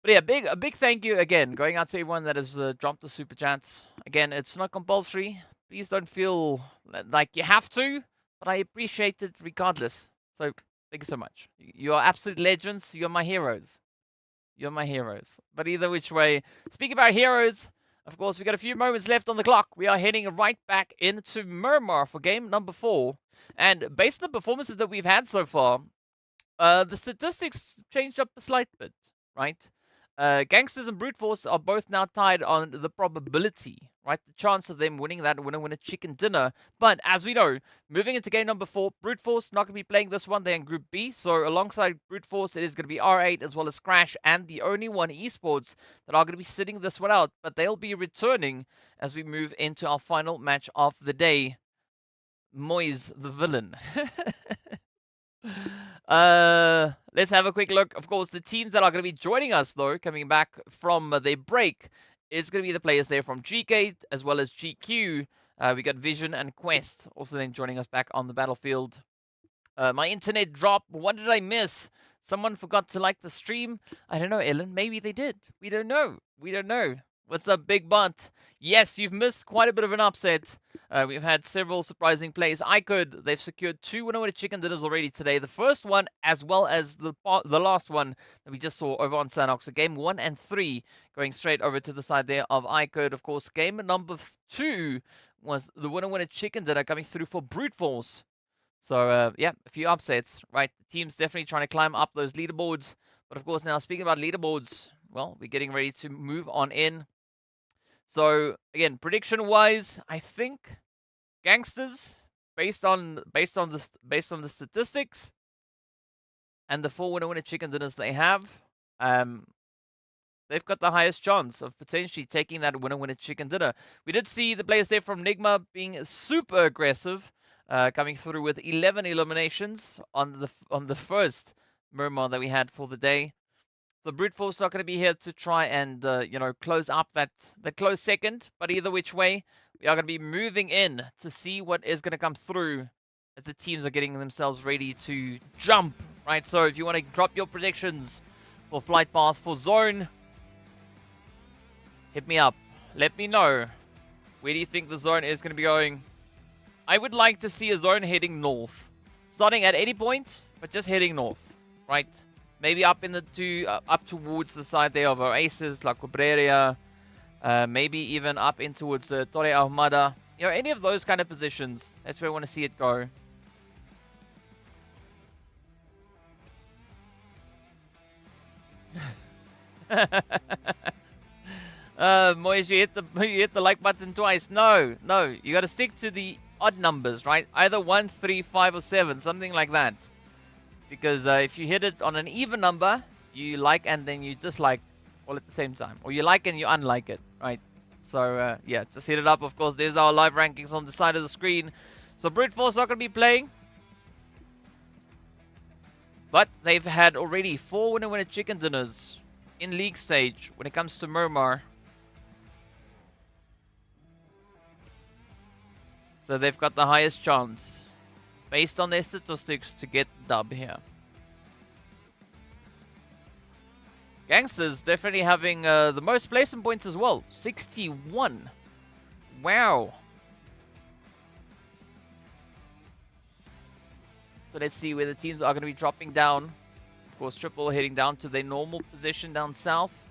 But yeah, a big thank you again, going out to everyone that has dropped the super chats. Again, it's not compulsory. Please don't feel like you have to, but I appreciate it regardless. So, thank you so much. You are absolute legends. You're my heroes. You're my heroes. But either which way, speaking about heroes, of course, we've got a few moments left on the clock. We are heading right back into Miramar for game number 4. And based on the performances that we've had so far, the statistics changed up a slight bit, right? Gangsters and Brute Force are both now tied on the probability, right? The chance of them winning that winner chicken dinner. But as we know, moving into game number 4, Brute Force not going to be playing this one. They're in Group B. So alongside Brute Force, it is going to be R8 as well as Crash and the only one esports that are going to be sitting this one out. But they'll be returning as we move into our final match of the day. Moise the villain. Let's have a quick look. Of course, the teams that are going to be joining us, though, coming back from their break, is going to be the players there from GEEKAY as well as GQ. We got Vision and Quest also then joining us back on the battlefield. My internet dropped. What did I miss? Someone forgot to like the stream? I don't know, Ellen. Maybe they did. We don't know. We don't know. What's up, Big Butt? Yes, you've missed quite a bit of an upset. We've had several surprising plays. IKURD, they've secured 2 winner chicken dinners already today. The first one, as well as the last one that we just saw over on Sanhok. So game 1 and 3 going straight over to the side there of IKURD. Of course, game number 2 was the winner chicken dinner coming through for Brute Force. So, yeah, a few upsets, right? The team's definitely trying to climb up those leaderboards. But, of course, now speaking about leaderboards, well, we're getting ready to move on in. So, again, prediction-wise, I think Gangsters, based on the statistics and the 4 winner chicken dinners they have, they've got the highest chance of potentially taking that winner chicken dinner. We did see the players there from NIGMA being super aggressive, coming through with 11 eliminations on the first Miramar that we had for the day. So Brute Force not going to be here to try and close up that close second. But either which way, we are going to be moving in to see what is going to come through as the teams are getting themselves ready to jump. Right. So if you want to drop your predictions for flight path for zone, hit me up. Let me know. Where do you think the zone is going to be going? I would like to see a zone heading north, starting at 80 points, but just heading north, right? Maybe up in up towards the side there of Oasis, La Cobreria, maybe even up in towards Torre Ahmada. Any of those kind of positions. That's where I want to see it go. Moyes, you hit the like button twice. No, you got to stick to the odd numbers, right? Either 1, 3, 5, or 7, something like that. Because if you hit it on an even number, you like and then you dislike all at the same time. Or you like and you unlike it, right? So, yeah, just hit it up. Of course, there's our live rankings on the side of the screen. So, Brute Force not going to be playing. But they've had already 4 winner chicken dinners in league stage when it comes to Miramar. So, they've got the highest chance, based on their statistics, to get the dub here. Gangsters definitely having the most placement points as well. 61. Wow. So let's see where the teams are going to be dropping down. Of course, Triple heading down to their normal position down south.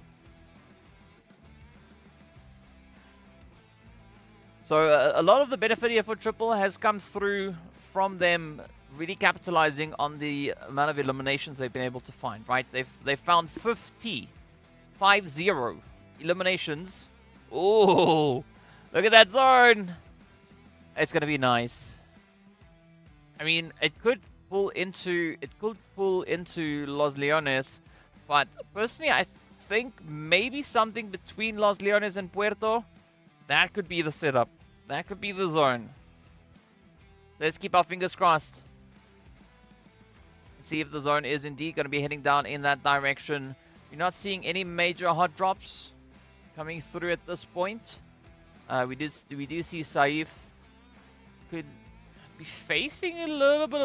So a lot of the benefit here for Triple has come through from them really capitalizing on the amount of eliminations they've been able to find, right? They've found 50 eliminations. Oh, look at that zone. It's going to be nice. I mean, it could pull into Los Leones, but personally I think maybe something between Los Leones and Puerto, that could be the setup. That could be the zone. Let's keep our fingers crossed. Let's see if the zone is indeed going to be heading down in that direction. You're not seeing any major hot drops coming through at this point. We do see Saif could be facing a little bit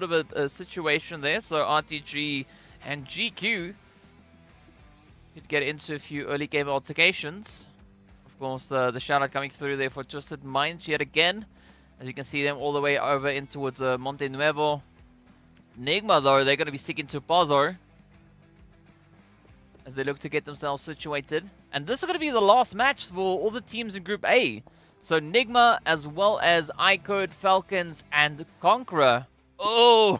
of a situation there. So RTG and GQ could get into a few early game altercations. Of course, the shout out coming through there for Twisted Minds yet again. As you can see them all the way over in towards Monte Nuevo. NIGMA, though, they're going to be sticking to Pozo as they look to get themselves situated. And this is going to be the last match for all the teams in Group A. So NIGMA as well as IKURD, Falcons, and CONQUEROR. Oh!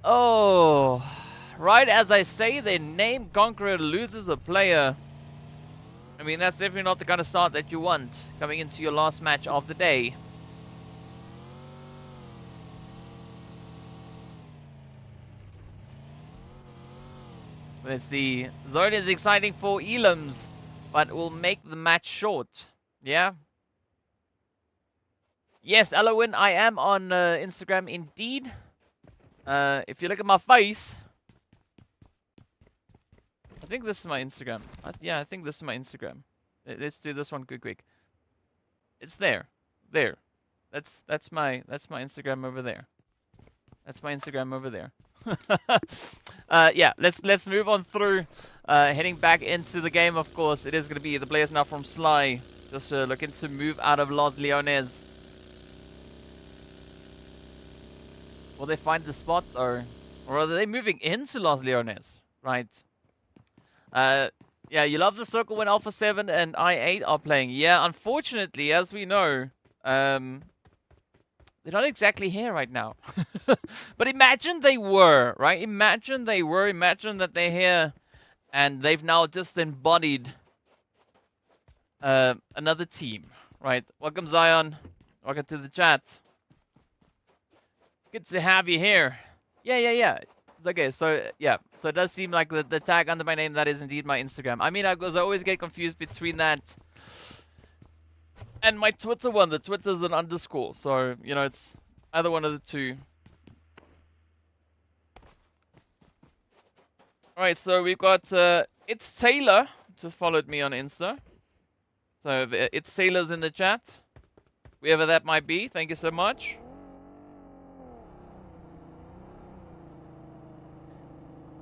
Oh! Right as I say their name, CONQUEROR loses a player. I mean, that's definitely not the kind of start that you want coming into your last match of the day. Let's see. Zone is exciting for Elims, but will make the match short. Yeah? Yes, Elowen, I am on Instagram indeed. If you look at my face, I think this is my Instagram. Yeah, I think this is my Instagram. Let's do this one quick. It's there. There. That's my Instagram over there. That's my Instagram over there. Yeah, let's move on through. Heading back into the game, of course. It is going to be the players now from Sly. Just looking to move out of Los Leones. Will they find the spot, or are they moving into Los Leones? Right. Yeah, you love the circle when Alpha 7 and I8 are playing. Yeah, unfortunately, as we know, They're not exactly here right now. But imagine they were, right? Imagine they were. Imagine that they're here and they've now just embodied another team, right? Welcome, Zion. Welcome to the chat. Good to have you here. Yeah. Okay, so, yeah. So it does seem like the tag under my name, that is indeed my Instagram. I mean, I always get confused between that and my Twitter one. The Twitter's an underscore. So, you know, it's either one of the two. Alright, so we've got, it's Taylor. Just followed me on Insta. So, it's Taylor's in the chat. Whoever that might be, thank you so much.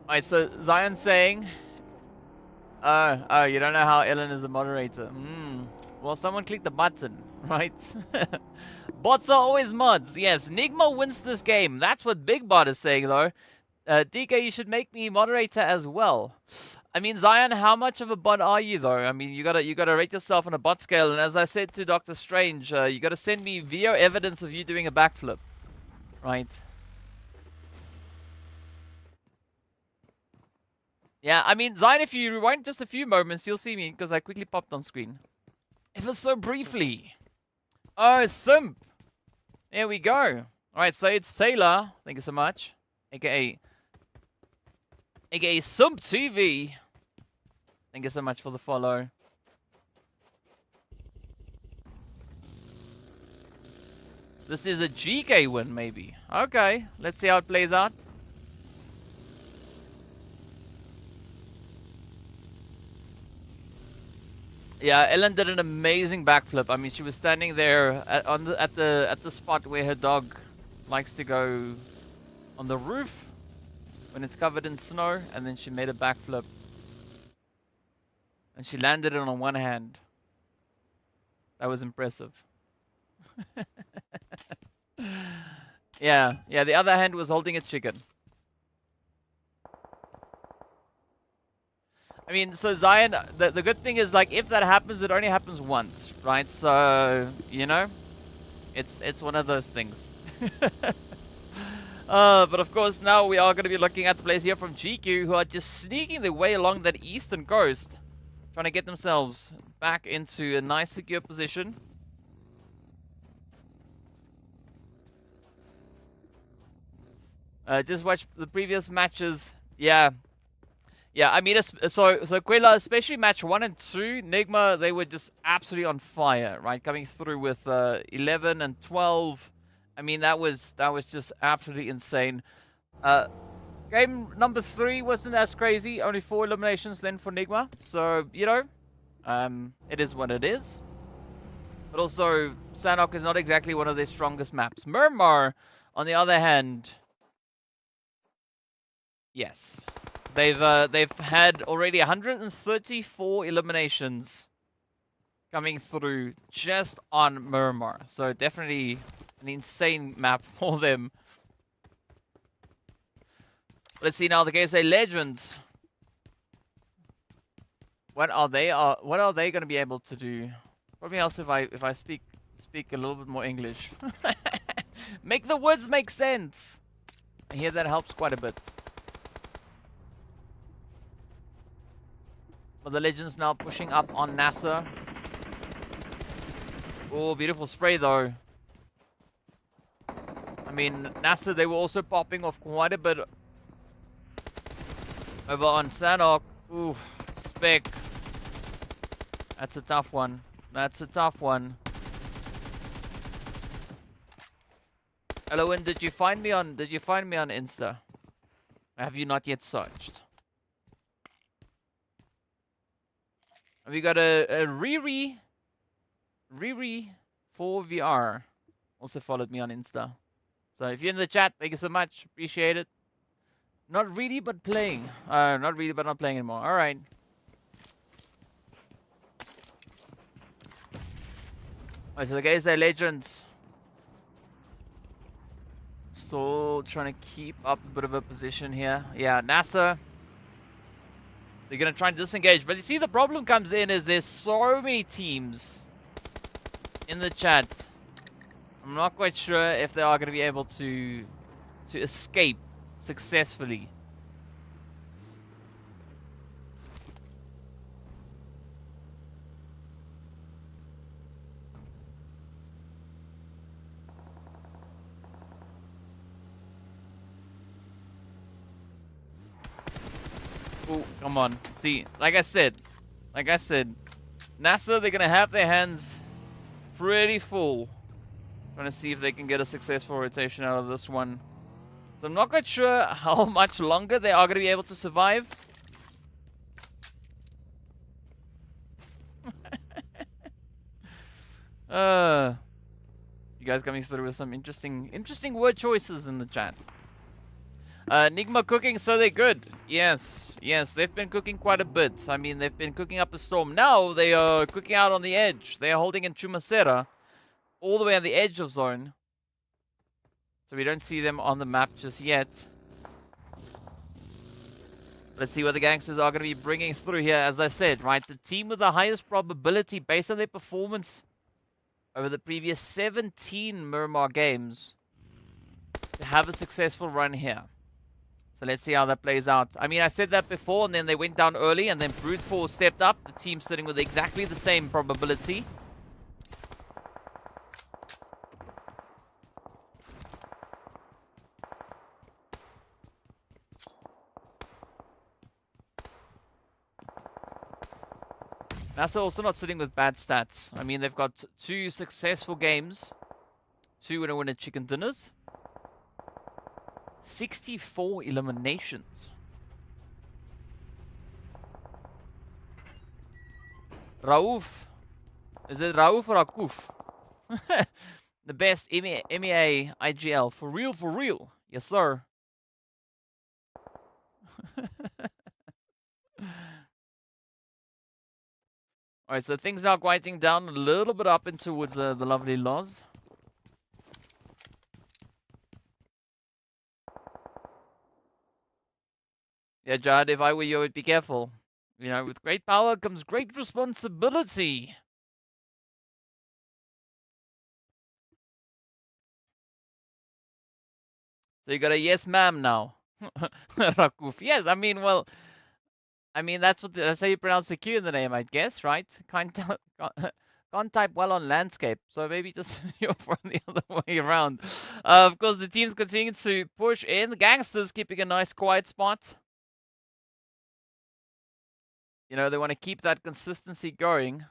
Alright, so Zion's saying, oh, you don't know how Ellen is a moderator. Well, someone click the button, right? Bots are always mods. Yes, NIGMA wins this game. That's what Big Bot is saying, though. DK, you should make me moderator as well. I mean, Zion, how much of a bot are you, though? I mean, you gotta rate yourself on a bot scale. And as I said to Dr. Strange, you gotta send me video evidence of you doing a backflip, right? Yeah, I mean, Zion, if you rewind just a few moments, you'll see me, because I quickly popped on screen. Ever so briefly. Oh, Simp. There we go. Alright, so it's Taylor. Thank you so much. AKA Simp TV. Thank you so much for the follow. This is a GEEKAY win, maybe. Okay, let's see how it plays out. Yeah, Ellen did an amazing backflip. I mean, she was standing there at the spot where her dog likes to go on the roof when it's covered in snow, and then she made a backflip. And she landed it on one hand. That was impressive. Yeah, the other hand was holding a chicken. I mean, so Zion, the good thing is, like, if that happens, it only happens once, right? So, you know, it's one of those things. But of course, now we are going to be looking at the players here from GQ who are just sneaking their way along that eastern coast, trying to get themselves back into a nice, secure position. Just watch the previous matches. Yeah, I mean, so Quella, especially match 1 and 2, NIGMA, they were just absolutely on fire, right? Coming through with 11 and 12. I mean, that was just absolutely insane. Game number 3 wasn't as crazy. Only 4 eliminations then for NIGMA. So, you know, it is what it is. But also, Sanhok is not exactly one of their strongest maps. Miramar, on the other hand, yes. They've had already 134 eliminations coming through just on Miramar. So definitely an insane map for them. Let's see now the GANGSTERS Legends. What are they going to be able to do? Probably else if I speak a little bit more English. Make the words make sense. I hear that helps quite a bit. But the Legends now pushing up on NASR. Oh, beautiful spray though. I mean, NASR, they were also popping off quite a bit over on Sanhok. Ooh, spec. That's a tough one. That's a tough one. Hello, and did you find me on Insta? Have you not yet searched? We got a Riri 4VR also followed me on Insta. So if you're in the chat, thank you so much. Appreciate it. Not really, but playing. Not really, but not playing anymore. All right. Alright, so the GANGSTERS Legends still trying to keep up a bit of a position here. Yeah, NASR. They're going to try and disengage. But you see, the problem comes in is there's so many teams in the chat. I'm not quite sure if they are going to be able to escape successfully. Oh, come on. See, like I said, NASR, they're going to have their hands pretty full. Trying to see if they can get a successful rotation out of this one. So I'm not quite sure how much longer they are going to be able to survive. You guys coming through with some interesting word choices in the chat. NIGMA cooking, so they're good. Yes, they've been cooking quite a bit. I mean, they've been cooking up a storm. Now they are cooking out on the edge. They are holding in Chumacera, all the way on the edge of zone. So we don't see them on the map just yet. Let's see what the gangsters are going to be bringing through here. As I said, right, the team with the highest probability based on their performance over the previous 17 Miramar games to have a successful run here. So let's see how that plays out. I mean, I said that before, and then they went down early, and then Brute Force stepped up. The team sitting with exactly the same probability. NASR also not sitting with bad stats. I mean, they've got 2 successful games, 2 winner chicken dinners, 64 eliminations. Raouf. Is it Raouf or Rakouf? The best MEA IGL. For real, for real. Yes, sir. Alright, so things now quieting down a little bit up in towards the lovely Loz. Yeah, Jad, if I were you, I would be careful. You know, with great power comes great responsibility. So you got a yes, ma'am now. Rakuf. Yes, I mean, well, I mean, that's how you pronounce the Q in the name, I guess, right? Can't type well on landscape, so maybe just you're the other way around. Of course, the team's continuing to push in. The gangsters keeping a nice quiet spot. You know, they want to keep that consistency going.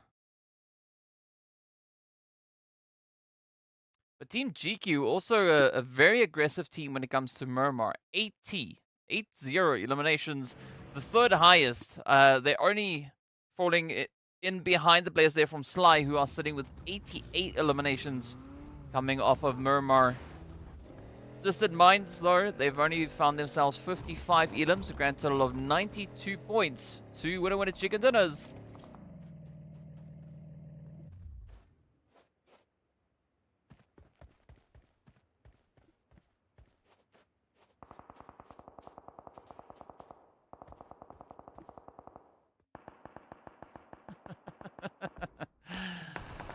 But Team GQ, also a very aggressive team when it comes to Miramar. 80 eliminations, the 3rd highest. They're only falling in behind the players there from Sly, who are sitting with 88 eliminations coming off of Miramar. Just in mind, though, they've only found themselves 55 elims, a grand total of 92 points. 2 winner chicken dinners.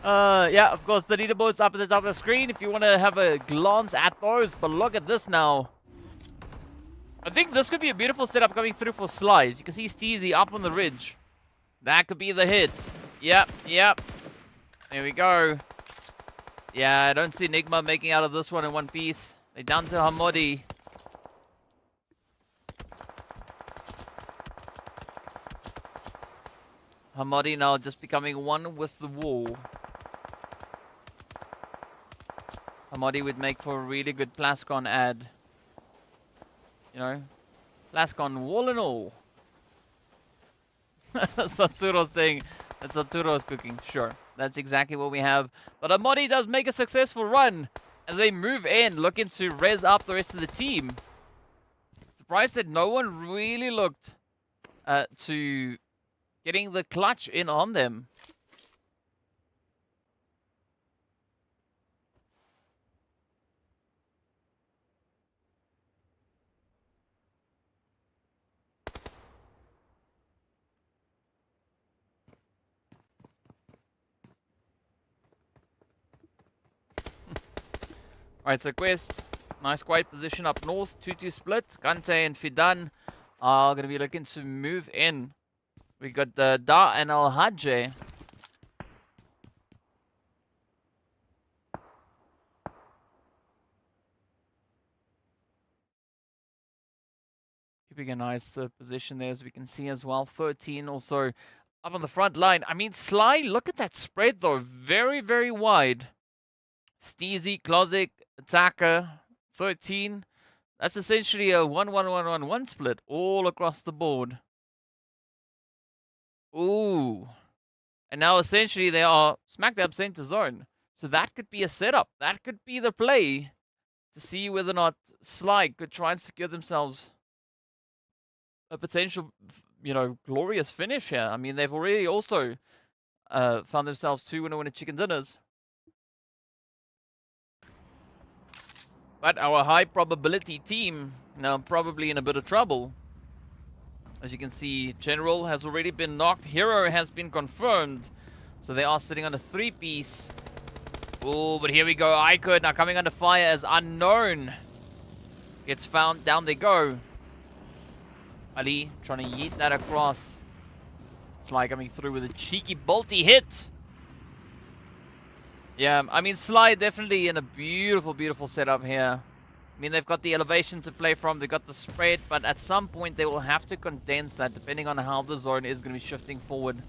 Yeah, of course, the leaderboard's up at the top of the screen if you want to have a glance at those. But look at this now. I think this could be a beautiful setup coming through for Slides. You can see Steezy up on the ridge. That could be the hit. Yep. There we go. Yeah, I don't see NIGMA making out of this one in one piece. They're down to Hamodi. Hamodi now just becoming one with the wall. Hamodi would make for a really good Plascon ad. You know, Plascon wall and all. Saturo's saying that Saturo's cooking. Sure, that's exactly what we have. But Hamodi does make a successful run as they move in, looking to res up the rest of the team. Surprised that no one really looked to getting the clutch in on them. Alright, so Quest, nice quiet position up north. 2-2 split. Kante and Fidan are going to be looking to move in. We got the Da and Al Hajj. Keeping a nice position there, as we can see as well. 13 also up on the front line. I mean, Sly, look at that spread though. Very, very wide. Steezy, Klozik, Attacker, 13. That's essentially a 1-1-1-1-1 split all across the board. Ooh. And now essentially they are smack dab center zone. So that could be a setup. That could be the play to see whether or not Sly could try and secure themselves a potential, you know, glorious finish here. I mean, they've already also found themselves 2 winner chicken dinners. But our high probability team now probably in a bit of trouble. As you can see, General has already been knocked. Hero has been confirmed. So they are sitting on a 3-piece. Oh, but here we go. IKURD now coming under fire as Unknown gets found. Down they go. Ali trying to yeet that across. Sly coming through with a cheeky bolty hit. Yeah, I mean, Sly definitely in a beautiful, beautiful setup here. I mean, they've got the elevation to play from, they've got the spread, but at some point they will have to condense that depending on how the zone is going to be shifting forward.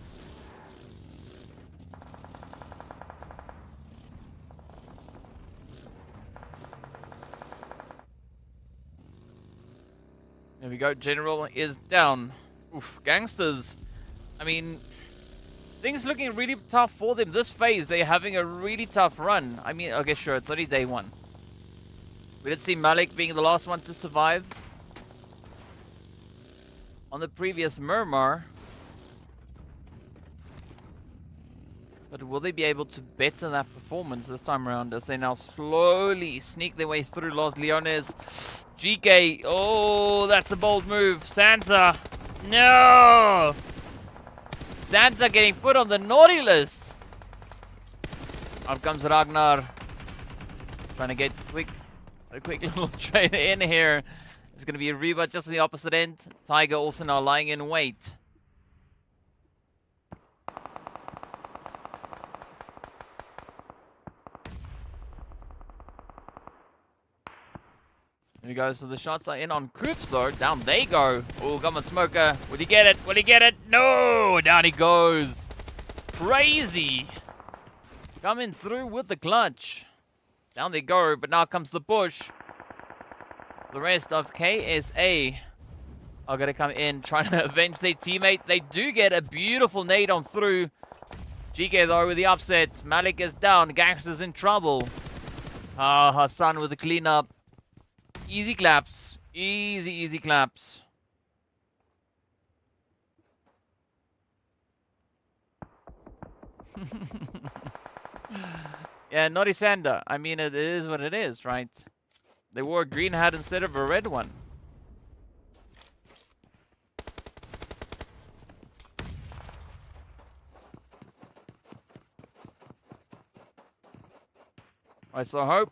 There we go, General is down. Oof, Gangsters. I mean, things looking really tough for them. This phase, they're having a really tough run. I mean, okay, sure, it's only day 1. We did see Malik being the last one to survive on the previous Miramar. But will they be able to better that performance this time around as they now slowly sneak their way through Los Leones? GEEKAY, oh, that's a bold move. Santa, no! Santa getting put on the naughty list. Up comes Ragnar. Trying to get a quick little trade in here. It's going to be a Reba just on the opposite end. Tiger also now lying in wait. There we go, so the shots are in on Krups though. Down they go. Oh, come on, Smoker. Will he get it? Will he get it? No! Down he goes. Crazy. Coming through with the clutch. Down they go, but now comes the push. The rest of KSA are going to come in, trying to avenge their teammate. They do get a beautiful nade on through. GEEKAY though with the upset. Malik is down. Gangsters in trouble. Ah, Hassan with the cleanup. Easy claps. Easy, easy claps. Yeah, Naughty Sander. I mean, it is what it is, right? They wore a green hat instead of a red one. Alright, so Hope.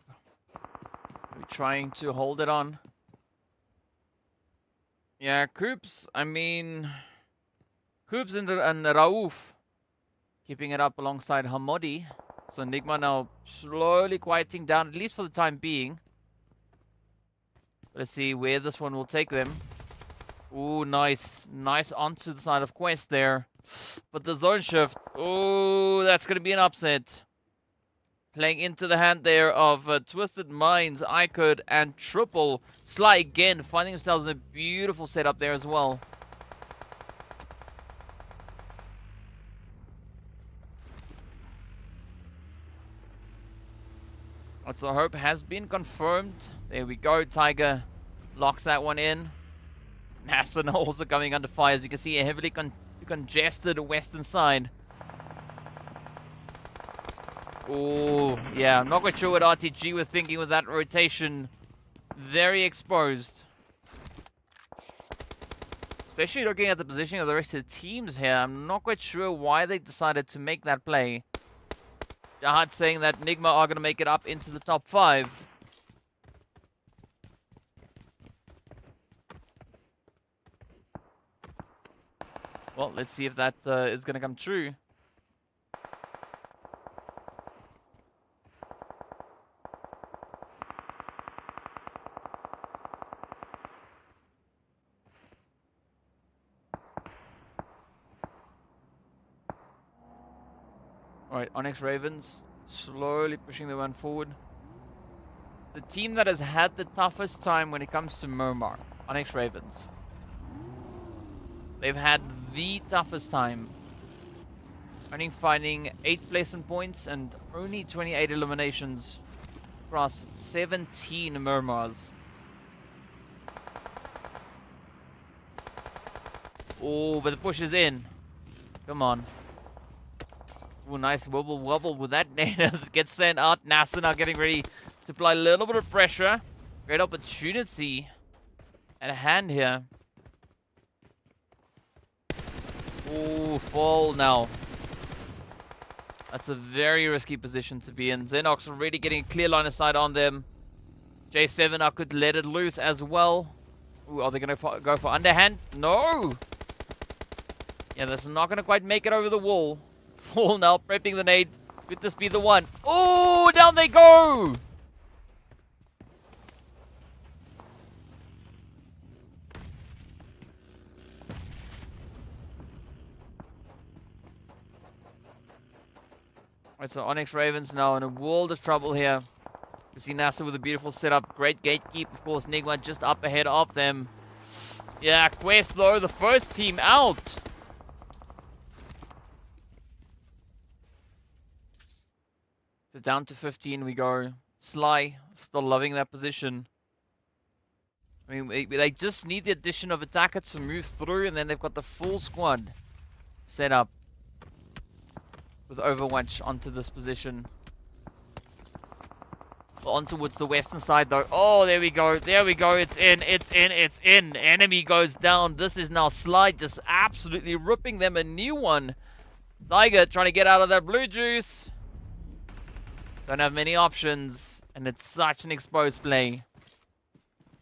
We're trying to hold it on. Yeah, Koops, I mean... Koops and Raouf keeping it up alongside Hamodi. So NIGMA now slowly quieting down, at least for the time being. Let's see where this one will take them. Ooh, nice. Nice onto the side of Quest there. But the zone shift. Ooh, that's going to be an upset. Playing into the hand there of Twisted Minds, IKURD, and Triple. Sly again, finding themselves in a beautiful setup there as well. So Hope has been confirmed. There we go. Tiger locks that one in. NASR also coming under fire. As you can see, a heavily congested western side. Oh, yeah. I'm not quite sure what RTG was thinking with that rotation. Very exposed. Especially looking at the positioning of the rest of the teams here. I'm not quite sure why they decided to make that play. Jahad saying that NIGMA are going to make it up into the top 5. Well, let's see if that is going to come true. Alright, ONYX Ravens slowly pushing the one forward. The team that has had the toughest time when it comes to Miramar, ONYX Ravens. They've had the toughest time. Only finding 8 placement points and only 28 eliminations across 17 Miramars. Oh, but the push is in. Come on. Oh, nice wobble wobble with that natives gets sent out. NASR now getting ready to apply a little bit of pressure. Great opportunity at hand here. Oh, fall now. That's a very risky position to be in. Sanhok's already getting a clear line of sight on them. J7 now could let it loose as well. Ooh, are they going to go for underhand? No! Yeah, that's not going to quite make it over the wall. Fall now, prepping the nade. Could this be the one? Oh, down they go! Right, so ONYX Ravens now in a world of trouble here. You see NASR with a beautiful setup. Great gatekeep, of course. NIGMA just up ahead of them. Yeah, Quest though, the first team out. So down to 15 we go. Sly, still loving that position. I mean, they just need the addition of attacker to move through, and then they've got the full squad set up with Overwatch onto this position. On towards the western side though. Oh, there we go. There we go. It's in. It's in. It's in. Enemy goes down. This is now Sly just absolutely ripping them a new one. Tiger trying to get out of that blue juice. Don't have many options. And it's such an exposed play.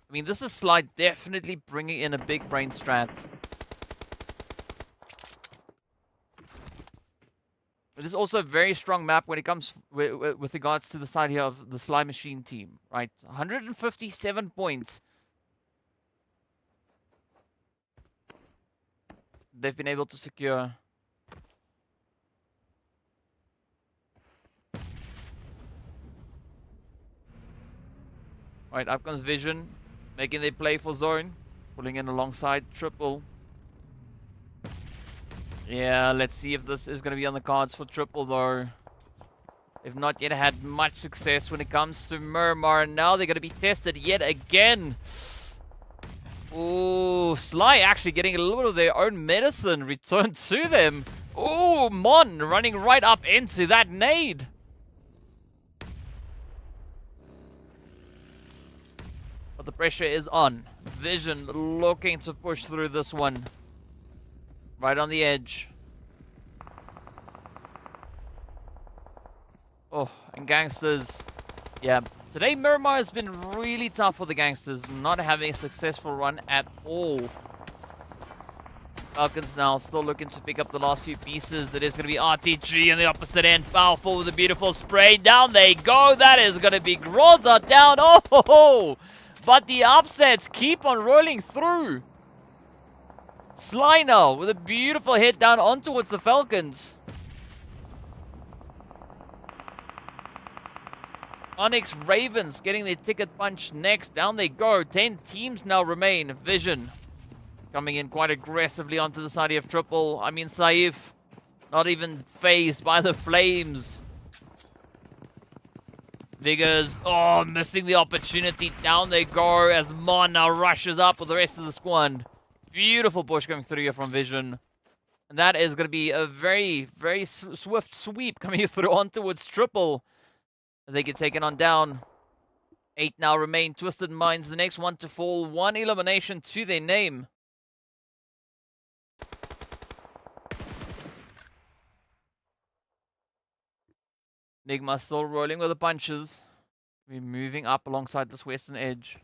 I mean, this is Sly definitely bringing in a big brain strat. It is also a very strong map when it comes with regards to the side here of the Sly Machine team, right? 157 points. They've been able to secure. Right, up comes Vision, making their play for zone, pulling in alongside Triple. Yeah, let's see if this is going to be on the cards for Triple, though. They've not yet had much success when it comes to Miramar, and now they're going to be tested yet again. Ooh, Sly actually getting a little bit of their own medicine returned to them. Ooh, Mon running right up into that nade. But the pressure is on. Vision looking to push through this one. Right on the edge. Oh, and Gangsters. Yeah, today Miramar has been really tough for the Gangsters. Not having a successful run at all. Falcons now still looking to pick up the last few pieces. It is going to be RTG on the opposite end. Powerful with a beautiful spray. Down they go. That is going to be Groza down. Oh, ho, ho. But the upsets keep on rolling through. Sly now with a beautiful hit down on towards the Falcons. ONYX Ravens getting their ticket punch next. Down they go. 10 teams now remain. Vision coming in quite aggressively onto the side of Triple. I mean, Saif not even phased by the flames. Vigors, oh, missing the opportunity. Down they go as Mon now rushes up with the rest of the squad. Beautiful push going through here from Vision. And that is going to be a very, very swift sweep coming through on towards Triple. They get taken on down. 8 now remain. Twisted Minds, the next one to fall. 1 elimination to their name. NIGMA still rolling with the punches. We're moving up alongside this western edge.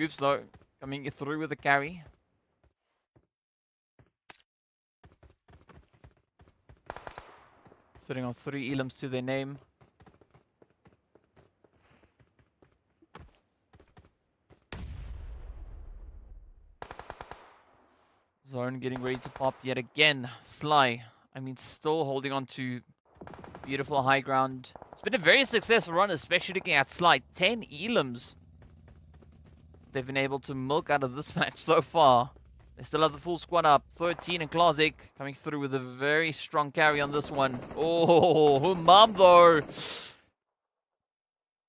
Goops though, coming through with the carry. Sitting on 3 elims to their name. Zone getting ready to pop yet again. Sly, still holding on to beautiful high ground. It's been a very successful run, especially looking at Sly. 10 elims they've been able to milk out of this match so far. They still have the full squad up. 13 and Klazik coming through with a very strong carry on this one. Oh, mom though.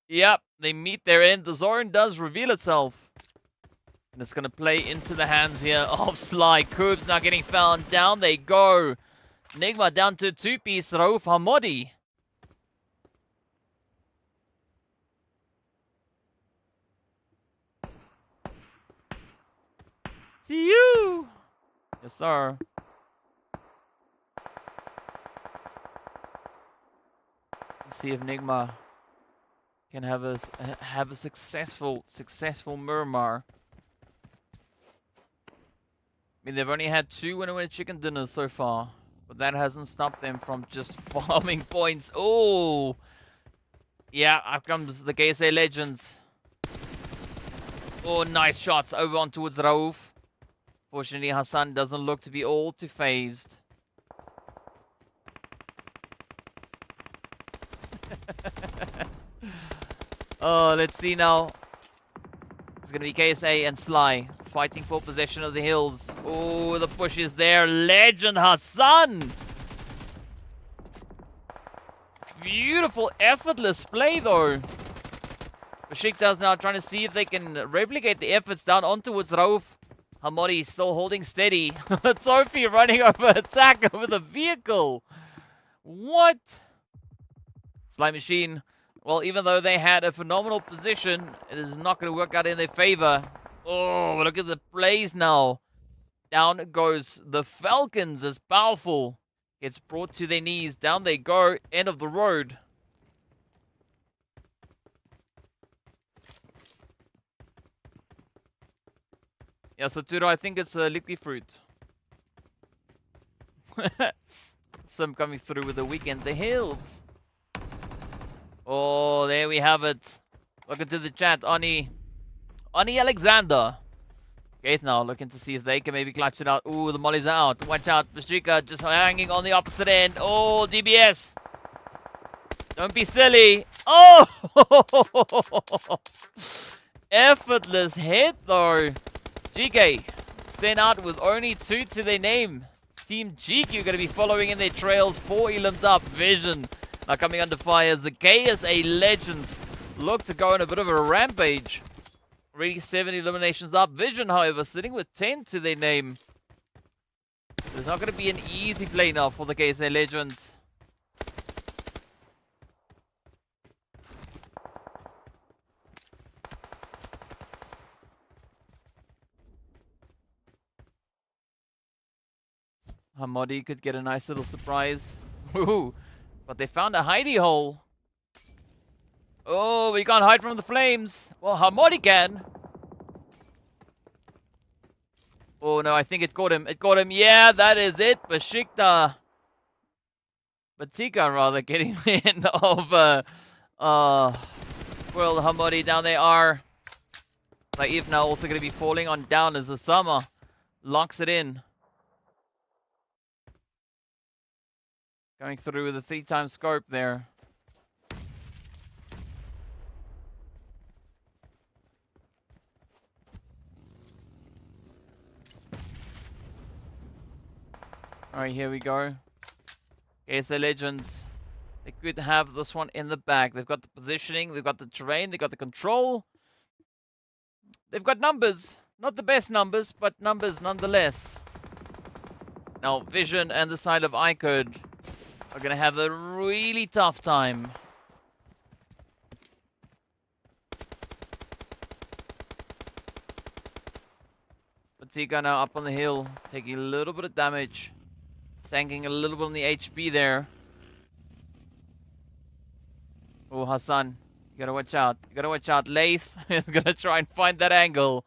Yep, they meet their end. The zone does reveal itself. And it's going to play into the hands here of Sly. Koobs now getting found. Down they go. NIGMA down to 2-piece. Rauf Hamodi. See you. Yes, sir. Let's see if NIGMA can have a successful Miramar. They've only had 2 winner chicken dinners so far, but that hasn't stopped them from just farming points. Oh, yeah, up comes the GEEKAY Legends. Oh, nice shots over on towards Rauf. Fortunately, Hassan doesn't look to be all too phased. Oh, let's see now. It's going to be KSA and Sly fighting for possession of the hills. Oh, the push is there. Legend Hassan. Beautiful, effortless play, though. Besiktas now trying to see if they can replicate the efforts down on towards Rauf. Hamodi still holding steady. Sophie running over attack over the vehicle. What? Sly Machine. Well, even though they had a phenomenal position, it is not going to work out in their favor. Oh, look at the plays now. Down goes the Falcons as Powerful gets brought to their knees. Down they go. End of the road. Yeah, so Turo, I think it's a liquid fruit. Some coming through with the weekend. The hills. Oh, there we have it. Welcome to the chat, Ani Alexander. Gaith now looking to see if they can maybe clutch it out. Ooh, the mollies are out. Watch out, Bashika just hanging on the opposite end. Oh, DBS. Don't be silly. Oh! Effortless hit though. GEEKAY sent out with only 2 to their name. Team GQ going to be following in their trails. 4 elims up. Vision now coming under fire as the KSA Legends look to go on a bit of a rampage. Already 7 eliminations up. Vision, however, sitting with 10 to their name. It's not going to be an easy play now for the KSA Legends. Hamodi could get a nice little surprise. Ooh, but they found a hidey hole. Oh, we can't hide from the flames. Well, Hamodi can. Oh, no, I think it caught him. It caught him. Yeah, that is it. Batika rather getting the end of well, Hamodi. Down they are. Laif now also going to be falling on down as Osama locks it in. Going through with a 3-time scope there. Alright, here we go. KSA Legends. They could have this one in the bag. They've got the positioning, they've got the terrain, they've got the control. They've got numbers. Not the best numbers, but numbers nonetheless. Now, Vision and the side of IKURD are going to have a really tough time. Batika now up on the hill, taking a little bit of damage. Tanking a little bit on the HP there. Oh, Hassan, you gotta watch out. You gotta watch out. Laith is gonna try and find that angle.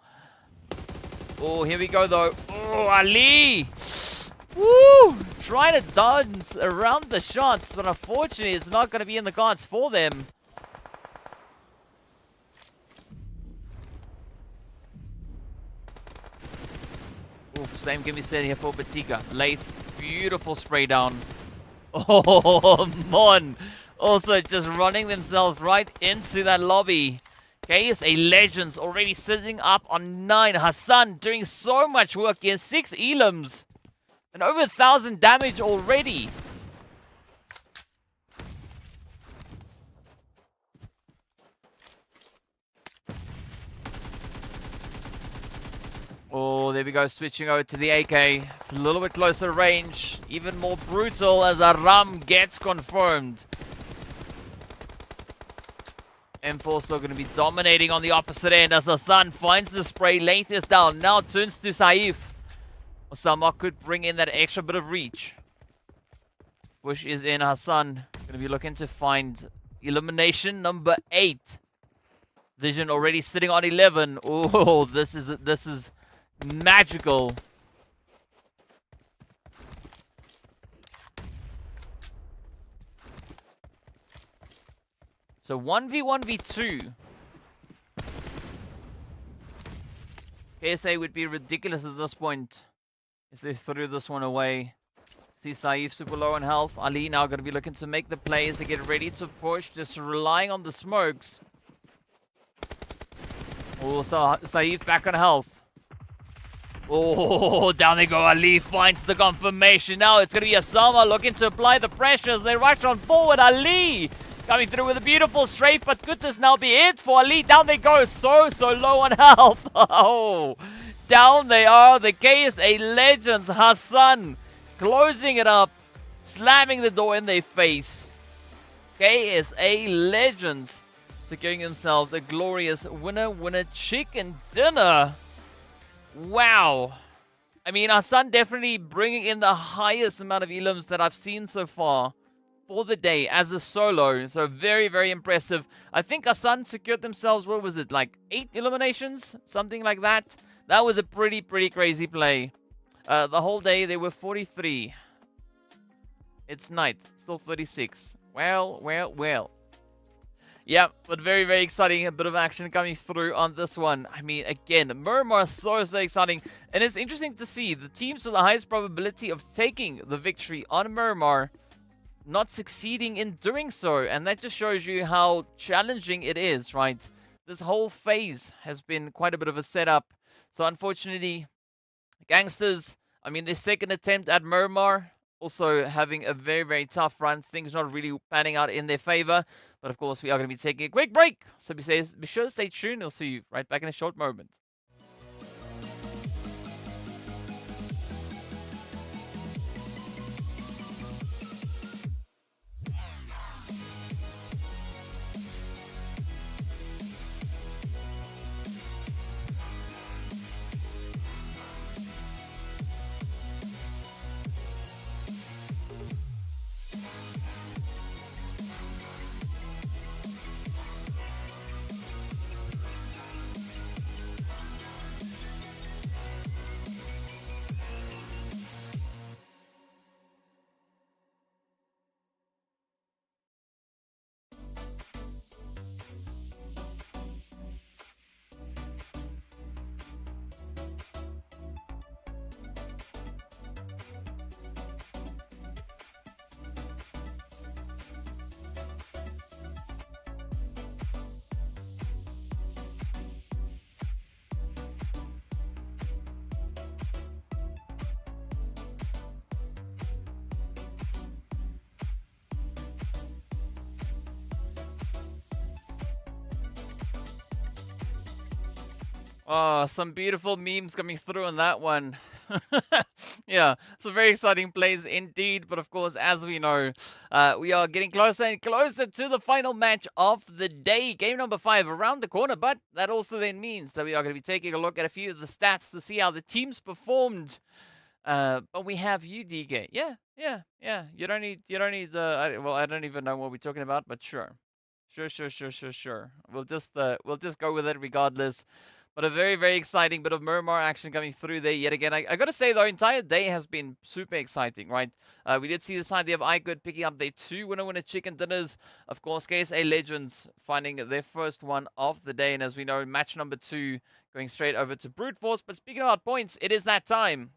Oh, here we go, though. Oh, Ali! Woo! Trying to dance around the shots, but unfortunately, it's not going to be in the cards for them. Oof, same can be said here for Batika. Lath, beautiful spray down. Oh, Mon! Also just running themselves right into that lobby. KSA Legends already sitting up on 9. Hassan doing so much work here. 6 elims. And over 1,000 damage already. Oh, there we go. Switching over to the AK. It's a little bit closer range. Even more brutal as Aram gets confirmed. M4 still going to be dominating on the opposite end as Hassan finds the spray. Length is down. Now turns to Saif. Sanhok could bring in that extra bit of reach. Bush is in. Hassan going to be looking to find elimination number 8. Vision already sitting on 11. Oh, this is magical. So 1v1v2. KSA would be ridiculous at this point if they threw this one away. See Saif super low on health. Ali now going to be looking to make the plays to get ready to push, just relying on the smokes. Oh, so Saif back on health. Oh, down they go. Ali finds the confirmation. Now it's going to be Asama looking to apply the pressure as they rush on forward. Ali coming through with a beautiful strafe, but could this now be it for Ali? Down they go. So low on health. Oh, down they are. The KSA Legends. Hassan closing it up, slamming the door in their face. KSA Legends securing themselves a glorious winner chicken dinner. Wow. I mean, Hassan definitely bringing in the highest amount of elims that I've seen so far for the day as a solo. So very, very impressive. I think Hassan secured themselves, what was it, like 8 eliminations? Something like that. That was a pretty crazy play. The whole day, there were 43. It's night. Still 36. Well. Yeah, but very exciting. A bit of action coming through on this one. I mean, again, Miramar so exciting. And it's interesting to see the teams with the highest probability of taking the victory on Miramar not succeeding in doing so. And that just shows you how challenging it is, right? This whole phase has been quite a bit of a setup. So unfortunately, Gangsters, I mean, their second attempt at Miramar, also having a very tough run. Things not really panning out in their favor. But of course, we are going to be taking a quick break. So be sure to stay tuned. I'll see you right back in a short moment. Oh, some beautiful memes coming through on that one. Yeah, some very exciting plays indeed. But of course, as we know, we are getting closer and closer to the final match of the day. Game number 5 around the corner. But that also then means that we are going to be taking a look at a few of the stats to see how the teams performed. But we have you, DK. Yeah. You don't need the, well, I don't even know what we're talking about, but sure. Sure. We'll just go with it regardless. But a very, very exciting bit of Miramar action coming through there yet again. I got to say, the entire day has been super exciting, right? We did see the side there of IKURD picking up their 2 winner chicken dinners. Of course, KSA Legends finding their first one of the day. And as we know, match number 2 going straight over to Brute Force. But speaking about points, it is that time.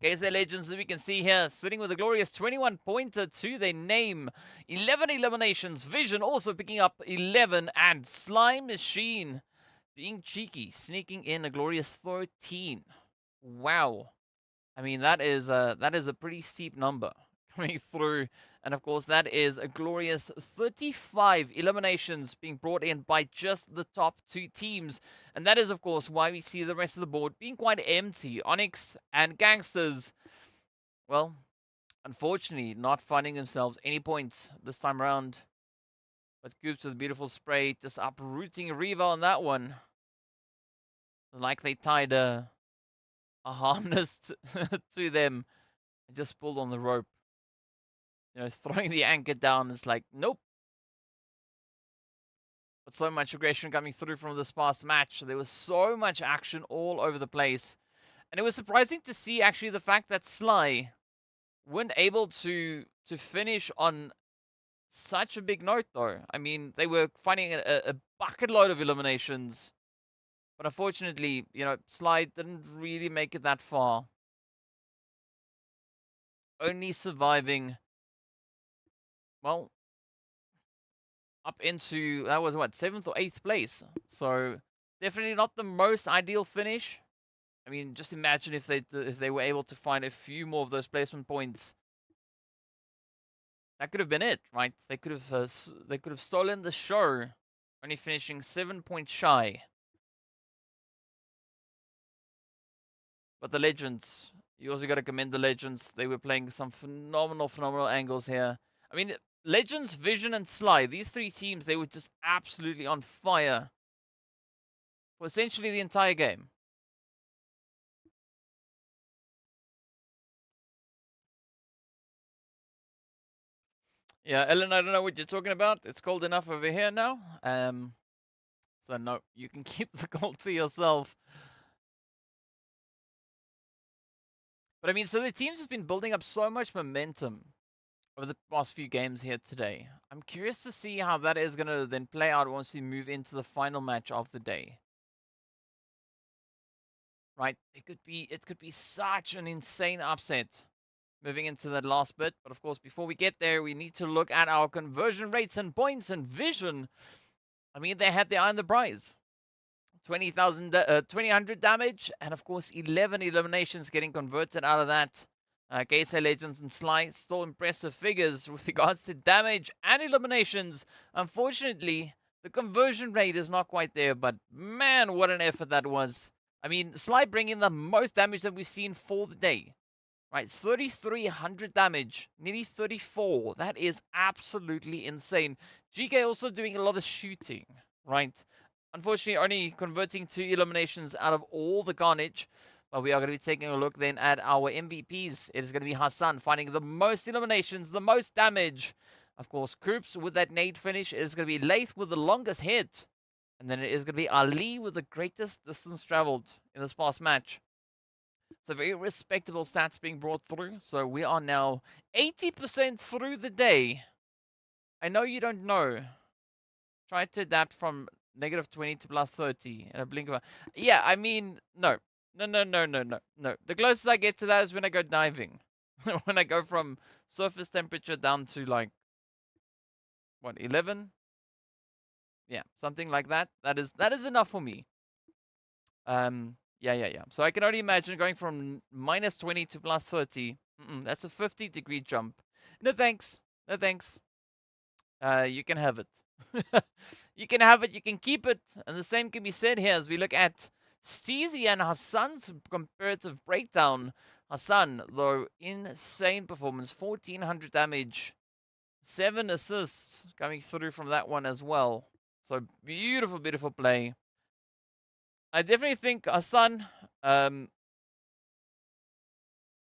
KSA Legends, as we can see here, sitting with a glorious 21-pointer to their name. 11 eliminations. Vision also picking up 11. And Slime Machine being cheeky, sneaking in a glorious 13. Wow. I mean, that is a pretty steep number coming through. And of course, that is a glorious 35 eliminations being brought in by just the top 2 teams. And that is, of course, why we see the rest of the board being quite empty. ONYX and GANGSTERS, well, unfortunately, not finding themselves any points this time around. But Goops with beautiful spray, just uprooting Reva on that one. Like they tied a harness to them and just pulled on the rope. You know, throwing the anchor down is like, nope. But so much aggression coming through from this past match. There was so much action all over the place. And it was surprising to see, actually, the fact that Sly weren't able to finish on such a big note, though. I mean, they were finding a bucket load of eliminations. But unfortunately, you know, Sly didn't really make it that far. Only surviving, well, up into, that was what, 7th or 8th place. So, definitely not the most ideal finish. I mean, just imagine if they were able to find a few more of those placement points. That could have been it, right? They could have stolen the show, only finishing 7 points shy. But the Legends, you also got to commend the Legends. They were playing some phenomenal angles here. I mean, Legends, Vision, and Sly, these 3 teams, they were just absolutely on fire for essentially the entire game. Yeah, Ellen, I don't know what you're talking about. It's cold enough over here now. So no, you can keep the cold to yourself. But I mean, so the teams have been building up so much momentum over the past few games here today. I'm curious to see how that is going to then play out once we move into the final match of the day. Right? It could be such an insane upset moving into that last bit. But of course, before we get there, we need to look at our conversion rates and points and Vision. I mean, they had their eye on the prize. 2000 damage, and of course 11 eliminations getting converted out of that. KSA Legends and Sly, still impressive figures with regards to damage and eliminations. Unfortunately, the conversion rate is not quite there, but man, what an effort that was. I mean, Sly bringing the most damage that we've seen for the day. Right, 3,300 damage, nearly 34. That is absolutely insane. GEEKAY also doing a lot of shooting, right? Unfortunately, only converting 2 eliminations out of all the carnage. But we are going to be taking a look then at our MVPs. It is going to be Hassan finding the most eliminations, the most damage. Of course, Koops with that nade finish. It is going to be Laith with the longest hit. And then it is going to be Ali with the greatest distance traveled in this past match. So very respectable stats being brought through. So we are now 80% through the day. I know you don't know. Try to adapt from -20 to +30 in a blink of a... Yeah, I mean, no. No. The closest I get to that is when I go diving. When I go from surface temperature down to like, what, 11? Yeah, something like that. That is enough for me. Yeah. So I can only imagine going from -20 to +30. That's a 50-degree jump. No thanks. No thanks. You can have it. You can have it, you can keep it. And the same can be said here as we look at Steezy and Hassan's comparative breakdown. Hassan, though, insane performance. 1,400 damage. 7 assists coming through from that one as well. So beautiful play. I definitely think Hassan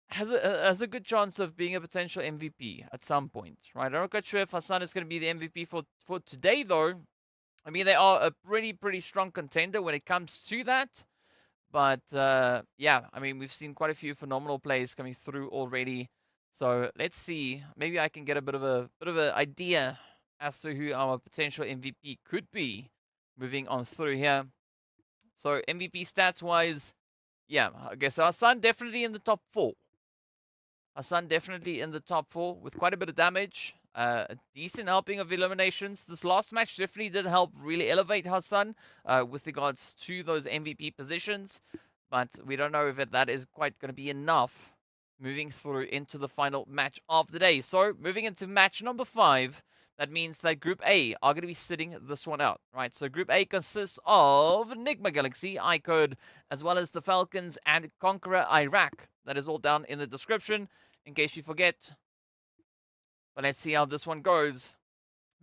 has a good chance of being a potential MVP at some point, right? I'm not quite sure if Hassan is going to be the MVP for today, though. I mean, they are a pretty strong contender when it comes to that. But yeah, I mean, we've seen quite a few phenomenal plays coming through already. So let's see. Maybe I can get a bit of an idea as to who our potential MVP could be moving on through here. So MVP stats wise, yeah, I guess our son definitely in the top 4. Hassan definitely in the top 4 with quite a bit of damage. A decent helping of eliminations. This last match definitely did help really elevate Hassan with regards to those MVP positions. But we don't know if that is quite going to be enough moving through into the final match of the day. So moving into match number 5, that means that Group A are going to be sitting this one out, right? So Group A consists of NIGMA Galaxy, IKURD, as well as the Falcons and CONQUEROR Iraq. That is all down in the description in case you forget. But let's see how this one goes.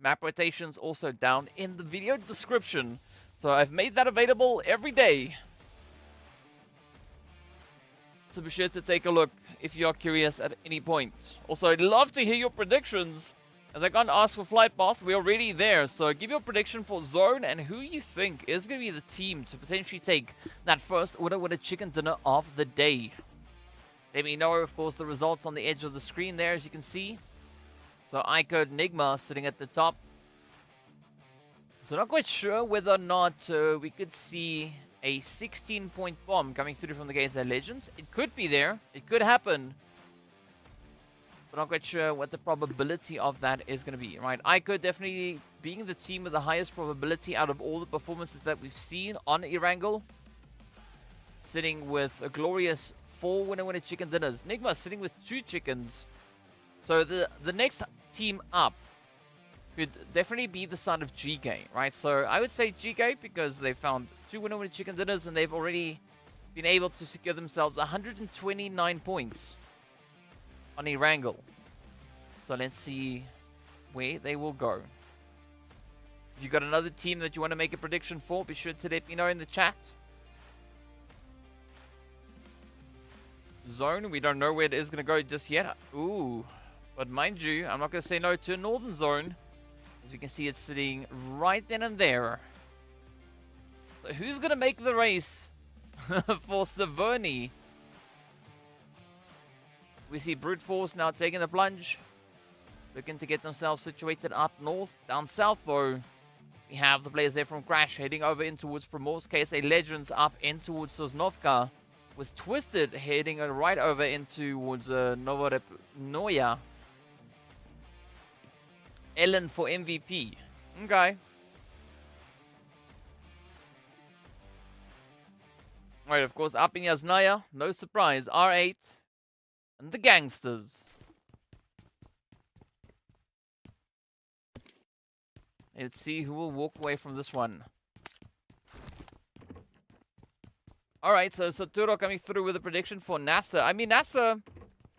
Map rotations also down in the video description. So I've made that available every day. So be sure to take a look if you are curious at any point. Also, I'd love to hear your predictions. As I can't ask for flight path, we're already there. So give your prediction for zone and who you think is going to be the team to potentially take that first winner with a chicken dinner of the day. Let me know, of course, the results on the edge of the screen there, as you can see. So IKURD NIGMA sitting at the top. So not quite sure whether or not we could see a 16-point bomb coming through from the GANGSTERS Legends. It could be there. It could happen. But not quite sure what the probability of that is going to be, right? IKURD definitely being the team with the highest probability out of all the performances that we've seen on Erangel. Sitting with a glorious 4 winner chicken dinners. NIGMA sitting with 2 chickens. So the next team up could definitely be the side of GEEKAY, right? So I would say GEEKAY because they found 2 winner chicken dinners and they've already been able to secure themselves 129 points on Erangel. So let's see where they will go. If you've got another team that you want to make a prediction for, be sure to let me know in the chat. Zone, we don't know where it is going to go just yet. Ooh, but mind you, I'm not going to say no to a northern zone. As we can see, it's sitting right then and there. So who's going to make the race for Severny? We see Brute Force now taking the plunge. Looking to get themselves situated up north. Down south, though, we have the players there from Crash heading over in towards Primorsk. KSA Legends up in towards Sosnovka. With Twisted heading right over in towards Novorepnoya. Ellen for MVP. Okay. Alright, of course, up in Yasnaya. No surprise. R8. And the GANGSTERS. Let's see who will walk away from this one. Alright, so Saturo coming through with a prediction for NASR. I mean, NASR,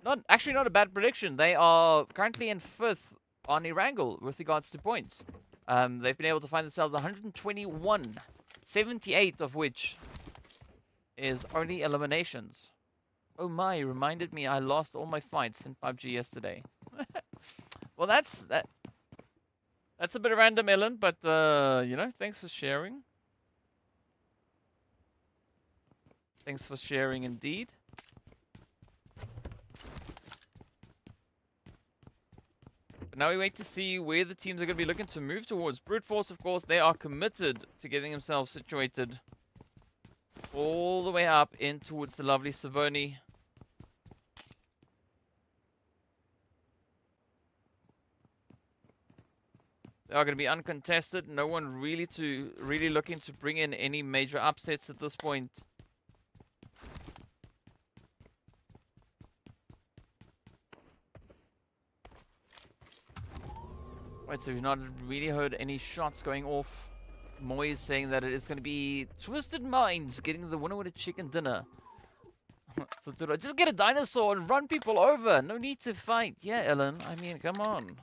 not a bad prediction. They are currently in 5th on Erangel with regards to points. They've been able to find themselves 121, 78 of which is only eliminations. Oh my, reminded me I lost all my fights in PUBG yesterday. Well, that's a bit random, Ellen, but you know, thanks for sharing. Thanks for sharing indeed. But now we wait to see where the teams are going to be looking to move towards. Brute Force, of course, they are committed to getting themselves situated all the way up in towards the lovely Severny. They are going to be uncontested. No one really looking to bring in any major upsets at this point. Right, so we've not really heard any shots going off. Moy is saying that it is going to be Twisted Minds getting the winner with a chicken dinner. So just get a dinosaur and run people over. No need to fight. Yeah, Ellen. I mean, come on.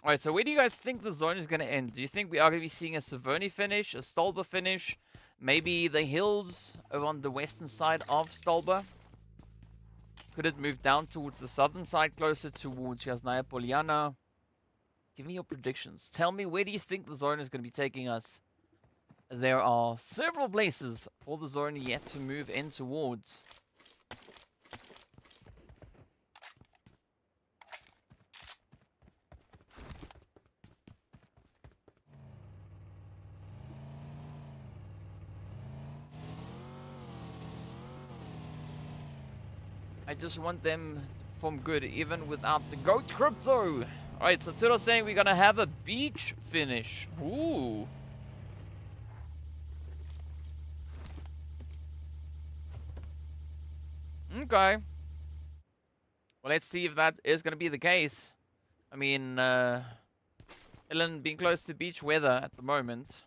Alright, so where do you guys think the zone is going to end? Do you think we are going to be seeing a Savoni finish, a Stolba finish, maybe the hills over on the western side of Stolba? Could it move down towards the southern side, closer towards Yasnaya Poliana? Give me your predictions. Tell me, where do you think the zone is going to be taking us? As there are several places for the zone yet to move in towards. I just want them to perform good, even without the GOAT crypto. Alright, so Turo's saying we're gonna have a beach finish. Ooh. Okay. Well, let's see if that is gonna be the case. I mean, Ellen being close to beach weather at the moment.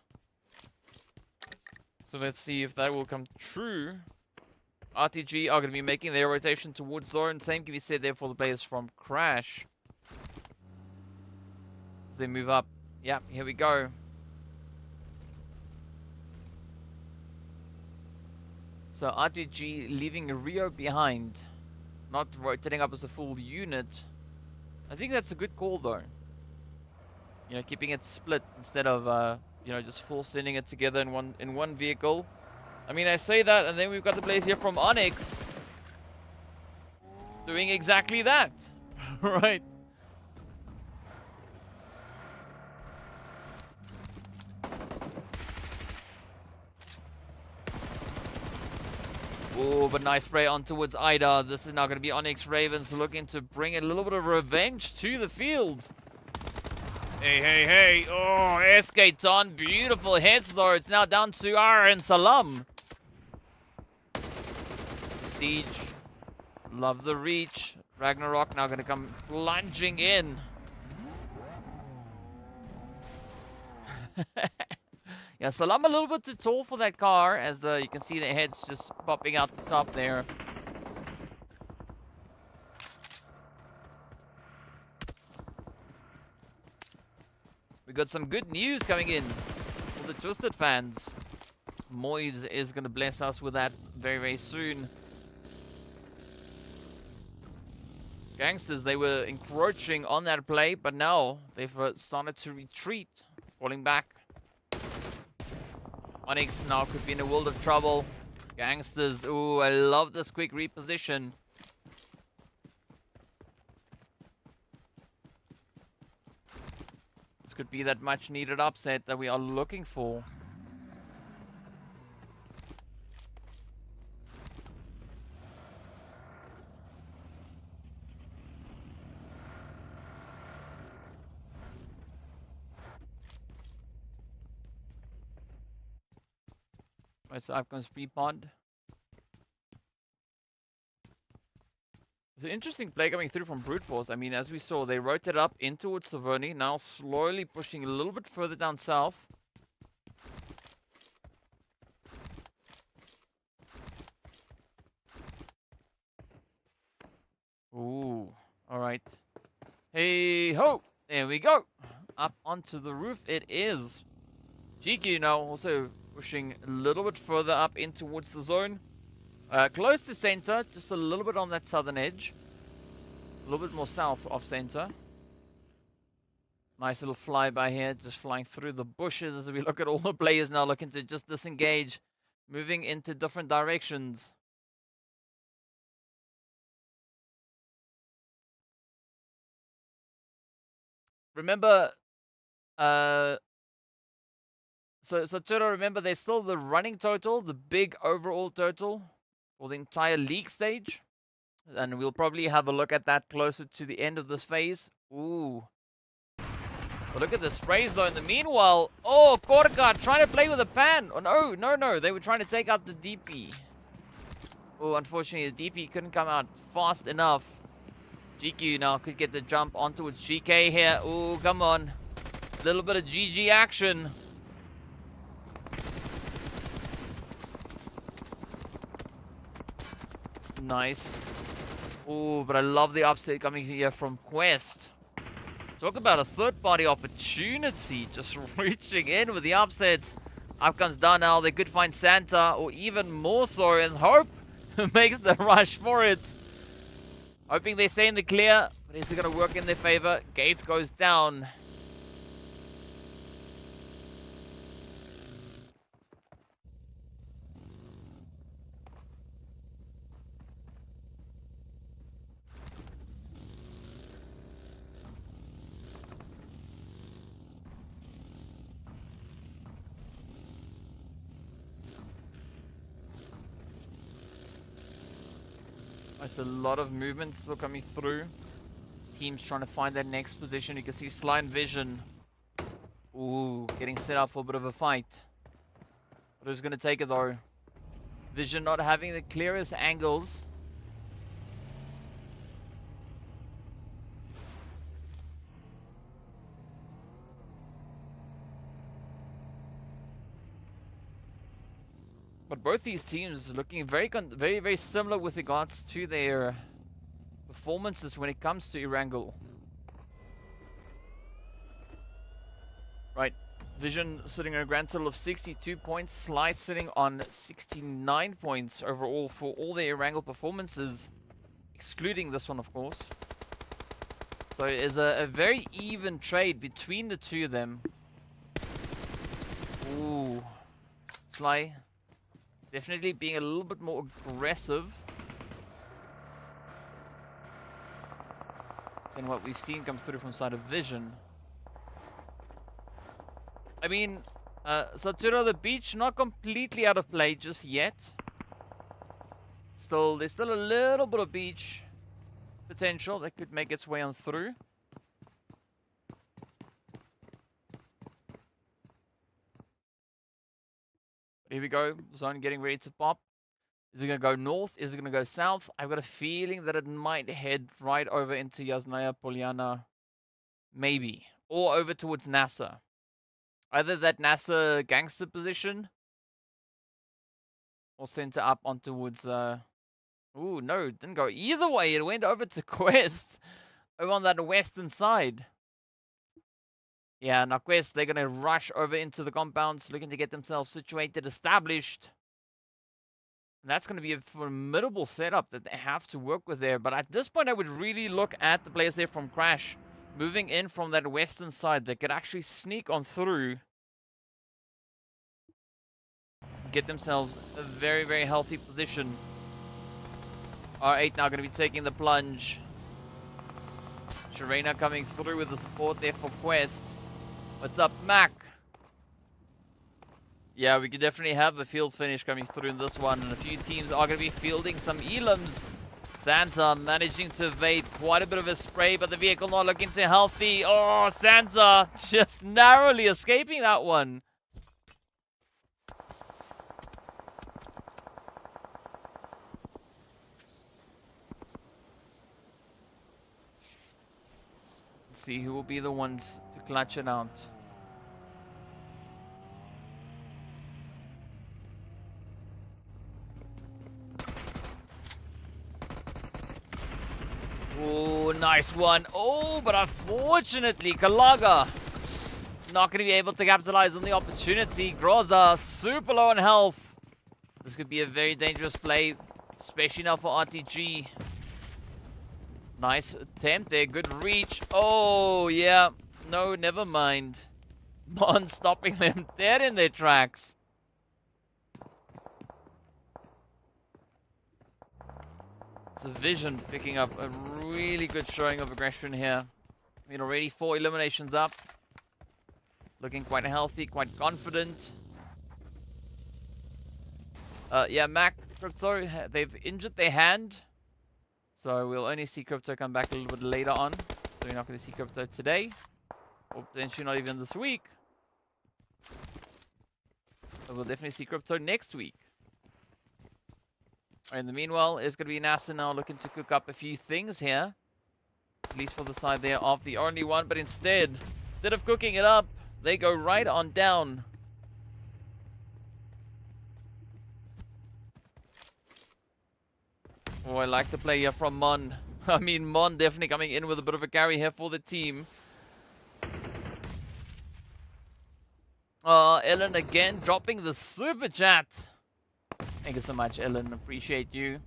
So let's see if that will come true. RTG are going to be making their rotation towards zone. Same can be said there for the players from Crash. As they move up. Yep, here we go. So RTG leaving Rio behind. Not rotating up as a full unit. I think that's a good call though. You know, keeping it split instead of, you know, just full sending it together in one vehicle. I mean, I say that, and then we've got the players here from ONYX doing exactly that. Right. Oh, but nice spray on towards Ida. This is now going to be ONYX Ravens looking to bring a little bit of revenge to the field. Hey, hey, hey. Oh, SK on. Beautiful hits, though. It's now down to R and Salam. Prestige. Love the reach. Ragnarok now going to come plunging in. Yeah, Salam a little bit too tall for that car, as you can see the heads just popping out the top there. We got some good news coming in for the Twisted fans. Moyes is going to bless us with that very, very soon. Gangsters, they were encroaching on that play, but now they've started to retreat, falling back. ONYX now could be in a world of trouble. Gangsters, ooh, I love this quick reposition. This could be that much needed upset that we are looking for. Right, so FALCONS pre-pond. It's an interesting play coming through from Brute Force. I mean, as we saw, they rotated up in towards Savoni, now slowly pushing a little bit further down south. Ooh, alright. Hey ho! There we go! Up onto the roof it is. GEEKAY now also pushing a little bit further up in towards the zone. Close to center, just a little bit on that southern edge. A little bit more south of center. Nice little flyby here, just flying through the bushes as we look at all the players now looking to just disengage. Moving into different directions. Remember, So Turo, remember, there's still the running total, the big overall total for the entire league stage. And we'll probably have a look at that closer to the end of this phase. Ooh. But look at the sprays, though. In the meanwhile, oh, Korka trying to play with a pan. Oh, no. They were trying to take out the DP. Oh, unfortunately, the DP couldn't come out fast enough. GQ now could get the jump onto its GK here. Oh, come on. A little bit of GG action. Nice. Oh, but I love the upset coming here from Quest. Talk about a third-party opportunity, just reaching in with the upsets. Up comes Darnell, they could find Santa, or even more so, as Hope makes the rush for it. Hoping they stay in the clear, but is it going to work in their favor? Gate goes down. There's a lot of movement still coming through. Teams trying to find their next position. You can see Sly and Vision. Ooh, getting set up for a bit of a fight. But who's going to take it though? Vision not having the clearest angles. But both these teams looking very similar with regards to their performances when it comes to Erangel. Right, Vision sitting on a grand total of 62 points, Sly sitting on 69 points overall for all their Erangel performances, excluding this one of course. So it is a very even trade between the two of them. Ooh, Sly definitely being a little bit more aggressive than what we've seen come through from side of Vision. I mean, Saturo the Beach not completely out of play just yet. There's still a little bit of beach potential that could make its way on through. Here we go, zone getting ready to pop. Is it going to go north? Is it going to go south? I've got a feeling that it might head right over into Yasnaya Polyana. Maybe. Or over towards NASR. Either that NASR gangster position. Or center up on towards... Ooh, no, it didn't go either way. It went over to Quest. Over on that western side. Yeah, now Quest, they're going to rush over into the compounds, looking to get themselves situated, established. And that's going to be a formidable setup that they have to work with there. But at this point, I would really look at the players there from Crash, moving in from that western side. They could actually sneak on through. Get themselves a very healthy position. R8 now going to be taking the plunge. Sharena coming through with the support there for Quest. What's up, Mac? Yeah, we could definitely have a field finish coming through in this one. And a few teams are going to be fielding some elims. Santa managing to evade quite a bit of a spray, but the vehicle not looking too healthy. Oh, Santa just narrowly escaping that one. Let's see who will be the ones to clutch it out. Oh, nice one. Oh, but unfortunately, Kalaga not going to be able to capitalize on the opportunity. Groza super low on health. This could be a very dangerous play, especially now for RTG. Nice attempt there. Good reach. Oh, yeah. No, never mind. Mon stopping them dead in their tracks. So Vision picking up a really good showing of aggression here. I mean, already 4 eliminations up. Looking quite healthy, quite confident. Yeah, Mac, Crypto, they've injured their hand. So we'll only see Crypto come back a little bit later on. So you're not going to see Crypto today. Or potentially not even this week. So we'll definitely see Crypto next week. In the meanwhile, it's going to be NASR now looking to cook up a few things here. At least for the side there of the only one. But instead of cooking it up, they go right on down. Oh, I like the play here from Mon. I mean, Mon definitely coming in with a bit of a carry here for the team. Ellen again dropping the super chat. Thank you so much, Ellen. Appreciate you.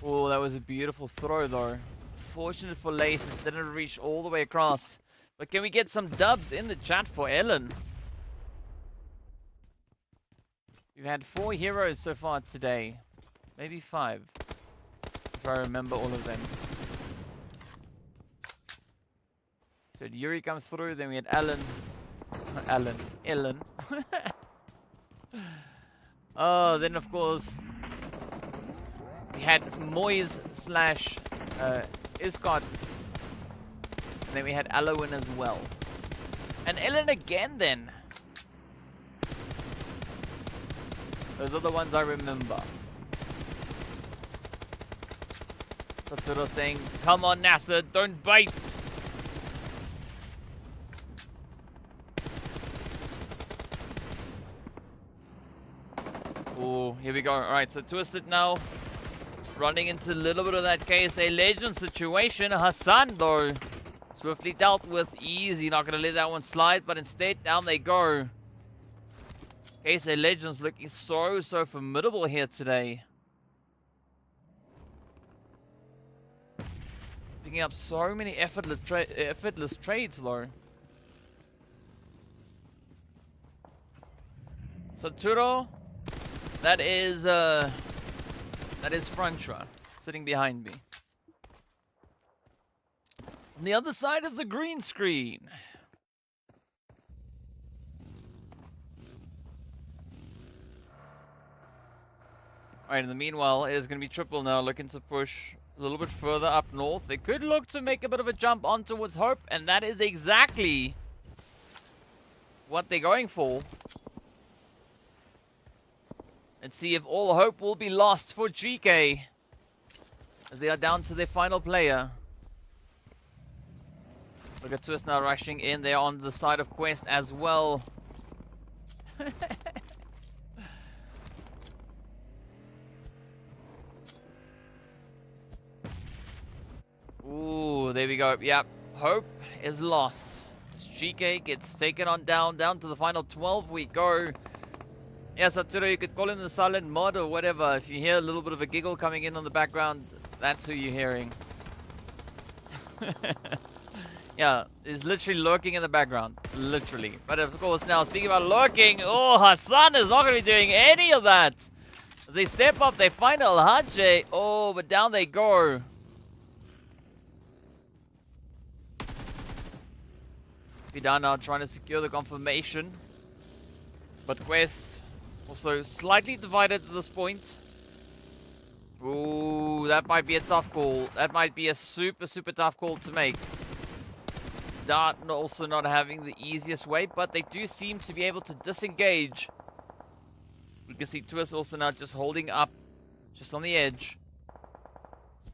Oh, that was a beautiful throw, though. Fortunate for Lath, it didn't reach all the way across. But can we get some dubs in the chat for Ellen? We've had 4 heroes so far today. Maybe 5. If I remember all of them. So Yuri comes through, then we had Ellen. Ellen. Oh, then of course we had Moyes slash Iscott. And then we had Alowin as well. And Ellen again then. Those are the ones I remember. Saturo saying, come on NASR, don't bite. Oh, here we go. Alright, so Twisted now. Running into a little bit of that KSA Legend situation. Hassan, though, swiftly dealt with. Easy, not going to let that one slide, but instead, down they go. KSA Legends looking so formidable here today. Picking up so many effortless trades, though. So Turo, that is Frantra sitting behind me. On the other side of the green screen. Alright, in the meanwhile, it is going to be Triple now looking to push a little bit further up north. They could look to make a bit of a jump on towards Hope, and that is exactly what they're going for. Let's see if all hope will be lost for GEEKAY, as they are down to their final player. Look at Twist now rushing in. They're on the side of Quest as well. Ooh, there we go. Yep, hope is lost. GEEKAY gets taken on down to the final 12 we go. Yeah, Satsuro, you could call him the silent mod or whatever. If you hear a little bit of a giggle coming in on the background, that's who you're hearing. Yeah, he's literally lurking in the background. Literally. But of course now, speaking about lurking, oh, Hassan is not going to be doing any of that. As they step up, they find Alhaji. Oh, but down they go. Vidar now trying to secure the confirmation. But Quest also slightly divided at this point. Ooh, that might be a tough call. That might be a super tough call to make. Dart also not having the easiest way, but they do seem to be able to disengage. We can see Twist also now just holding up, just on the edge.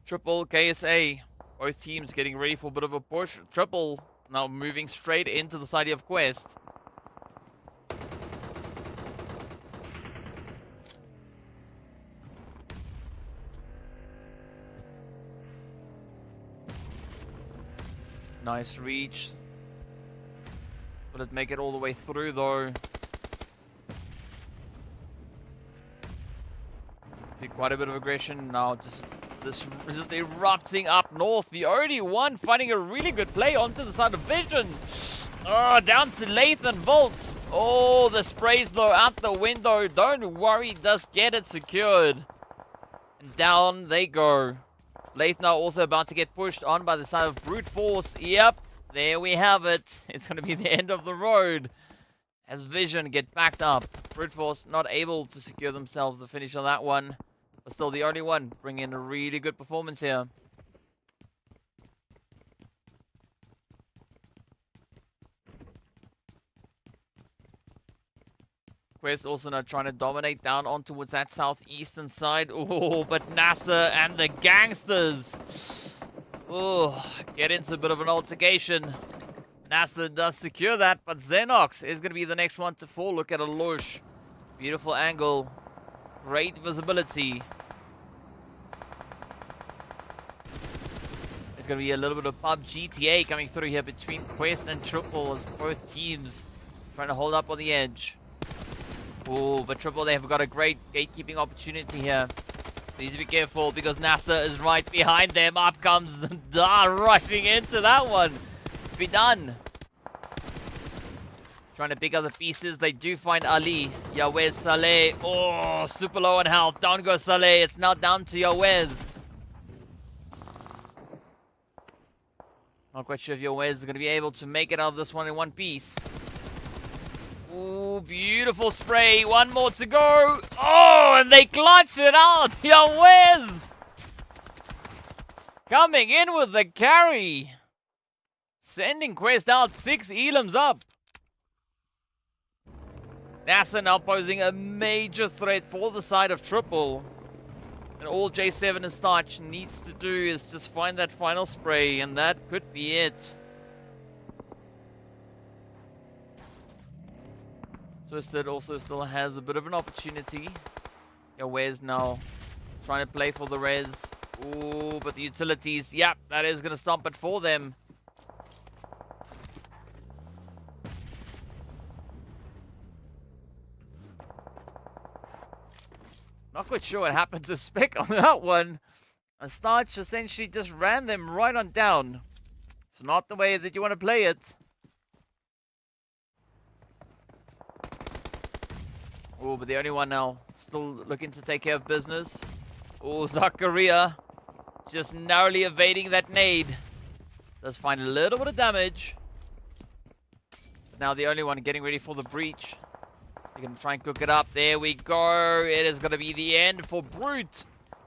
Triple KSA, both teams getting ready for a bit of a push. Triple now moving straight into the side of Quest. Nice reach. Will it make it all the way through though? See quite a bit of aggression now. Just erupting up north. The only one finding a really good play onto the side of Vision. Oh, down to Lathan Volt. Oh, the sprays though out the window. Don't worry, just get it secured. And down they go. Lath now also about to get pushed on by the side of Brute Force. Yep, there we have it. It's going to be the end of the road as Vision get backed up. Brute Force not able to secure themselves the finish on that one. But still the only one bringing in a really good performance here. Quest also now trying to dominate down on towards that southeastern side. Oh, but NASR and the GANGSTERS. Oh, get into a bit of an altercation. NASR does secure that, but Xenox is going to be the next one to fall. Look at Alosh. Beautiful angle. Great visibility. It's going to be a little bit of pub GTA coming through here between Quest and Triple as both teams trying to hold up on the edge. Oh, but Triple, they've got a great gatekeeping opportunity here. Need to be careful because NASR is right behind them. Up comes Da rushing into that one. Be done. Trying to pick up the pieces. They do find Ali. Yawez Saleh. Oh, super low on health. Down goes Saleh. It's now down to Yawez. Not quite sure if Yawez is going to be able to make it out of this one in one piece. Ooh, beautiful spray. One more to go. Oh, and they clutch it out. Yawez coming in with the carry. Sending Quest out 6 elims up. NASR now posing a major threat for the side of Triple. And all J7 and Starch needs to do is just find that final spray, and that could be it. Twisted also still has a bit of an opportunity. Yawez now trying to play for the res. Ooh, but the utilities, yep, that is going to stomp it for them. Not quite sure what happened to Spec on that one. And Starch essentially just ran them right on down. It's not the way that you want to play it. Oh, but the only one now still looking to take care of business. Oh, Zakaria just narrowly evading that nade. Does find a little bit of damage. But now the only one getting ready for the breach. They're going to try and cook it up. There we go. It is going to be the end for Brute.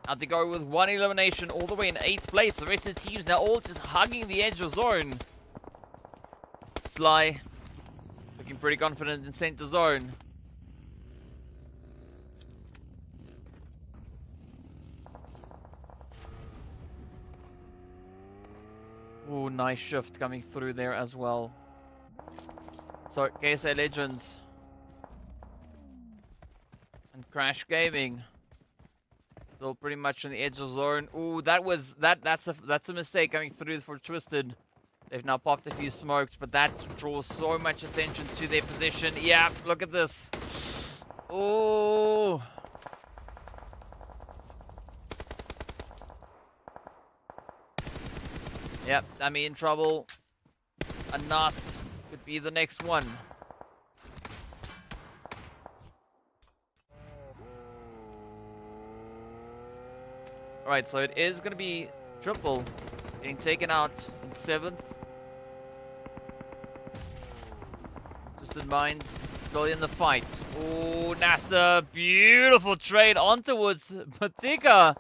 Now they go with 1 elimination all the way in 8th place. The rest of the teams now all just hugging the edge of zone. Sly looking pretty confident in center zone. Ooh, nice shift coming through there as well. So, KSA Legends and Crash Gaming still pretty much on the edge of zone. Ooh, that's a mistake coming through for Twisted. They've now popped a few smokes, but that draws so much attention to their position. Yeah, look at this. Ooh. Yep, Dami in trouble. And Nas could be the next one. Alright, so it is going to be Triple getting taken out in 7th. Twisted Minds still in the fight. Oh, NASR, beautiful trade on towards Patika.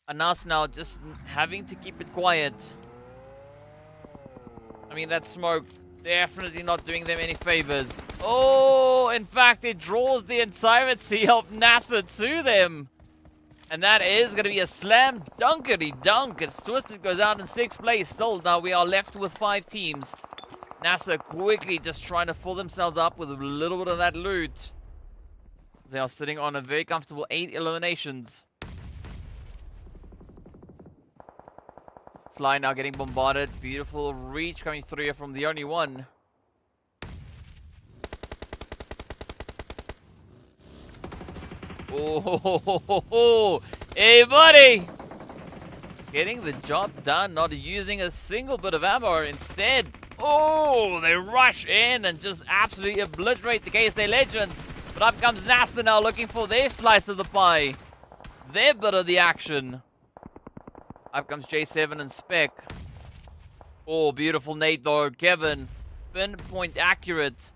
And us now just having to keep it quiet. I mean, that smoke definitely not doing them any favors. Oh, in fact, it draws the entirety of NASR to them. And that is going to be a slam dunkety dunk as Twisted goes out in 6th place. Still, now we are left with 5 teams. NASR quickly just trying to fill themselves up with a little bit of that loot. They are sitting on a very comfortable 8 eliminations. Sly now getting bombarded. Beautiful reach coming through here from the only one. Oh, hey buddy! Getting the job done, not using a single bit of ammo. Instead, oh, they rush in and just absolutely obliterate the KSA Legends. But up comes NASR now looking for their slice of the pie. Their bit of the action. Up comes J7 and Spec. Oh, beautiful nade though. Kevin, pinpoint accurate.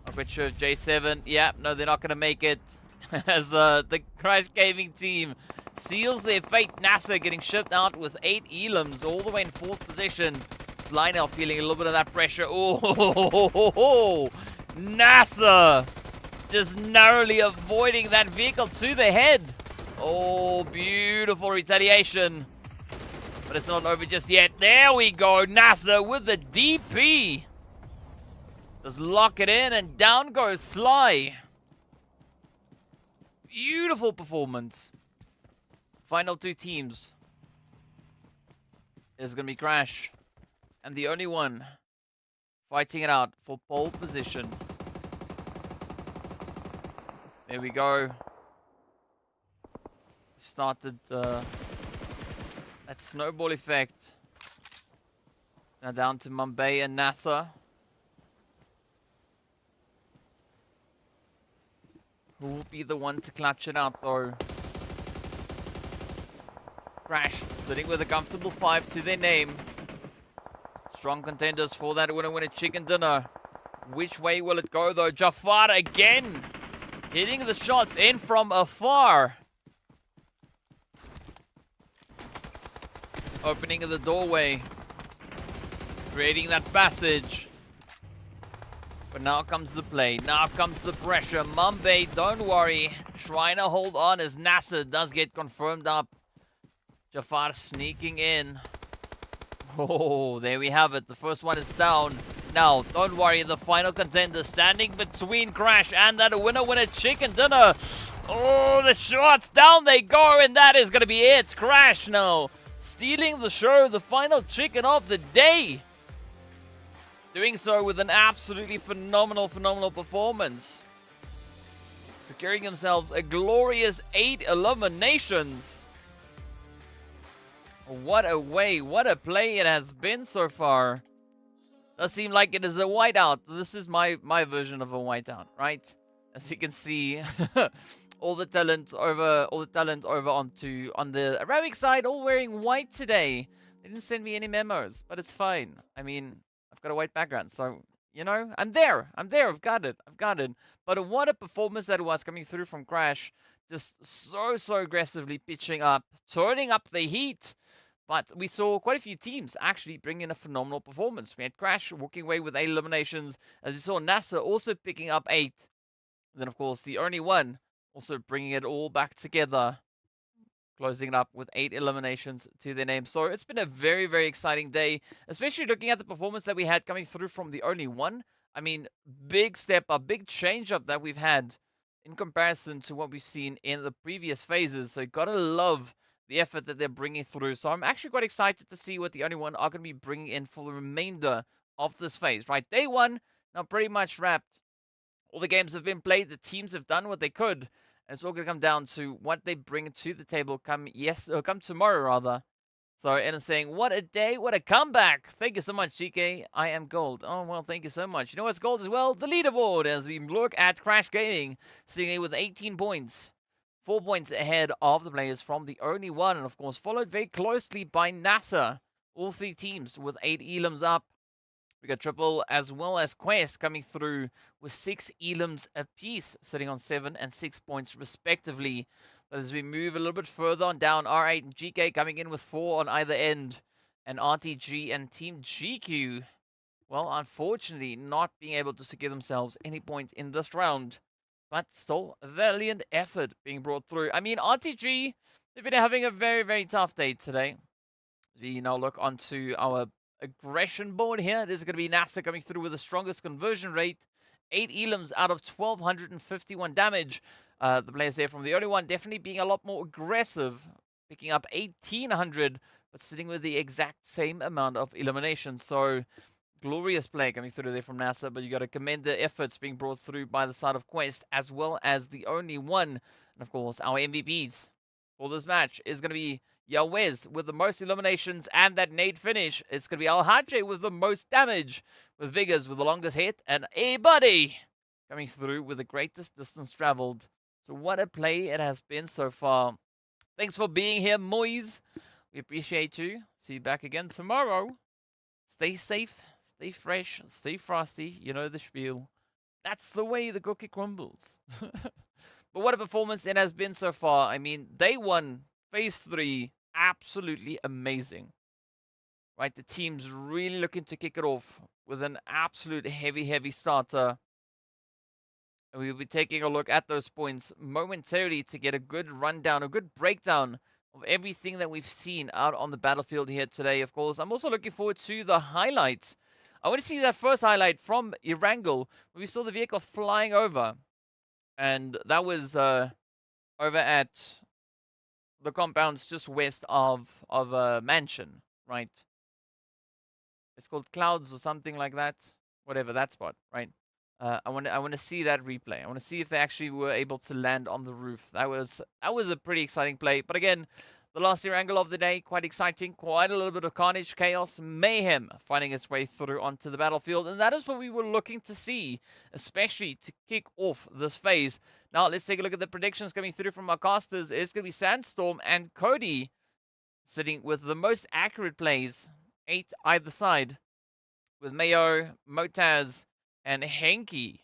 I'm quite sure J7. Yeah, no, they're not going to make it. As the Crash Gaming team seals their fate. NASR getting shipped out with 8 elims all the way in 4th position. Lionel feeling a little bit of that pressure. Oh, NASR just narrowly avoiding that vehicle to the head. Oh, beautiful retaliation. But it's not over just yet. There we go. NASR with the DP. Just lock it in and down goes Sly. Beautiful performance final two teams is going to be Crash. And the only one fighting it out for pole position. There we go. Started that snowball effect. Now down to Mumbai and NASR. Who will be the one to clutch it out though? Crash sitting with a comfortable 5 to their name. Strong contenders for that winner chicken dinner. Which way will it go though? Jafar again hitting the shots in from afar. Opening the doorway. Creating that passage. But now comes the play. Now comes the pressure. Mumbai, don't worry. Trying to hold on as NASR does get confirmed up. Jafar sneaking in. Oh, there we have it. The first one is down. Now, don't worry. The final contender standing between Crash and that winner chicken dinner. Oh, the shots. Down they go. And that is going to be it. Crash now stealing the show. The final chicken of the day. Doing so with an absolutely phenomenal performance. Securing themselves a glorious 8 eliminations. What a way, what a play it has been so far. Does seem like it is a whiteout. This is my version of a whiteout, right? As you can see, all the talent over on the Arabic side, all wearing white today. They didn't send me any memos, but it's fine. I mean, I've got a white background, so, you know, I'm there. I've got it. But what a performance that was coming through from Crash. Just so aggressively pitching up, turning up the heat. But we saw quite a few teams actually bring in a phenomenal performance. We had Crash walking away with 8 eliminations, as we saw NASR also picking up 8. And then, of course, the only one also bringing it all back together, closing it up with 8 eliminations to their name. So it's been a very exciting day, especially looking at the performance that we had coming through from the only one. I mean, big step up, big change up that we've had in comparison to what we've seen in the previous phases. So you gotta love the effort that they're bringing through. So I'm actually quite excited to see what the only one are going to be bringing in for the remainder of this phase, right? Day 1, now pretty much wrapped. All the games have been played. The teams have done what they could. And it's all going to come down to what they bring to the table come tomorrow, rather. So, Eden saying, what a day, what a comeback. Thank you so much, GEEKAY. I am gold. Oh, well, thank you so much. You know what's gold as well? The leaderboard, as we look at Crash Gaming, sitting here with 18 points. 4 points ahead of the players from the only one. And, of course, followed very closely by NASR. All 3 teams with 8 elims up. We got Triple as well as Quest coming through with 6 elims apiece, sitting on 7 and 6 points respectively. But as we move a little bit further on down, R8 and GEEKAY coming in with 4 on either end. And RTG and Team GQ, well, unfortunately, not being able to secure themselves any point in this round. But still, a valiant effort being brought through. I mean, RTG, they've been having a very tough day today. We now look onto our aggression board here. This is going to be NASR coming through with the strongest conversion rate. 8 elims out of 1,251 damage. The players there from the only one definitely being a lot more aggressive. Picking up 1,800, but sitting with the exact same amount of eliminations. So, glorious play coming through there from NASR, but you got to commend the efforts being brought through by the side of Quest, as well as the only one. And of course, our MVPs for this match is going to be Yawez with the most eliminations and that nade finish. It's going to be Al-Hajj with the most damage, with Vigors with the longest hit, and A-Buddy coming through with the greatest distance traveled. So what a play it has been so far. Thanks for being here, Moise. We appreciate you. See you back again tomorrow. Stay safe, stay fresh, stay frosty. You know the spiel. That's the way the cookie crumbles. But what a performance it has been so far. I mean, day 1, phase 3, absolutely amazing. Right, the team's really looking to kick it off with an absolute heavy starter. And we'll be taking a look at those points momentarily to get a good rundown, a good breakdown of everything that we've seen out on the battlefield here today. Of course, I'm also looking forward to the highlights. I want to see that first highlight from Erangel, where we saw the vehicle flying over. And that was over at the compounds just west of Mansion, right? It's called Clouds or something like that. Whatever that spot, right? I want to see that replay. I want to see if they actually were able to land on the roof. That was a pretty exciting play. But again, the last Erangel of the day, quite exciting, quite a little bit of carnage, chaos, mayhem finding its way through onto the battlefield, and that is what we were looking to see, especially to kick off this phase. Now let's take a look at the predictions coming through from our casters. It's going to be Sandstorm and Cody sitting with the most accurate plays, 8 either side, with Mayo, Motaz, and Henky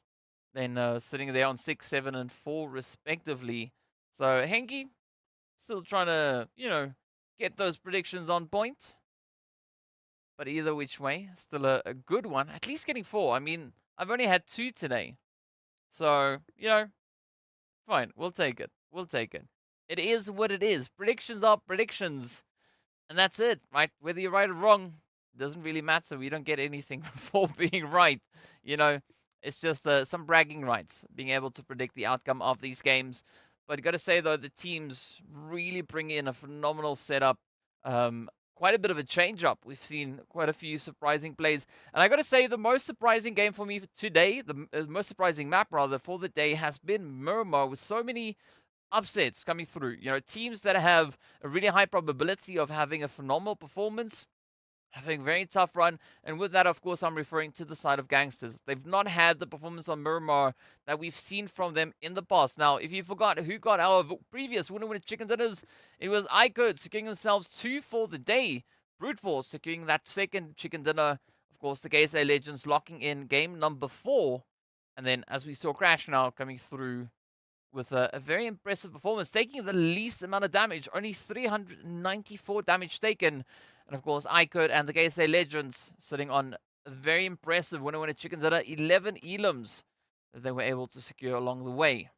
then sitting there on 6, 7, and 4 respectively. So Henky still trying to, get those predictions on point. But either which way, still a good one. At least getting 4. I mean, I've only had 2 today. So, fine. We'll take it. We'll take it. It is what it is. Predictions are predictions. And that's it, right? Whether you're right or wrong, doesn't really matter. We don't get anything for being right. It's just some bragging rights, being able to predict the outcome of these games. But got to say, though, the teams really bring in a phenomenal setup. Quite a bit of a change-up. We've seen quite a few surprising plays. And I got to say, the most surprising game for me today, the most surprising map, rather, for the day has been Miramar, with so many upsets coming through. Teams that have a really high probability of having a phenomenal performance, having a very tough run, and with that, of course, I'm referring to the side of Gangsters. They've not had the performance on Miramar that we've seen from them in the past. Now, if you forgot who got our previous winner chicken dinners, it was IKURD securing themselves 2 for the day. Brute Force securing that second chicken dinner. Of course, the GACE Legends locking in game number 4. And then, as we saw, Crash now coming through with a very impressive performance, taking the least amount of damage, only 394 damage taken. And of course, IKURD and the GACE Legends sitting on a very impressive winner chicken dinner, 11 elims that they were able to secure along the way.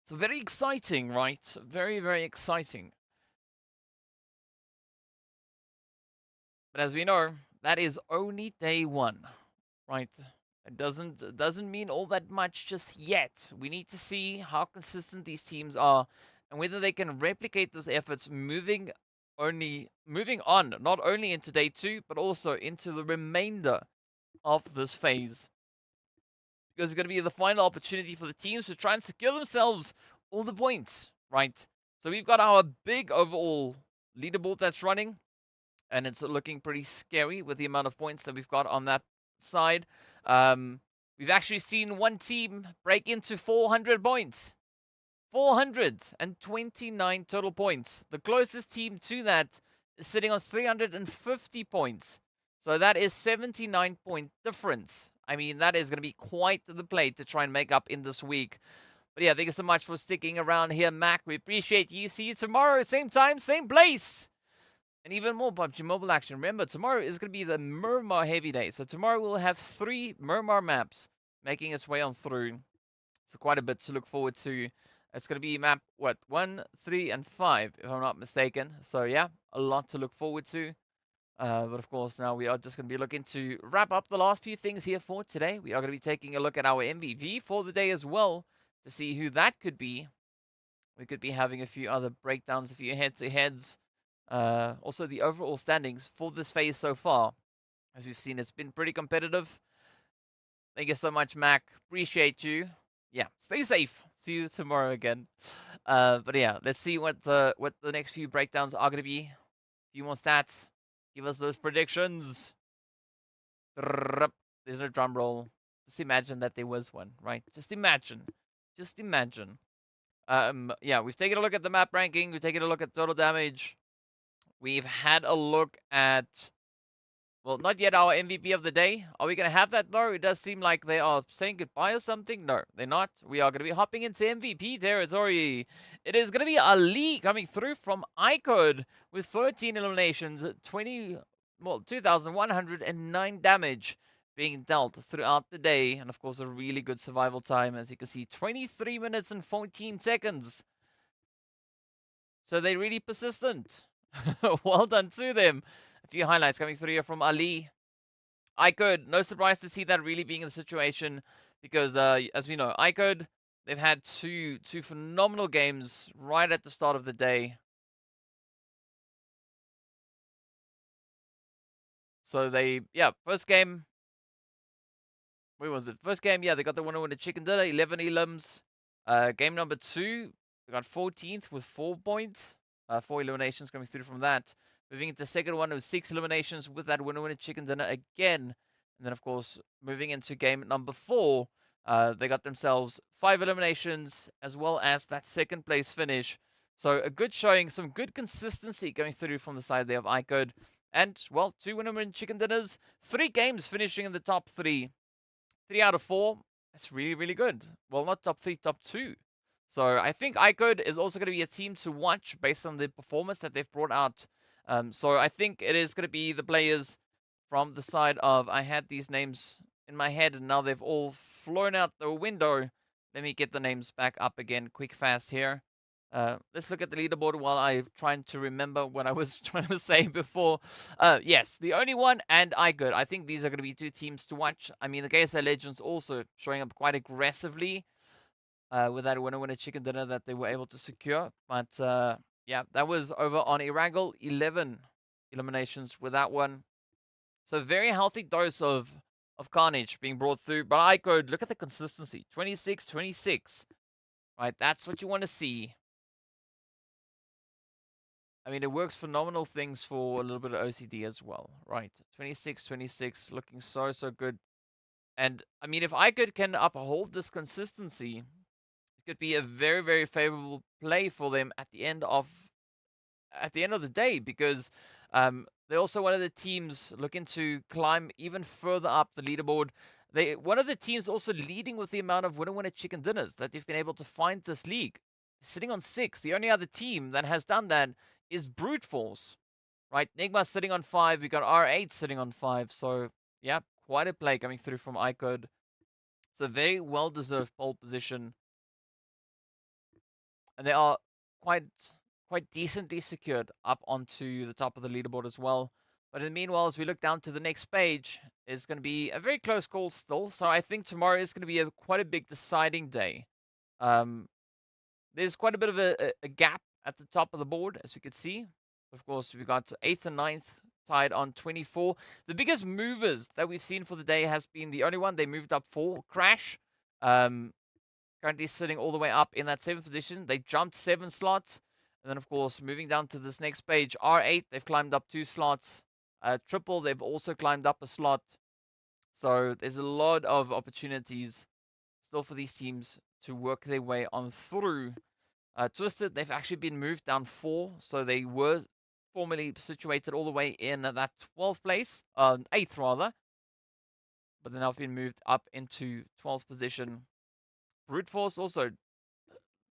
So very exciting, right? Very, very exciting. But as we know, that is only day 1, right? It doesn't mean all that much just yet. We need to see how consistent these teams are and whether they can replicate those efforts moving on, not only into day 2, but also into the remainder of this phase. Because it's going to be the final opportunity for the teams to try and secure themselves all the points, right? So we've got our big overall leaderboard that's running, and it's looking pretty scary with the amount of points that we've got on that side. We've actually seen one team break into 400 points. 429 total points. The closest team to that is sitting on 350 points. So that is 79 point difference. I mean, that is going to be quite the play to try and make up in this week. But yeah, thank you so much for sticking around here, Mac. We appreciate you. See you tomorrow, same time, same place. And even more PUBG Mobile action. Remember, tomorrow is going to be the Miramar heavy day. So tomorrow we'll have 3 Miramar maps making its way on through. So quite a bit to look forward to. It's going to be map, 1, 3, and 5, if I'm not mistaken. So yeah, a lot to look forward to. But of course, now we are just going to be looking to wrap up the last few things here for today. We are going to be taking a look at our MVP for the day as well to see who that could be. We could be having a few other breakdowns, a few head-to-heads. Also, the overall standings for this phase so far. As we've seen, it's been pretty competitive. Thank you so much, Mac. Appreciate you. Yeah, stay safe. See you tomorrow again. But yeah, let's see what the next few breakdowns are going to be. A few more stats. Give us those predictions. There's no drum roll. Just imagine that there was one, right? Just imagine. Just imagine. Yeah, we've taken a look at the map ranking. We've taken a look at total damage. We've had a look at, well, not yet our MVP of the day. Are we going to have that, though? It does seem like they are saying goodbye or something. No, they're not. We are going to be hopping into MVP territory. It is going to be Ali coming through from IKURD with 13 eliminations, 2,109 damage being dealt throughout the day. And, of course, a really good survival time. As you can see, 23 minutes and 14 seconds. So they're really persistent. Well done to them. A few highlights coming through here from Ali. IKURD, no surprise to see that really being in the situation because, as we know, IKURD, they've had two phenomenal games right at the start of the day. So they, yeah, first game. Where was it? First game, yeah, they got the winner chicken dinner, 11 elims. Game number 2, they got 14th with 4 points. 4 eliminations coming through from that. Moving into the second one, it was 6 eliminations with that winner chicken dinner again. And then, of course, moving into game number 4, they got themselves 5 eliminations as well as that second place finish. So a good showing, some good consistency going through from the side there of IKURD. And, well, 2 winner chicken dinners, 3 games finishing in the top 3. 3 out of 4. That's really, really good. Well, not top 3, top 2. So I think IKURD is also going to be a team to watch based on the performance that they've brought out. So I think it is going to be the players from the side of, I had these names in my head and now they've all flown out the window. Let me get the names back up again, quick, fast here. Let's look at the leaderboard while I'm trying to remember what I was trying to say before. Yes, the only one and IKURD. I think these are going to be 2 teams to watch. I mean, the KSA Legends also showing up quite aggressively with that winner chicken dinner that they were able to secure. But yeah, that was over on Erangel, 11 eliminations with that one. So very healthy dose of carnage being brought through. But IKURD, look at the consistency. 26, 26. Right, that's what you want to see. I mean, it works phenomenal things for a little bit of OCD as well, right? 26, 26, looking so, so good. And, I mean, if IKURD can uphold this consistency, it could be a very, very favorable play for them at the end of the day, because they're also one of the teams looking to climb even further up the leaderboard. One of the teams also leading with the amount of winner chicken dinners that they've been able to find this league. Sitting on 6. The only other team that has done that is Brute Force, right? NIGMA sitting on 5. We got R8 sitting on 5. So, yeah, quite a play coming through from IKURD. It's a very well-deserved pole position. And they are quite decently secured up onto the top of the leaderboard as well. But in the meanwhile, as we look down to the next page, it's going to be a very close call still. So I think tomorrow is going to be quite a big deciding day. There's quite a bit of a gap at the top of the board, as you can see. Of course, we've got 8th and 9th tied on 24. The biggest movers that we've seen for the day has been the only one they moved up for, Crash. Currently sitting all the way up in that 7th position. They jumped 7 slots. And then, of course, moving down to this next page, R8, they've climbed up 2 slots. Triple, they've also climbed up a slot. So there's a lot of opportunities still for these teams to work their way on through. Twisted, they've actually been moved down 4, so they were formerly situated all the way in that 12th place, 8th rather, but then have been moved up into 12th position. Brute Force also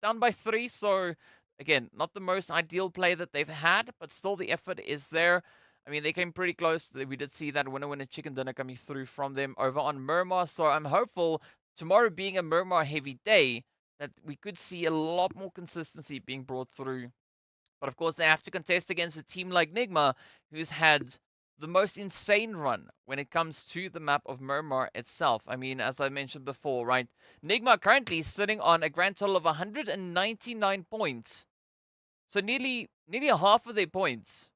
down by 3, so again, not the most ideal play that they've had, but still the effort is there. I mean, they came pretty close. We did see that winner chicken dinner coming through from them over on Miramar, so I'm hopeful tomorrow being a Miramar heavy day, that we could see a lot more consistency being brought through. But of course, they have to contest against a team like NIGMA, who's had the most insane run when it comes to the map of Miramar itself. I mean, as I mentioned before, right? NIGMA currently sitting on a grand total of 199 points. So nearly a half of their points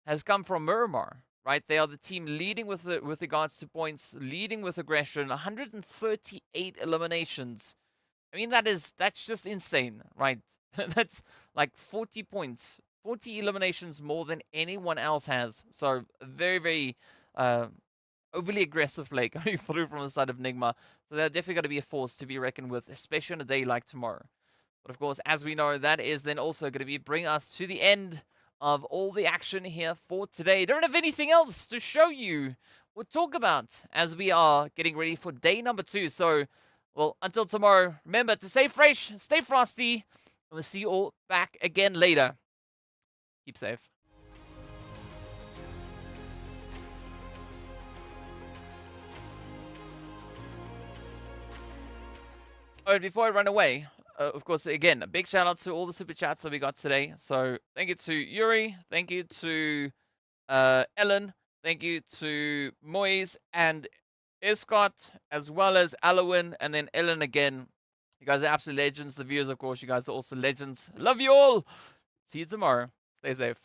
has come from Miramar, right? They are the team leading with regards to points, leading with aggression, 138 eliminations. I mean, that's just insane, right? That's like 40 points, 40 eliminations more than anyone else has. So very, very overly aggressive play coming through from the side of NIGMA. So they're definitely going to be a force to be reckoned with, especially on a day like tomorrow. But of course, as we know, that is then also going to be bring us to the end of all the action here for today. Don't have anything else to show you or talk about as we are getting ready for day number 2. So, well, until tomorrow, remember to stay fresh, stay frosty, and we'll see you all back again later. Keep safe. Oh, before I run away, of course, again, a big shout out to all the super chats that we got today. So thank you to Yuri, thank you to Ellen, thank you to Moise and Escott, as well as Alowin, and then Ellen again. You guys are absolute legends. The viewers, of course, you guys are also legends. Love you all. See you tomorrow. Stay safe.